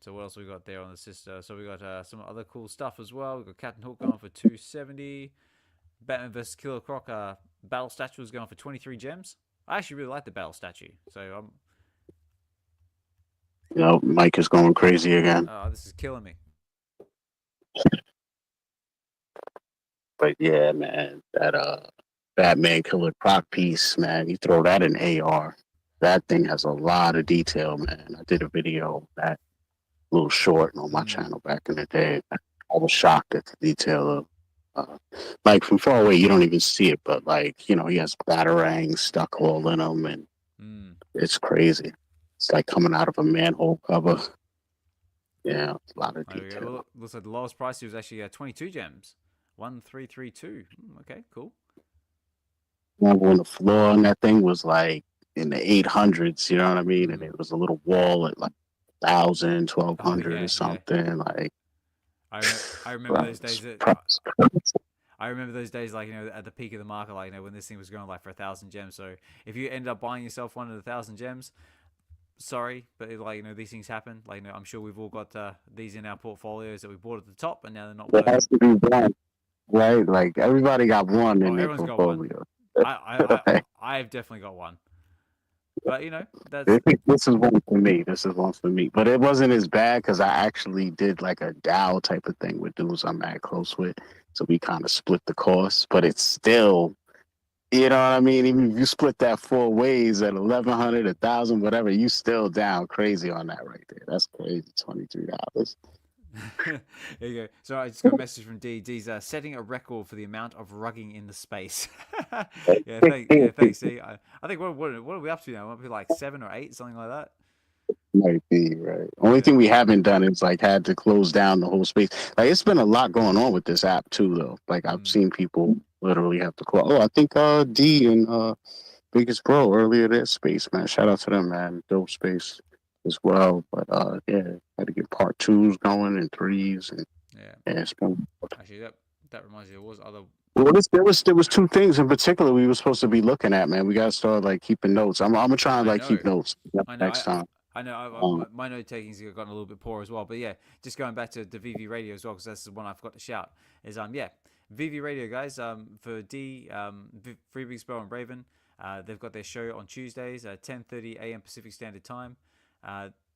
S1: So what else we got there on the sister? So we got some other cool stuff as well. We got Captain Hook going for 270. Batman vs Killer Croc battle statue is going for 23 gems. I actually really like the battle statue. So
S2: Mike is going crazy again.
S1: Oh, this is killing me.
S2: But yeah, man, that Batman Killer Croc piece, man, you throw that in AR. That thing has a lot of detail, man. I did a video of that little short on my channel back in the day. I was shocked at the detail of, like from far away, you don't even see it, but like, he has batarangs stuck all in him, and it's crazy. It's like coming out of a manhole cover. Yeah, a lot of detail.
S1: Well, looks like the lowest price was actually 22 gems. 1332. Okay, cool.
S2: Remember when the floor on that thing was like in the 800s, you know what I mean? And it was a little wall at like 1,000,
S1: Oh
S2: 1,200
S1: yeah,
S2: or
S1: yeah.
S2: something. Like,
S1: I remember
S2: bro,
S1: those days. I remember those days, like, at the peak of the market, like, when this thing was going like for 1,000 gems. So if you end up buying yourself one of the 1,000 gems, sorry, but like, these things happen. Like, I'm sure we've all got these in our portfolios that we bought at the top, and now they're not
S2: there
S1: worth.
S2: has to be one, right? Like everybody got one
S1: Oh,
S2: in their
S1: everyone's got one.
S2: portfolio.
S1: I've definitely got one. But
S2: I
S1: that's
S2: think this is one for me. This is one for me. But it wasn't as bad because I actually did like a Dow type of thing with dudes I'm mad close with. So we kind of split the cost, but it's still, you know what I mean? Even if you split that 4 ways at 1,100, 1,000, whatever, you still down crazy on that right there. That's crazy. $23.
S1: there you go. So I just got a message from D. D's setting a record for the amount of rugging in the space. Yeah, thanks. See, I think what are we up to now? Might be like 7 or 8, something like that.
S2: Might be right. Only
S1: Yeah.
S2: thing we haven't done is like had to close down the whole space. Like it's been a lot going on with this app too, though. Like I've seen people literally have to close. Oh, I think D and Biggest Bro earlier their space, man. Shout out to them, man. Dope space as well. But yeah, had to get part twos going and threes and
S1: Yeah.
S2: it's been.
S1: Actually, that reminds me, there was other.
S2: Well, there was two things in particular we were supposed to be looking at, man. We got to start like keeping notes. I'm gonna try and
S1: I
S2: like keep
S1: know.
S2: notes
S1: I know.
S2: next time.
S1: I know.
S2: Um,
S1: My note taking's gotten a little bit poor as well. But yeah, just going back to the VV Radio as well, because that's the one I forgot to shout. Is yeah, VV Radio guys. For D, Free Big Spell and Raven, they've got their show on Tuesdays at 10:30 a.m. Pacific Standard Time.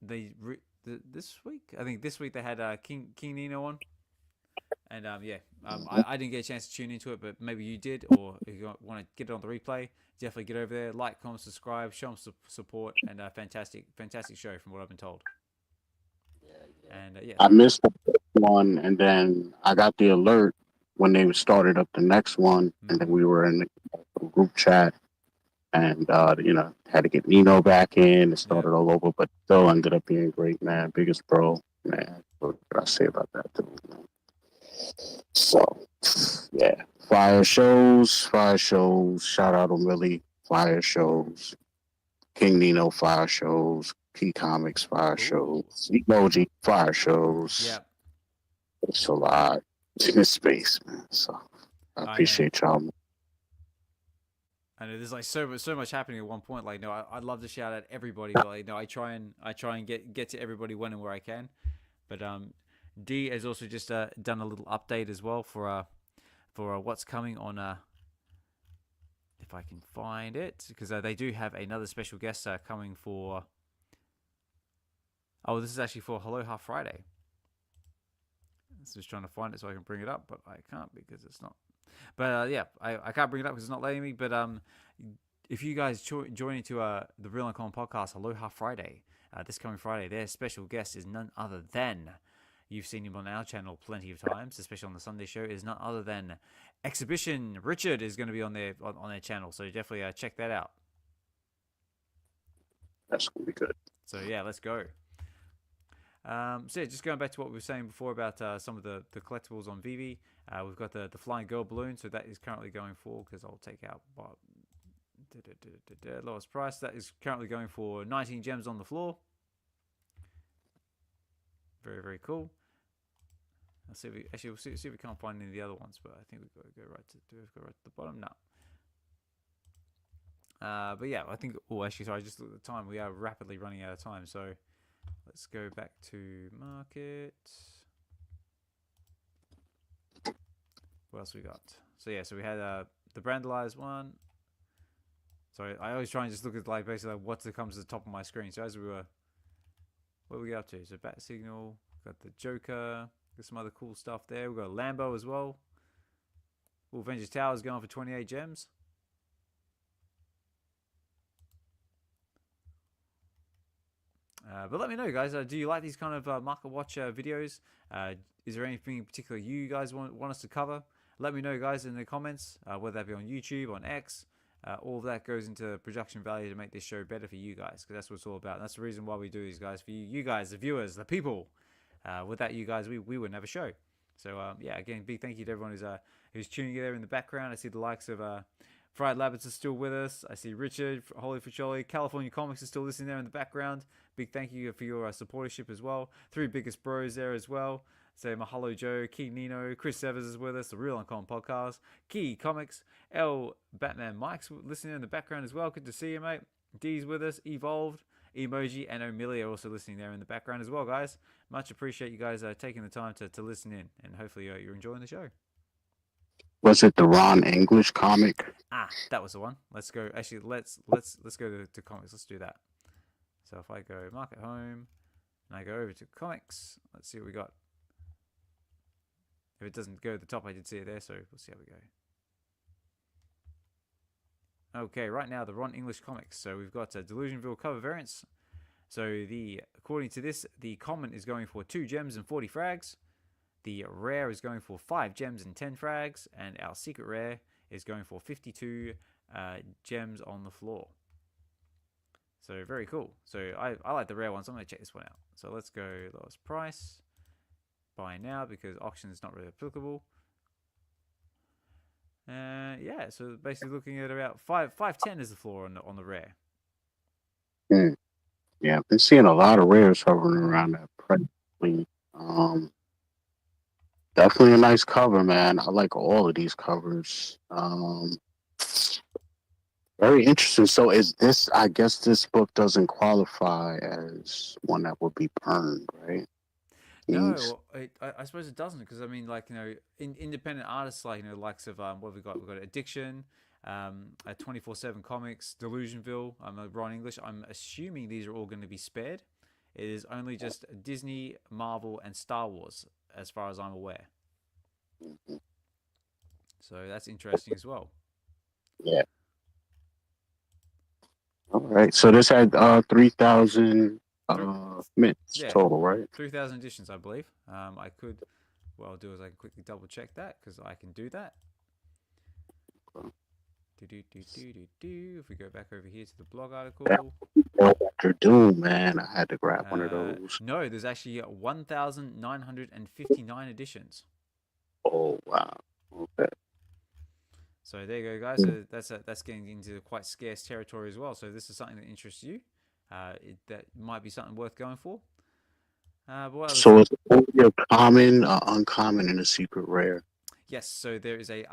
S1: This week, I think this week they had King Nino on. And I didn't get a chance to tune into it, but maybe you did, or if you want to get it on the replay, definitely get over there, like, comment, subscribe, show them support, and fantastic show from what I've been told. And yeah,
S2: I missed the first one, and then I got the alert when they started up the next one, and then we were in the group chat, and had to get Nino back in and started all over, but still ended up being great, man. Biggest Bro, man. What can I say about that, too, man? So, yeah, fire shows. Shout out Automobili, fire shows. King Nino, fire shows. Key Comics, fire shows. Emoji, fire shows.
S1: yeah.
S2: It's a lot in this space, man. So I appreciate y'all.
S1: I know there's like so much happening at one point. Like, I'd love to shout out everybody, but like, I try and get to everybody when and where I can. But D has also just done a little update as well for what's coming on. If I can find it, because they do have another special guest coming for. Oh, this is actually for Aloha Friday. I was just trying to find it so I can bring it up, but I can't because it's not. But yeah, I can't bring it up because it's not letting me. But if you guys join into the Real and Common podcast Aloha Friday, this coming Friday, their special guest is none other than. You've seen him on our channel plenty of times, especially on the Sunday show. Is none other than Exhibition Richard is going to be on their channel, so definitely check that out.
S2: That's gonna be good.
S1: So yeah, let's go. So yeah, just going back to what we were saying before about some of the collectibles on VeVe. We've got the Flying Girl balloon, so that is currently going for, because I'll take out lowest price. That is currently going for 19 gems on the floor. Very, very cool. Let's see if we'll see if we can't find any of the other ones, but I think we've got to go right to the bottom now. But yeah, I think. Oh, actually, sorry, just look at the time. We are rapidly running out of time, so let's go back to market. What else we got? So yeah, so we had the Brandalised one. Sorry, I always try and just look at like basically like what comes to the top of my screen. So as we were, what we get up to? So Bat Signal, got the Joker, got some other cool stuff there. We got a Lambo as well. Avengers Tower is going for 28 gems. But let me know, guys. Do you like these kind of market watch videos? Is there anything in particular you guys want us to cover? Let me know, guys, in the comments, whether that be on YouTube, on X. All of that goes into production value to make this show better for you guys, because that's what it's all about. And that's the reason why we do these, guys, for you guys, the viewers, the people. Without you guys, we wouldn't have a show. So yeah, again, big thank you to everyone who's tuning in there in the background. I see the likes of Fried Labbits is still with us. I see Richard, Holy Friccioli, California Comics is still listening there in the background. Big thank you for your supportership as well. Three Biggest Bros there as well. Say Mahalo Joe, King Nino, Chris Evers is with us, the Real Uncommon Podcast, Key Comics, L Batman Mike's listening in the background as well. Good to see you, mate. D's with us, Evolved, Emoji, and O'Milly are also listening there in the background as well, guys. Much appreciate you guys taking the time to listen in, and hopefully you're enjoying the show.
S2: Was it the Ron English comic?
S1: That was the one. Let's go. Actually, let's go to comics. Let's do that. So if I go Market Home and I go over to comics, let's see what we got. If it doesn't go to the top, I did see it there, so we'll see how we go. Okay, right now the Ron English comics. So we've got Delusionville cover variants. So according to this, the common is going for 2 gems and 40 frags. The rare is going for 5 gems and 10 frags, and our secret rare is going for 52 gems on the floor. So very cool. So I like the rare ones. I'm going to check this one out. So let's go lowest price. Buy now because auction is not really applicable. Yeah, so basically looking at about 510 is the floor on the rare.
S2: Yeah, I've been seeing a lot of rares hovering around that price. Definitely a nice cover, man. I like all of these covers. Very interesting. So is this, I guess this book doesn't qualify as one that would be burned, right?
S1: No, I suppose it doesn't, because I mean, like, you know, independent artists like, you know, likes of what have we got? We've got Addiction, 24/7 Comics, Delusionville, Ron English. I'm assuming these are all going to be spared. It is only just Disney, Marvel, and Star Wars, as far as I'm aware. So that's interesting as well.
S2: Yeah. All right. So this had 3,000 mints total, right?
S1: 3,000 editions, I believe. What I'll do is I can quickly double check that, because I can do that. If we go back over here to the blog article.
S2: Dr. Doom, man. I had to grab one of those.
S1: No, there's actually 1,959 editions.
S2: Oh, wow. Okay.
S1: So there you go, guys. So that's getting into quite scarce territory as well. So if this is something that interests you, that might be something worth going for.
S2: So it's only a common, uncommon, and a secret rare.
S1: Yes, so there's a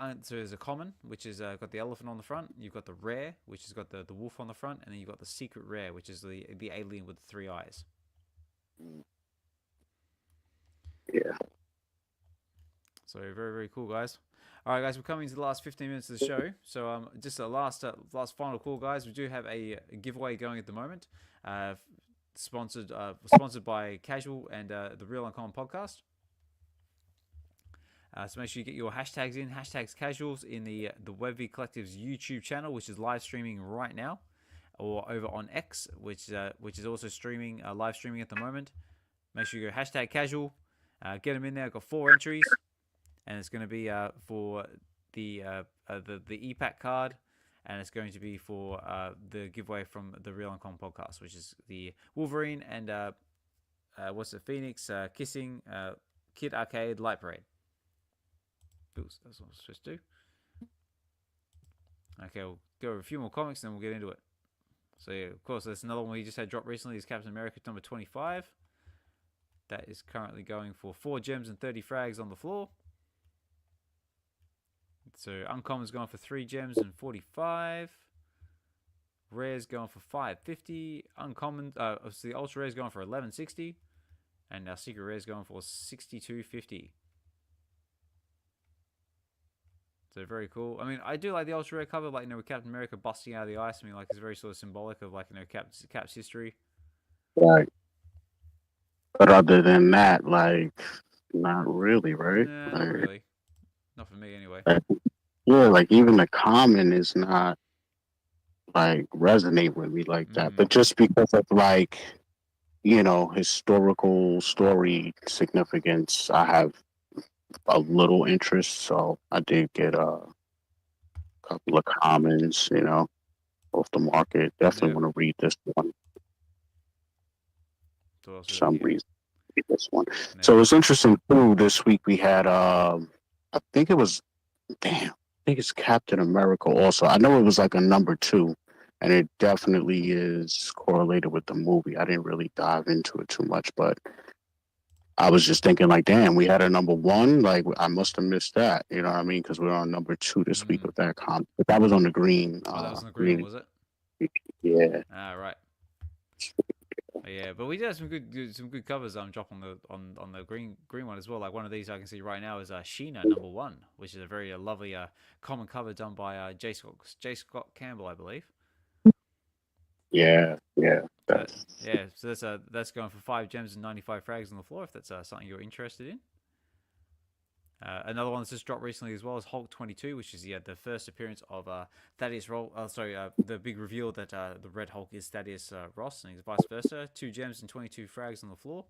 S1: common, which is got the elephant on the front. You've got the rare, which has got the wolf on the front, and then you've got the secret rare, which is the alien with the 3 eyes.
S2: Yeah.
S1: So very, very cool, guys. All right, guys, we're coming to the last 15 minutes of the show. So just a last final call, guys. We do have a giveaway going at the moment, sponsored by Casual and the Real Uncommon Podcast. So make sure you get your hashtags in, hashtags casuals, in the VeVe Collectables YouTube channel, which is live streaming right now, or over on X, which is also streaming, live streaming at the moment. Make sure you go hashtag casual, get them in there. I've got 4 entries, and it's going to be for the EPAC card, and it's going to be for the giveaway from the Real Uncommon Podcast, which is the Wolverine and Phoenix Kissing Kid Arcade Light Parade. Oops, that's what I'm supposed to do. Okay, we'll go over a few more comics, and then we'll get into it. So yeah, of course, there's another one we just had dropped recently. Is Captain America number 25. That is currently going for 4 gems and 30 frags on the floor. So Uncommon's going for 3 gems and 45. Rare's going for 550. Uncommon, obviously the Ultra Rare's going for 1160. And our Secret Rare's going for 6250. So very cool. I mean, I do like the Ultra Rare cover, like, you know, with Captain America busting out of the ice. I mean, like, it's very sort of symbolic of, like, you know, Cap's history.
S2: Right. But other than that, like, not really, right?
S1: Nah, not really. Not for me, anyway.
S2: Yeah, like, even the common is not, like, resonate with me like that. But just because of, like, you know, historical story significance, I have a little interest, so I did get a couple of commons, you know, off the market. Definitely want to read this one. For some reason, read this one. So it's interesting too. This week we had, I think it was, think it's Captain America also. I know it was like a number 2, and it definitely is correlated with the movie. I didn't really dive into it too much, but I was just thinking like, damn, we had a number 1. Like I must have missed that. You know what I mean? Because we're on number 2 this week with that comic. But that was on the green.
S1: Oh, that was on the green, was it?
S2: Yeah.
S1: Ah, right. Yeah, but we did have some good covers. Drop on the green one as well. Like one of these I can see right now is Sheena #1, which is a very lovely common cover done by J. Scott Campbell, I believe.
S2: Yeah.
S1: So that's going for 5 gems and 95 frags on the floor. If that's something you're interested in. Another one that's just dropped recently as well is Hulk 22, which is the first appearance of Thaddeus Ross. The big reveal that the Red Hulk is Thaddeus Ross, and he's vice versa. 2 gems and 22 frags on the floor.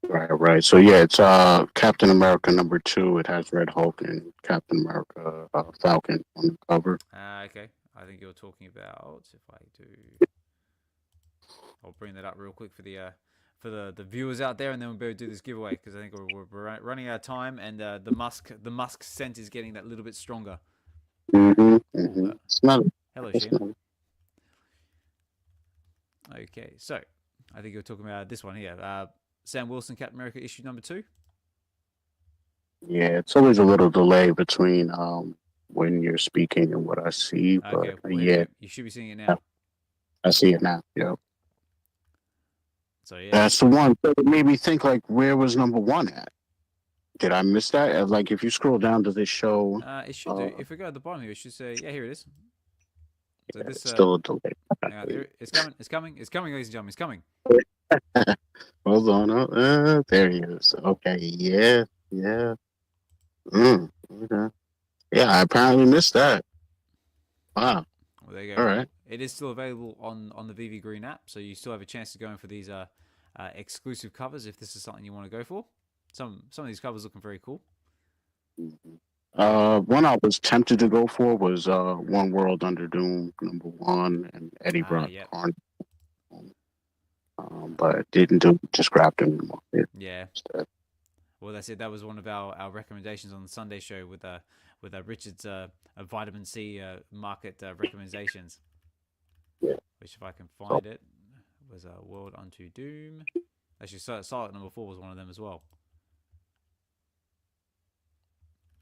S2: Right. So yeah, it's Captain America number 2. It has Red Hulk and Captain America Falcon on the cover.
S1: Okay. I think you're talking about, if I do, I'll bring that up real quick for the viewers out there, and then we'll be able to do this giveaway because I think we're running out of time, and the musk scent is getting that little bit stronger.
S2: Hello,
S1: Sheena. Okay, so I think you're talking about this one here. Sam Wilson, Captain America, issue number 2.
S2: Yeah, it's always a little delay between when you're speaking and what I see, but
S1: you should be seeing it now.
S2: I see it now. Yep.
S1: So yeah,
S2: that's the one. It made me think like, where was number 1 at? Did I miss that? Like, if you scroll down to this show,
S1: it should do. If we go at the bottom here, it should say, yeah, here it is. So this
S2: still a delay.
S1: It's coming, ladies and gentlemen, it's coming.
S2: Hold on. There he is. Okay, yeah. Okay. Yeah, I apparently missed that. Wow.
S1: Well, there you go.
S2: All right.
S1: It is still available on the VeVe Green app, so you still have a chance to go in for these exclusive covers if this is something you want to go for. Some of these covers looking very cool.
S2: One I was tempted to go for was One World Under Doom number 1 and Eddie Brock.
S1: Yep.
S2: But didn't do. Just grabbed him.
S1: Yeah. Well, that's it. That was one of our recommendations on the Sunday show with Richard's vitamin C market recommendations.
S2: Yeah.
S1: Which, if I can find it, was World Unto Doom. Actually, Silent number 4 was one of them as well.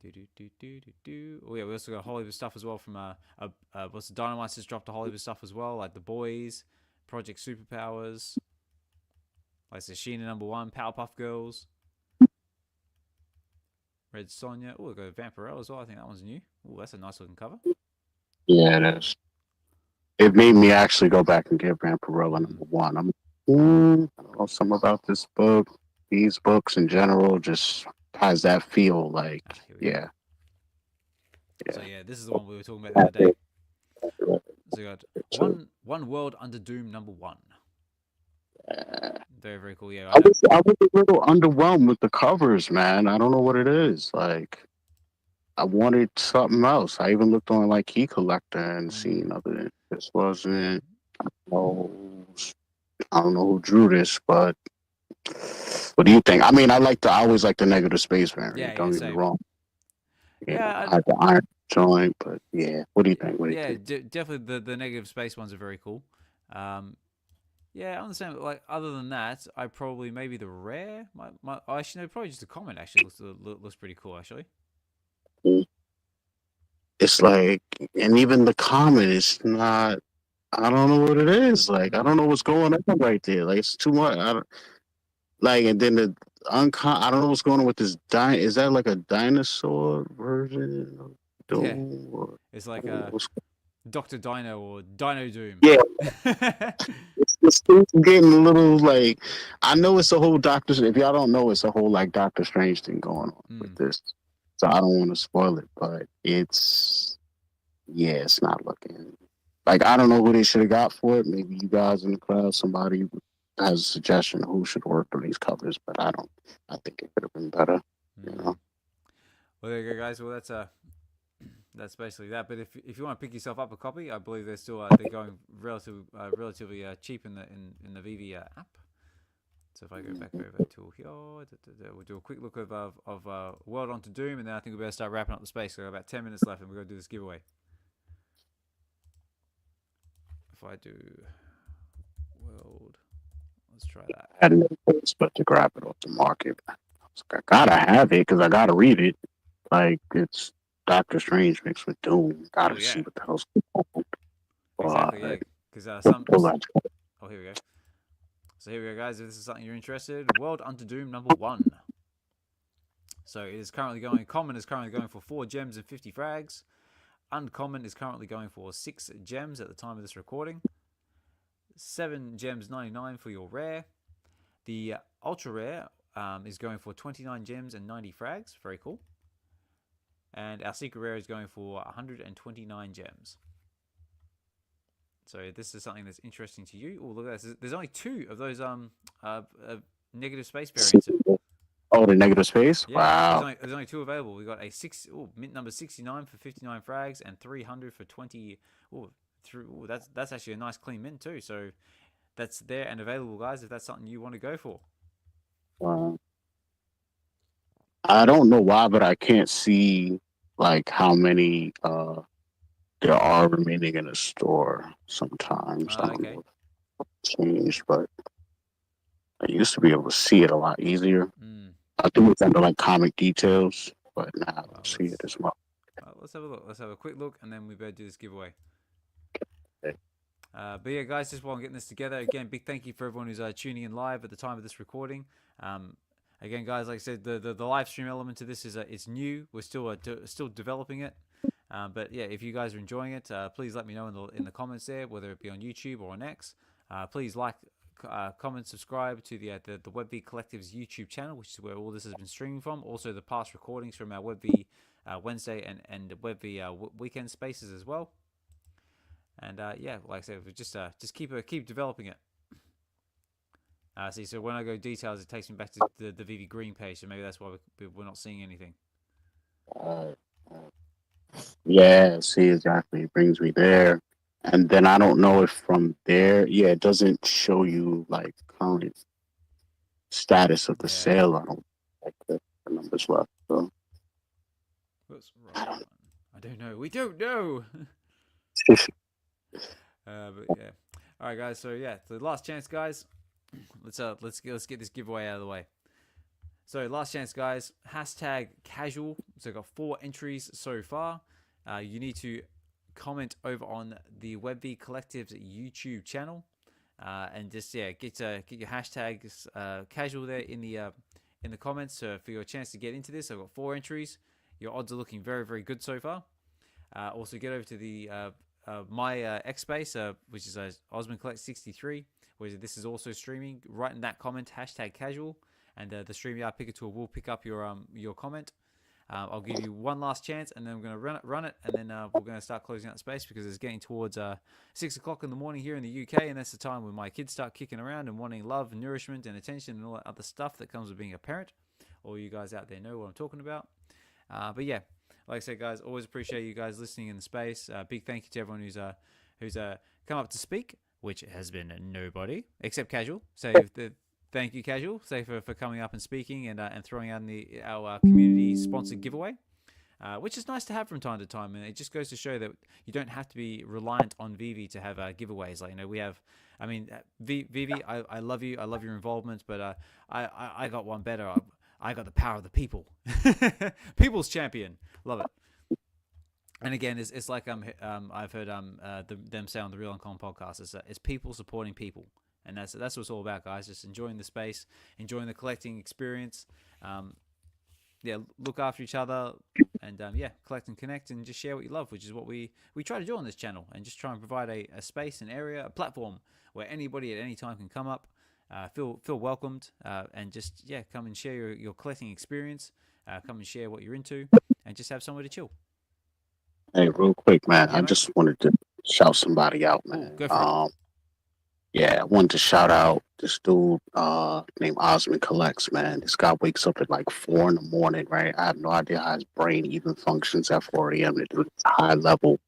S1: Oh yeah, we also got Hollywood stuff as well from what's the Dynamite has dropped the Hollywood stuff as well, like The Boys, Project Superpowers, like Sheena number 1, Powerpuff Girls, Red Sonja. Oh, we got Vampirella as well. I think that one's new. Oh, that's a nice looking cover.
S2: Yeah, it is. It made me actually go back and get Vampirella number 1. I don't know, something about this book, these books in general, just has that feel like, yeah.
S1: So yeah, this is the one we were talking about the other day. So you got One World Under Doom number 1. Very, very cool. Yeah,
S2: I was a little underwhelmed with the covers, man. I don't know what it is. Like, I wanted something else. I even looked on like Key Collector and seen other. This wasn't. I don't know who drew this, but what do you think? I mean, I always like the negative space variant.
S1: Yeah,
S2: don't get me wrong.
S1: Yeah,
S2: I had the iron joint, but yeah. What do you think?
S1: Definitely the negative space ones are very cool. Yeah, I understand. Like, other than that, I probably maybe the rare. Actually, no, probably just the comment. Actually, looks pretty cool. Actually,
S2: it's like, and even the comment is not. I don't know what it is. Like, I don't know what's going on right there. Like, it's too much. And then I don't know what's going on with this. Is that like a dinosaur version of Doom?
S1: Yeah. It's like Dr. Dino or Dino Doom.
S2: Yeah. It's getting a little like, I know it's a whole if y'all don't know, it's a whole like Doctor Strange thing going on with this. So I don't want to spoil it, but it's not looking like, I don't know who they should have got for it. Maybe you guys in the crowd, somebody has a suggestion of who should work on these covers, but I think it could have been better. You know.
S1: Well, there you go, guys. Well, that's basically that. But if you want to pick yourself up a copy, I believe they're still they're going relatively cheap in the VeVe app. So if I go back over to here, we'll do a quick look of World Onto Doom, and then I think we better start wrapping up the space. So we got about 10 minutes left, and we're going to do this giveaway. If I do World, let's try that.
S2: I had no choice but to grab it off the market. I was like, I gotta have it because I gotta read it. Like, it's Doctor Strange mixed with Doom. Gotta see what the hell's going on.
S1: Exactly, yeah. Because Oh, here we go. So here we go, guys. If this is something you're interested in, World Unto Doom #1. So it is currently going. Common is currently going for 4 gems and 50 frags. Uncommon is currently going for 6 gems at the time of this recording. 7 gems 99 for your rare. The ultra rare is going for 29 gems and 90 frags. Very cool. And our secret rare is going for 129 gems. So this is something that's interesting to you. Oh, look at this. There's only 2 of those negative space variants.
S2: Oh, the negative space?
S1: Yeah,
S2: wow.
S1: There's only 2 available. We got a mint number 69 for 59 frags and 300 for 20. That's actually a nice clean mint too. So that's there and available, guys, if that's something you want to go for.
S2: I don't know why, but I can't see like how many there are remaining in the store sometimes. I don't know if it's changed, but I used to be able to see it a lot easier. I think it's under like comic details, but now I don't see it as well.
S1: Let's have a look. Let's have a quick look, and then we better do this giveaway.
S2: Okay.
S1: But yeah, guys, just while I'm getting this together, again, big thank you for everyone who's tuning in live at the time of this recording. Again, guys, like I said, the live stream element to this is it's new. We're still developing it. But yeah, if you guys are enjoying it, please let me know in the comments there, whether it be on YouTube or on X. Please like, comment, subscribe to the VeVe Collectives YouTube channel, which is where all this has been streaming from. Also, the past recordings from our VeVe Wednesday and VeVe weekend spaces as well. And yeah, like I said, we just keep developing it. See, so when I go details, it takes me back to the VeVe Green page, so maybe that's why we're not seeing anything.
S2: Yeah, see, exactly. It brings me there. And then I don't know if from there, it doesn't show you like current status of the sale. I don't like the numbers left. So.
S1: What's wrong? I don't know. We don't know. But yeah. All right, guys. So yeah, the last chance, guys. Let's get this giveaway out of the way. So last chance, guys. #casual. So I've got 4 entries so far. You need to comment over on the VeVe Collectives YouTube channel, and just get your hashtags casual there in the comments for your chance to get into this. I've got 4 entries. Your odds are looking very, very good so far. Also get over to the my X Space, which is Osman Collect 63, where this is also streaming. Write in that comment #casual, and the StreamYard Picker Tool will pick up your comment. I'll give you one last chance, and then I'm going to run it, and then we're going to start closing out the space because it's getting towards 6 o'clock in the morning here in the UK, and that's the time when my kids start kicking around and wanting love, and nourishment, and attention, and all that other stuff that comes with being a parent. All you guys out there know what I'm talking about. But yeah, like I said, guys, always appreciate you guys listening in the space. Big thank you to everyone who's come up to speak, which has been nobody except Casual. So thank you, Casual, for coming up and speaking and throwing out our community-sponsored giveaway, which is nice to have from time to time. And it just goes to show that you don't have to be reliant on VeVe to have giveaways. Like, we have, VeVe, I love you. I love your involvement, but I got one better. I got the power of the people. People's champion. Love it. And again, it's like I've heard them say on the Real Uncommon podcast, it's people supporting people. And that's what it's all about, guys. Just enjoying the space, enjoying the collecting experience. Look after each other, and collect and connect, and just share what you love, which is what we try to do on this channel, and just try and provide a space, an area, a platform where anybody at any time can come up, feel welcomed, and just come and share your collecting experience, come and share what you're into, and just have somewhere to chill.
S2: Hey, real quick, man. I just wanted to shout somebody out, man.
S1: Go for it.
S2: I wanted to shout out this dude named Osman Collects, man. This guy wakes up at like 4 in the morning, right? I have no idea how his brain even functions at 4 a.m. to do high level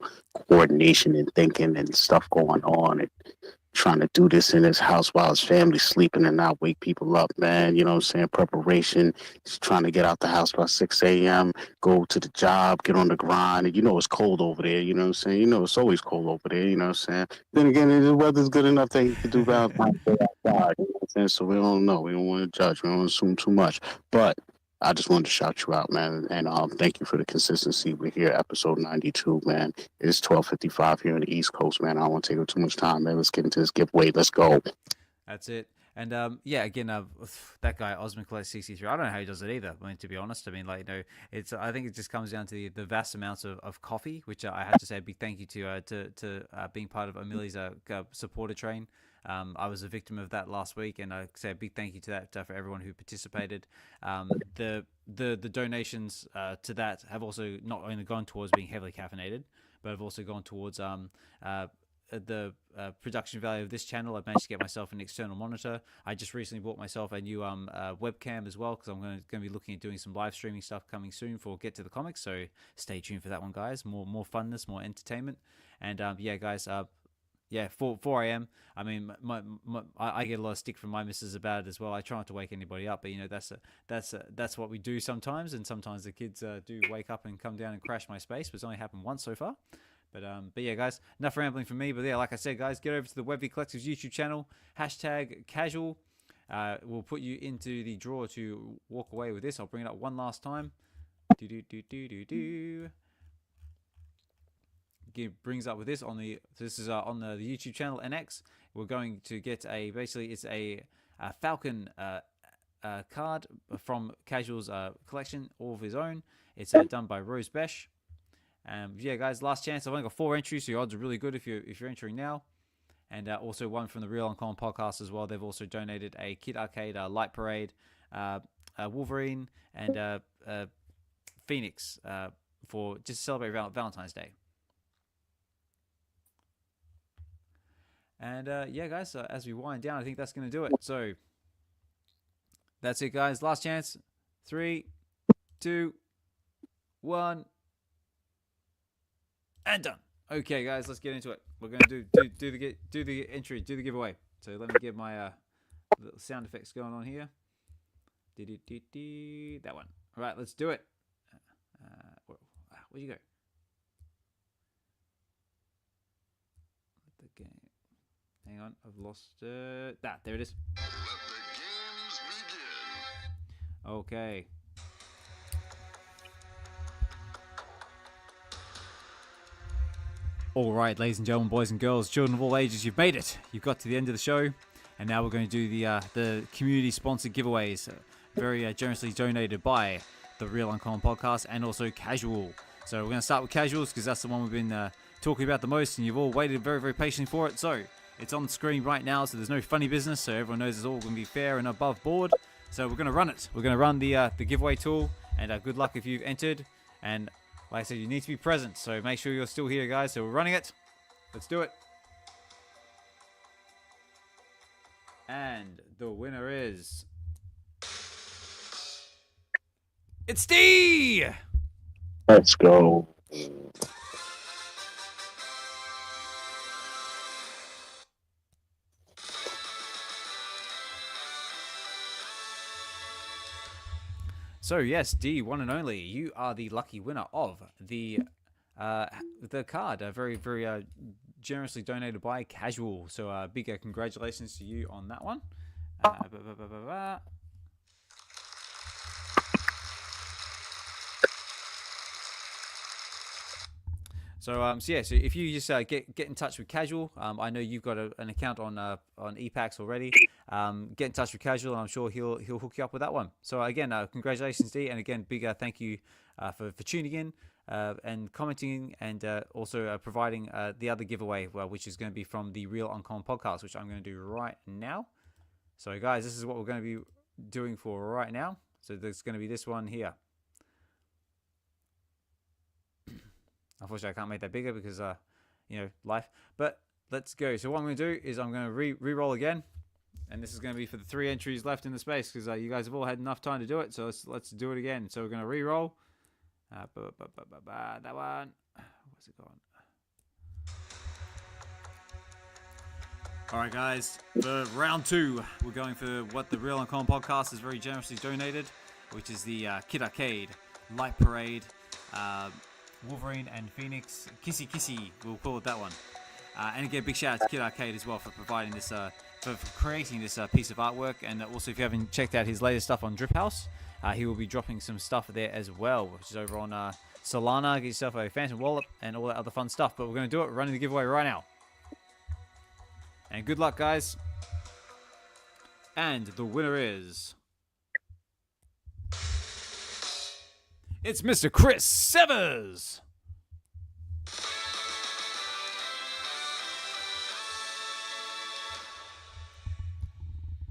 S2: coordination and thinking and stuff going on. And trying to do this in his house while his family's sleeping and not wake people up, man. You know what I'm saying? Preparation. He's trying to get out the house by 6 a.m., go to the job, get on the grind. And you know it's cold over there, you know what I'm saying? You know it's always cold over there, you know what I'm saying? Then again, the weather's good enough that he could do Valentine's Day outside, you know what I'm saying? So we don't know. We don't want to judge. We don't want to assume too much. But I just wanted to shout you out, man, and thank you for the consistency. We're here, episode 92, man. It's 12:55 here on the East Coast, man. I don't want to take up too much time, man. Let's get into this giveaway. Let's go.
S1: That's it. And yeah, again, that guy Osman Collect 63. I don't know how he does it either. I mean, to be honest, I mean, like, you know, it's. I think it just comes down to the vast amounts of coffee, which I have to say a big thank you to being part of Automili's supporter train. I was a victim of that last week, and I say a big thank you to that for everyone who participated. The donations to that have also not only gone towards being heavily caffeinated, but have also gone towards the production value of this channel. I've managed to get myself an external monitor. I just recently bought myself a new webcam as well, because I'm going to be looking at doing some live streaming stuff coming soon for Get to the Comics. So stay tuned for that one, guys. More funness, more entertainment, and yeah, guys. Yeah, 4 a.m. I mean, I get a lot of stick from my missus about it as well. I try not to wake anybody up, but you know that's what we do sometimes, and sometimes the kids do wake up and come down and crash my space. But it's only happened once so far. But yeah, guys, enough rambling from me. But yeah, like I said, guys, get over to the VeVe Collectables YouTube channel. #casual. We'll put you into the draw to walk away with this. I'll bring it up one last time. Brings up with this on the on the YouTube channel NX. We're going to get basically it's a Falcon card from Casual's collection, all of his own. It's done by Rose Besh. Yeah, guys, last chance. I've only got 4 entries, so your odds are really good if you're entering now. And also one from the Real Uncommon podcast as well. They've also donated a Kid Arcade, Light Parade, Wolverine, and Phoenix for just to celebrate Valentine's Day. And yeah, guys, as we wind down, I think that's going to do it. So that's it, guys. Last chance. 3, 2, 1, and done. Okay, guys, let's get into it. We're going to do the entry, do the giveaway. So let me get my little sound effects going on here. That one. All right, let's do it. Where'd you go? The game. Hang on, I've lost it. There it is.
S3: Let the games begin.
S1: Okay. All right, ladies and gentlemen, boys and girls, children of all ages, you've made it. You've got to the end of the show, and now we're going to do the community-sponsored giveaways, very generously donated by the Real Uncommon podcast and also Casual. So we're going to start with Casuals because that's the one we've been talking about the most, and you've all waited very, very patiently for it. So it's on the screen right now, so there's no funny business, so everyone knows it's all going to be fair and above board. So we're going to run it. We're going to run the giveaway tool, and good luck if you've entered. And like I said, you need to be present, so make sure you're still here, guys. So we're running it. Let's do it. And the winner is... It's D!
S2: Let's go.
S1: So yes, D, one and only, you are the lucky winner of the card, very, very generously donated by Casual. So big congratulations to you on that one. So yeah, so if you just get in touch with Casual, I know you've got an account on ePacks already. Get in touch with Casual, and I'm sure he'll hook you up with that one. So again, congratulations, D, and again, big thank you for tuning in and commenting, and also providing the other giveaway, which is going to be from the Real Uncommon podcast, which I'm going to do right now. So guys, this is what we're going to be doing for right now. So there's going to be this one here. Unfortunately, I can't make that bigger because, you know, life. But let's go. So what I'm going to do is I'm going to re-roll again. And this is going to be for the 3 entries left in the space because you guys have all had enough time to do it. So let's do it again. So we're going to re-roll. That one. Where's it gone? All right, guys, for round 2, we're going for what the Real Uncommon podcast has very generously donated, which is the Kid Arcade Light Parade, Wolverine and Phoenix Kissy Kissy, we'll call it that one. And again, big shout out to Kid Arcade as well for providing this, for creating this piece of artwork. And also, if you haven't checked out his latest stuff on Drip House, he will be dropping some stuff there as well, which is over on Solana. Get yourself a Phantom Wallet and all that other fun stuff. But we're going to do it, running the giveaway right now. And good luck, guys. And the winner is... it's Mr. Chris Severs!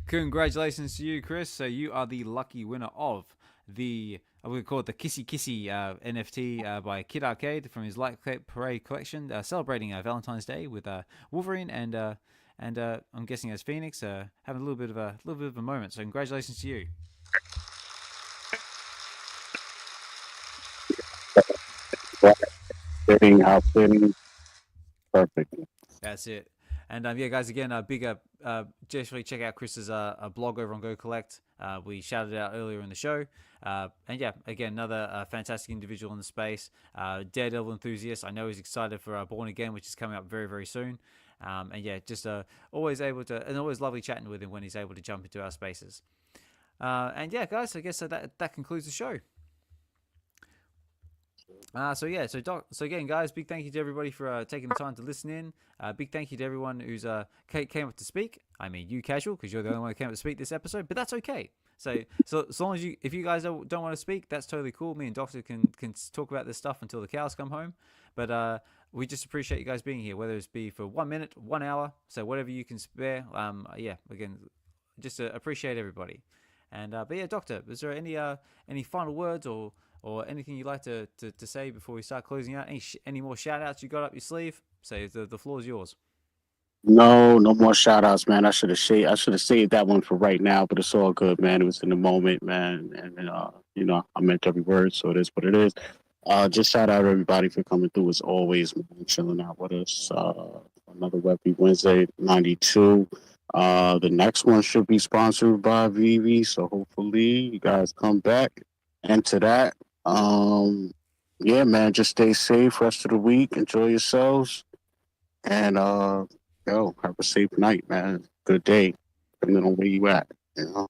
S1: Congratulations to you, Chris. So you are the lucky winner of the... we call it the Kissy Kissy NFT by Kid Arcade from his Light Parade collection, celebrating Valentine's Day with Wolverine and I'm guessing as Phoenix, having a little bit of a moment. So congratulations to you.
S2: Fitting. Perfect.
S1: That's it. And yeah, guys, again, definitely check out Chris's blog over on Go Collect. We shouted it out earlier in the show. And yeah, again, another fantastic individual in the space. Daredevil enthusiast. I know he's excited for Born Again, which is coming up very, very soon. And yeah, just always able to, and always lovely chatting with him when he's able to jump into our spaces. And yeah, guys, I guess that concludes the show. So again, guys, big thank you to everybody for taking the time to listen in. Big thank you to everyone who's came up to speak. I mean, you casual, because you're the only one who came up to speak this episode, but that's okay. So as long as if you guys don't want to speak, that's totally cool. Me and Doctor can talk about this stuff until the cows come home. But we just appreciate you guys being here, whether it's be for 1 minute, 1 hour, so whatever you can spare. Yeah, again, just appreciate everybody. And but yeah, Doctor, is there any final words or anything you'd like to say before we start closing out? Any more shout outs you got up your sleeve? Say the floor is yours.
S2: No more shout outs, man. I should have saved that one for right now, but it's all good, man. It was in the moment, man. And I meant every word, so it is what it is. Just shout out everybody for coming through as always, man, chilling out with us. Another VeVe Wednesday 92. The next one should be sponsored by VeVe, so hopefully you guys come back. And to that, yeah, man, just stay safe rest of the week. Enjoy yourselves. And have a safe night, man. Good day. Depending on where you at, you know.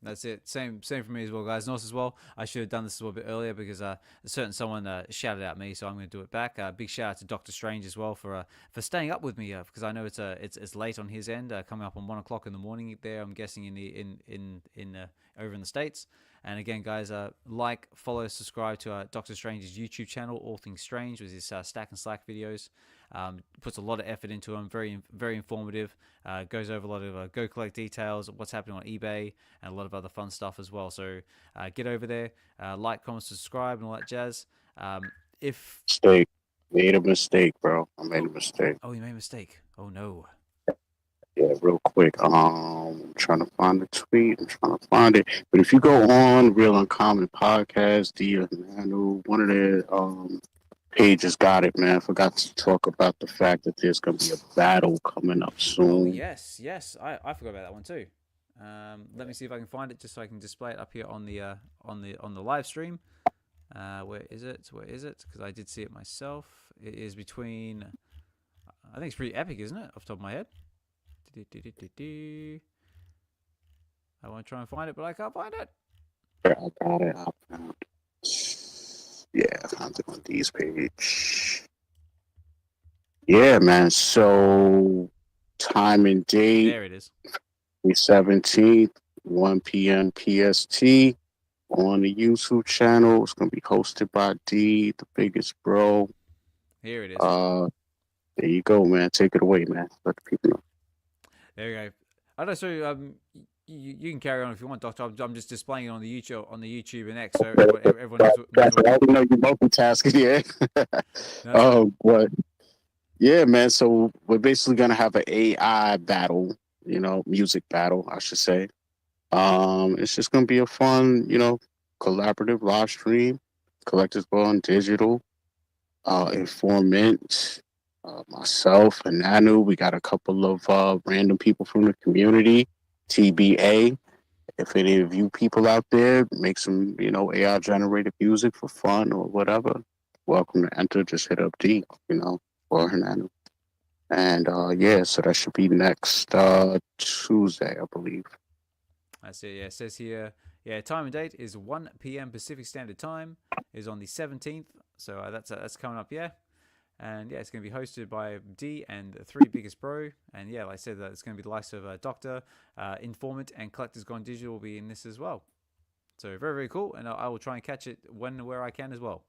S1: That's it. Same for me as well, guys. And also as well, I should have done this a little bit earlier because someone shouted out me, so I'm going to do it back. Big shout out to Dr. Strange as well for staying up with me because I know it's late on his end, coming up on 1 o'clock in the morning there. I'm guessing in over in the States. And again, guys, follow, subscribe to Dr. Strange's YouTube channel, All Things Strange, with his Stack and Slack videos. Puts a lot of effort into them, very, very informative. Goes over a lot of Go Collect details, what's happening on eBay, and a lot of other fun stuff as well. So get over there, like, comment, subscribe, and all that jazz.
S2: Made a mistake, bro. I made a mistake.
S1: Oh, you made a mistake. Oh, no.
S2: Yeah, real quick. I'm trying to find the tweet. I'm trying to find it. But if you go on Real Uncommon Podcast, one of their pages got it, man. I forgot to talk about the fact that there's going to be a battle coming up soon.
S1: Oh, yes. I forgot about that one too. Let me see if I can find it just so I can display it up here on the live stream. Where is it? Because I did see it myself. It is between... I think it's pretty epic, isn't it? Off the top of my head. I want to try and find it, but I can't find it.
S2: Yeah, I got it. I found it. Yeah, I found it on these page. Yeah, man. So, time and date.
S1: There it is.
S2: The 17th, 1 p.m. PST on the YouTube channel. It's going to be hosted by D, the biggest bro.
S1: Here it is.
S2: There you go, man. Take it away, man. Let the people know.
S1: There you go. I don't know. So you can carry on if you want, Doctor. I'm just displaying it on the YouTube and X, so everyone knows
S2: I already know you're multitasking, yeah.
S1: No.
S2: But yeah, man. So we're basically gonna have an AI battle, music battle, I should say. It's just gonna be a fun, collaborative live stream, collectible and digital, informant. myself and Nanu. We got a couple of random people from the community. TBA. If any of you people out there make some, AI generated music for fun or whatever, welcome to enter. Just hit up D, or Nanu. And yeah, so that should be next Tuesday, I believe.
S1: That's it. Yeah, it says here. Yeah, time and date is 1 p.m. Pacific Standard Time. Is on the 17th. So that's coming up. Yeah. And yeah, it's going to be hosted by D and the Three Biggest Bro. And yeah, like I said, it's going to be the likes of Dokta, Informant, and Collectors Gone Digital will be in this as well. So very, very cool. And I will try and catch it when and where I can as well.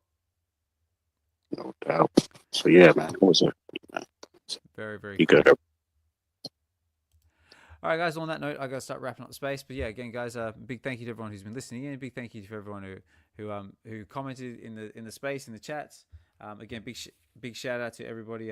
S2: No doubt. So yeah, man, it was
S1: very, very
S2: cool.
S1: Good.
S2: All
S1: right, guys, on that note, I got to start wrapping up the space. But yeah, again, guys, big thank you to everyone who's been listening in. Big thank you to everyone who commented in the space, in the chats. Again, big shout out to everybody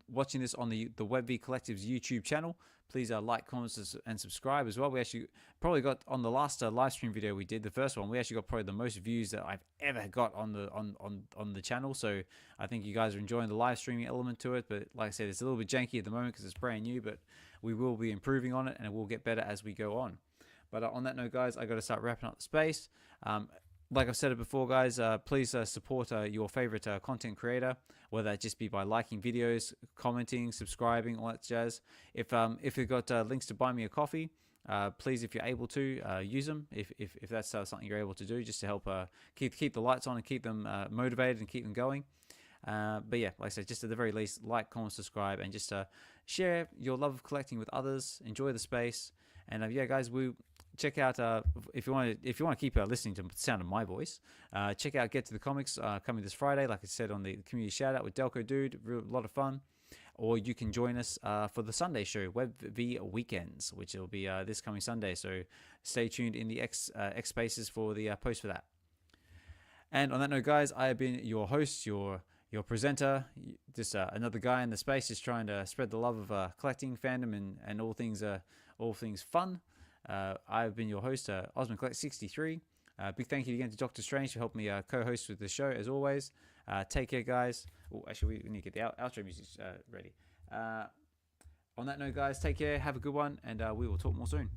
S1: watching this on the VeVe Collectables YouTube channel. Please like, comment, and subscribe as well. We actually probably got on the last live stream video we did, the first one. We actually got probably the most views that I've ever got on the channel. So I think you guys are enjoying the live streaming element to it. But like I said, it's a little bit janky at the moment because it's brand new. But we will be improving on it, and it will get better as we go on. But on that note, guys, I got to start wrapping up the space. Like I've said it before, guys, please support your favorite content creator, whether that just be by liking videos, commenting, subscribing, all that jazz. If you've got links to buy me a coffee, please, if you're able to, use them. If that's something you're able to do, just to help keep the lights on and keep them motivated and keep them going. But yeah, like I said, just at the very least, like, comment, subscribe, and just share your love of collecting with others. Enjoy the space, and yeah, guys, check out if you want to keep listening to the sound of my voice. Check out Get to the Comics coming this Friday, like I said on the community shout out with Delco Dude, a lot of fun. Or you can join us for the Sunday show, VeVe Weekends, which will be this coming Sunday. So stay tuned in the X Spaces for the post for that. And on that note, guys, I have been your host, your presenter, just another guy in the space, just trying to spread the love of collecting, fandom, and all things fun. I've been your host, Osman Collect 63. Big thank you again to Dr. Strange for helping me co-host with the show as always. Take care, guys. Oh, actually, we need to get the outro music ready. On that note, guys, take care. Have a good one, and we will talk more soon.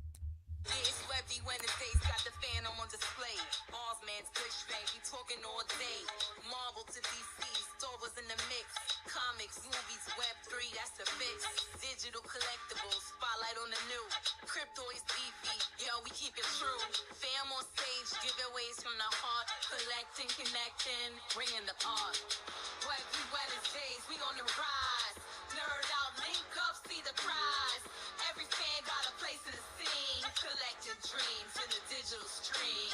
S6: It's Wednesday, Wednesdays, got the fan on display. Ozman's good strength, he talking all day. Marvel to DC, Star Wars in the mix. Comics, movies, Web3, that's the fix. Digital collectibles, spotlight on the new. Crypto is beefy, yo, we keep it true. Fam on stage, giveaways from the heart. Collecting, connecting, bringing the art. Wednesdays, we on the rise. Nerd out, link up, see the prize. Every fan got a place in the scene. Collect your dreams in the digital stream.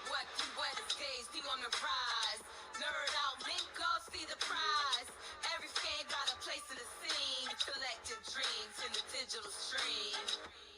S6: Wednesdays, we on the rise. Nerd out, link up, see the prize. Every fan got a place in the scene. Collect your dreams in the digital stream.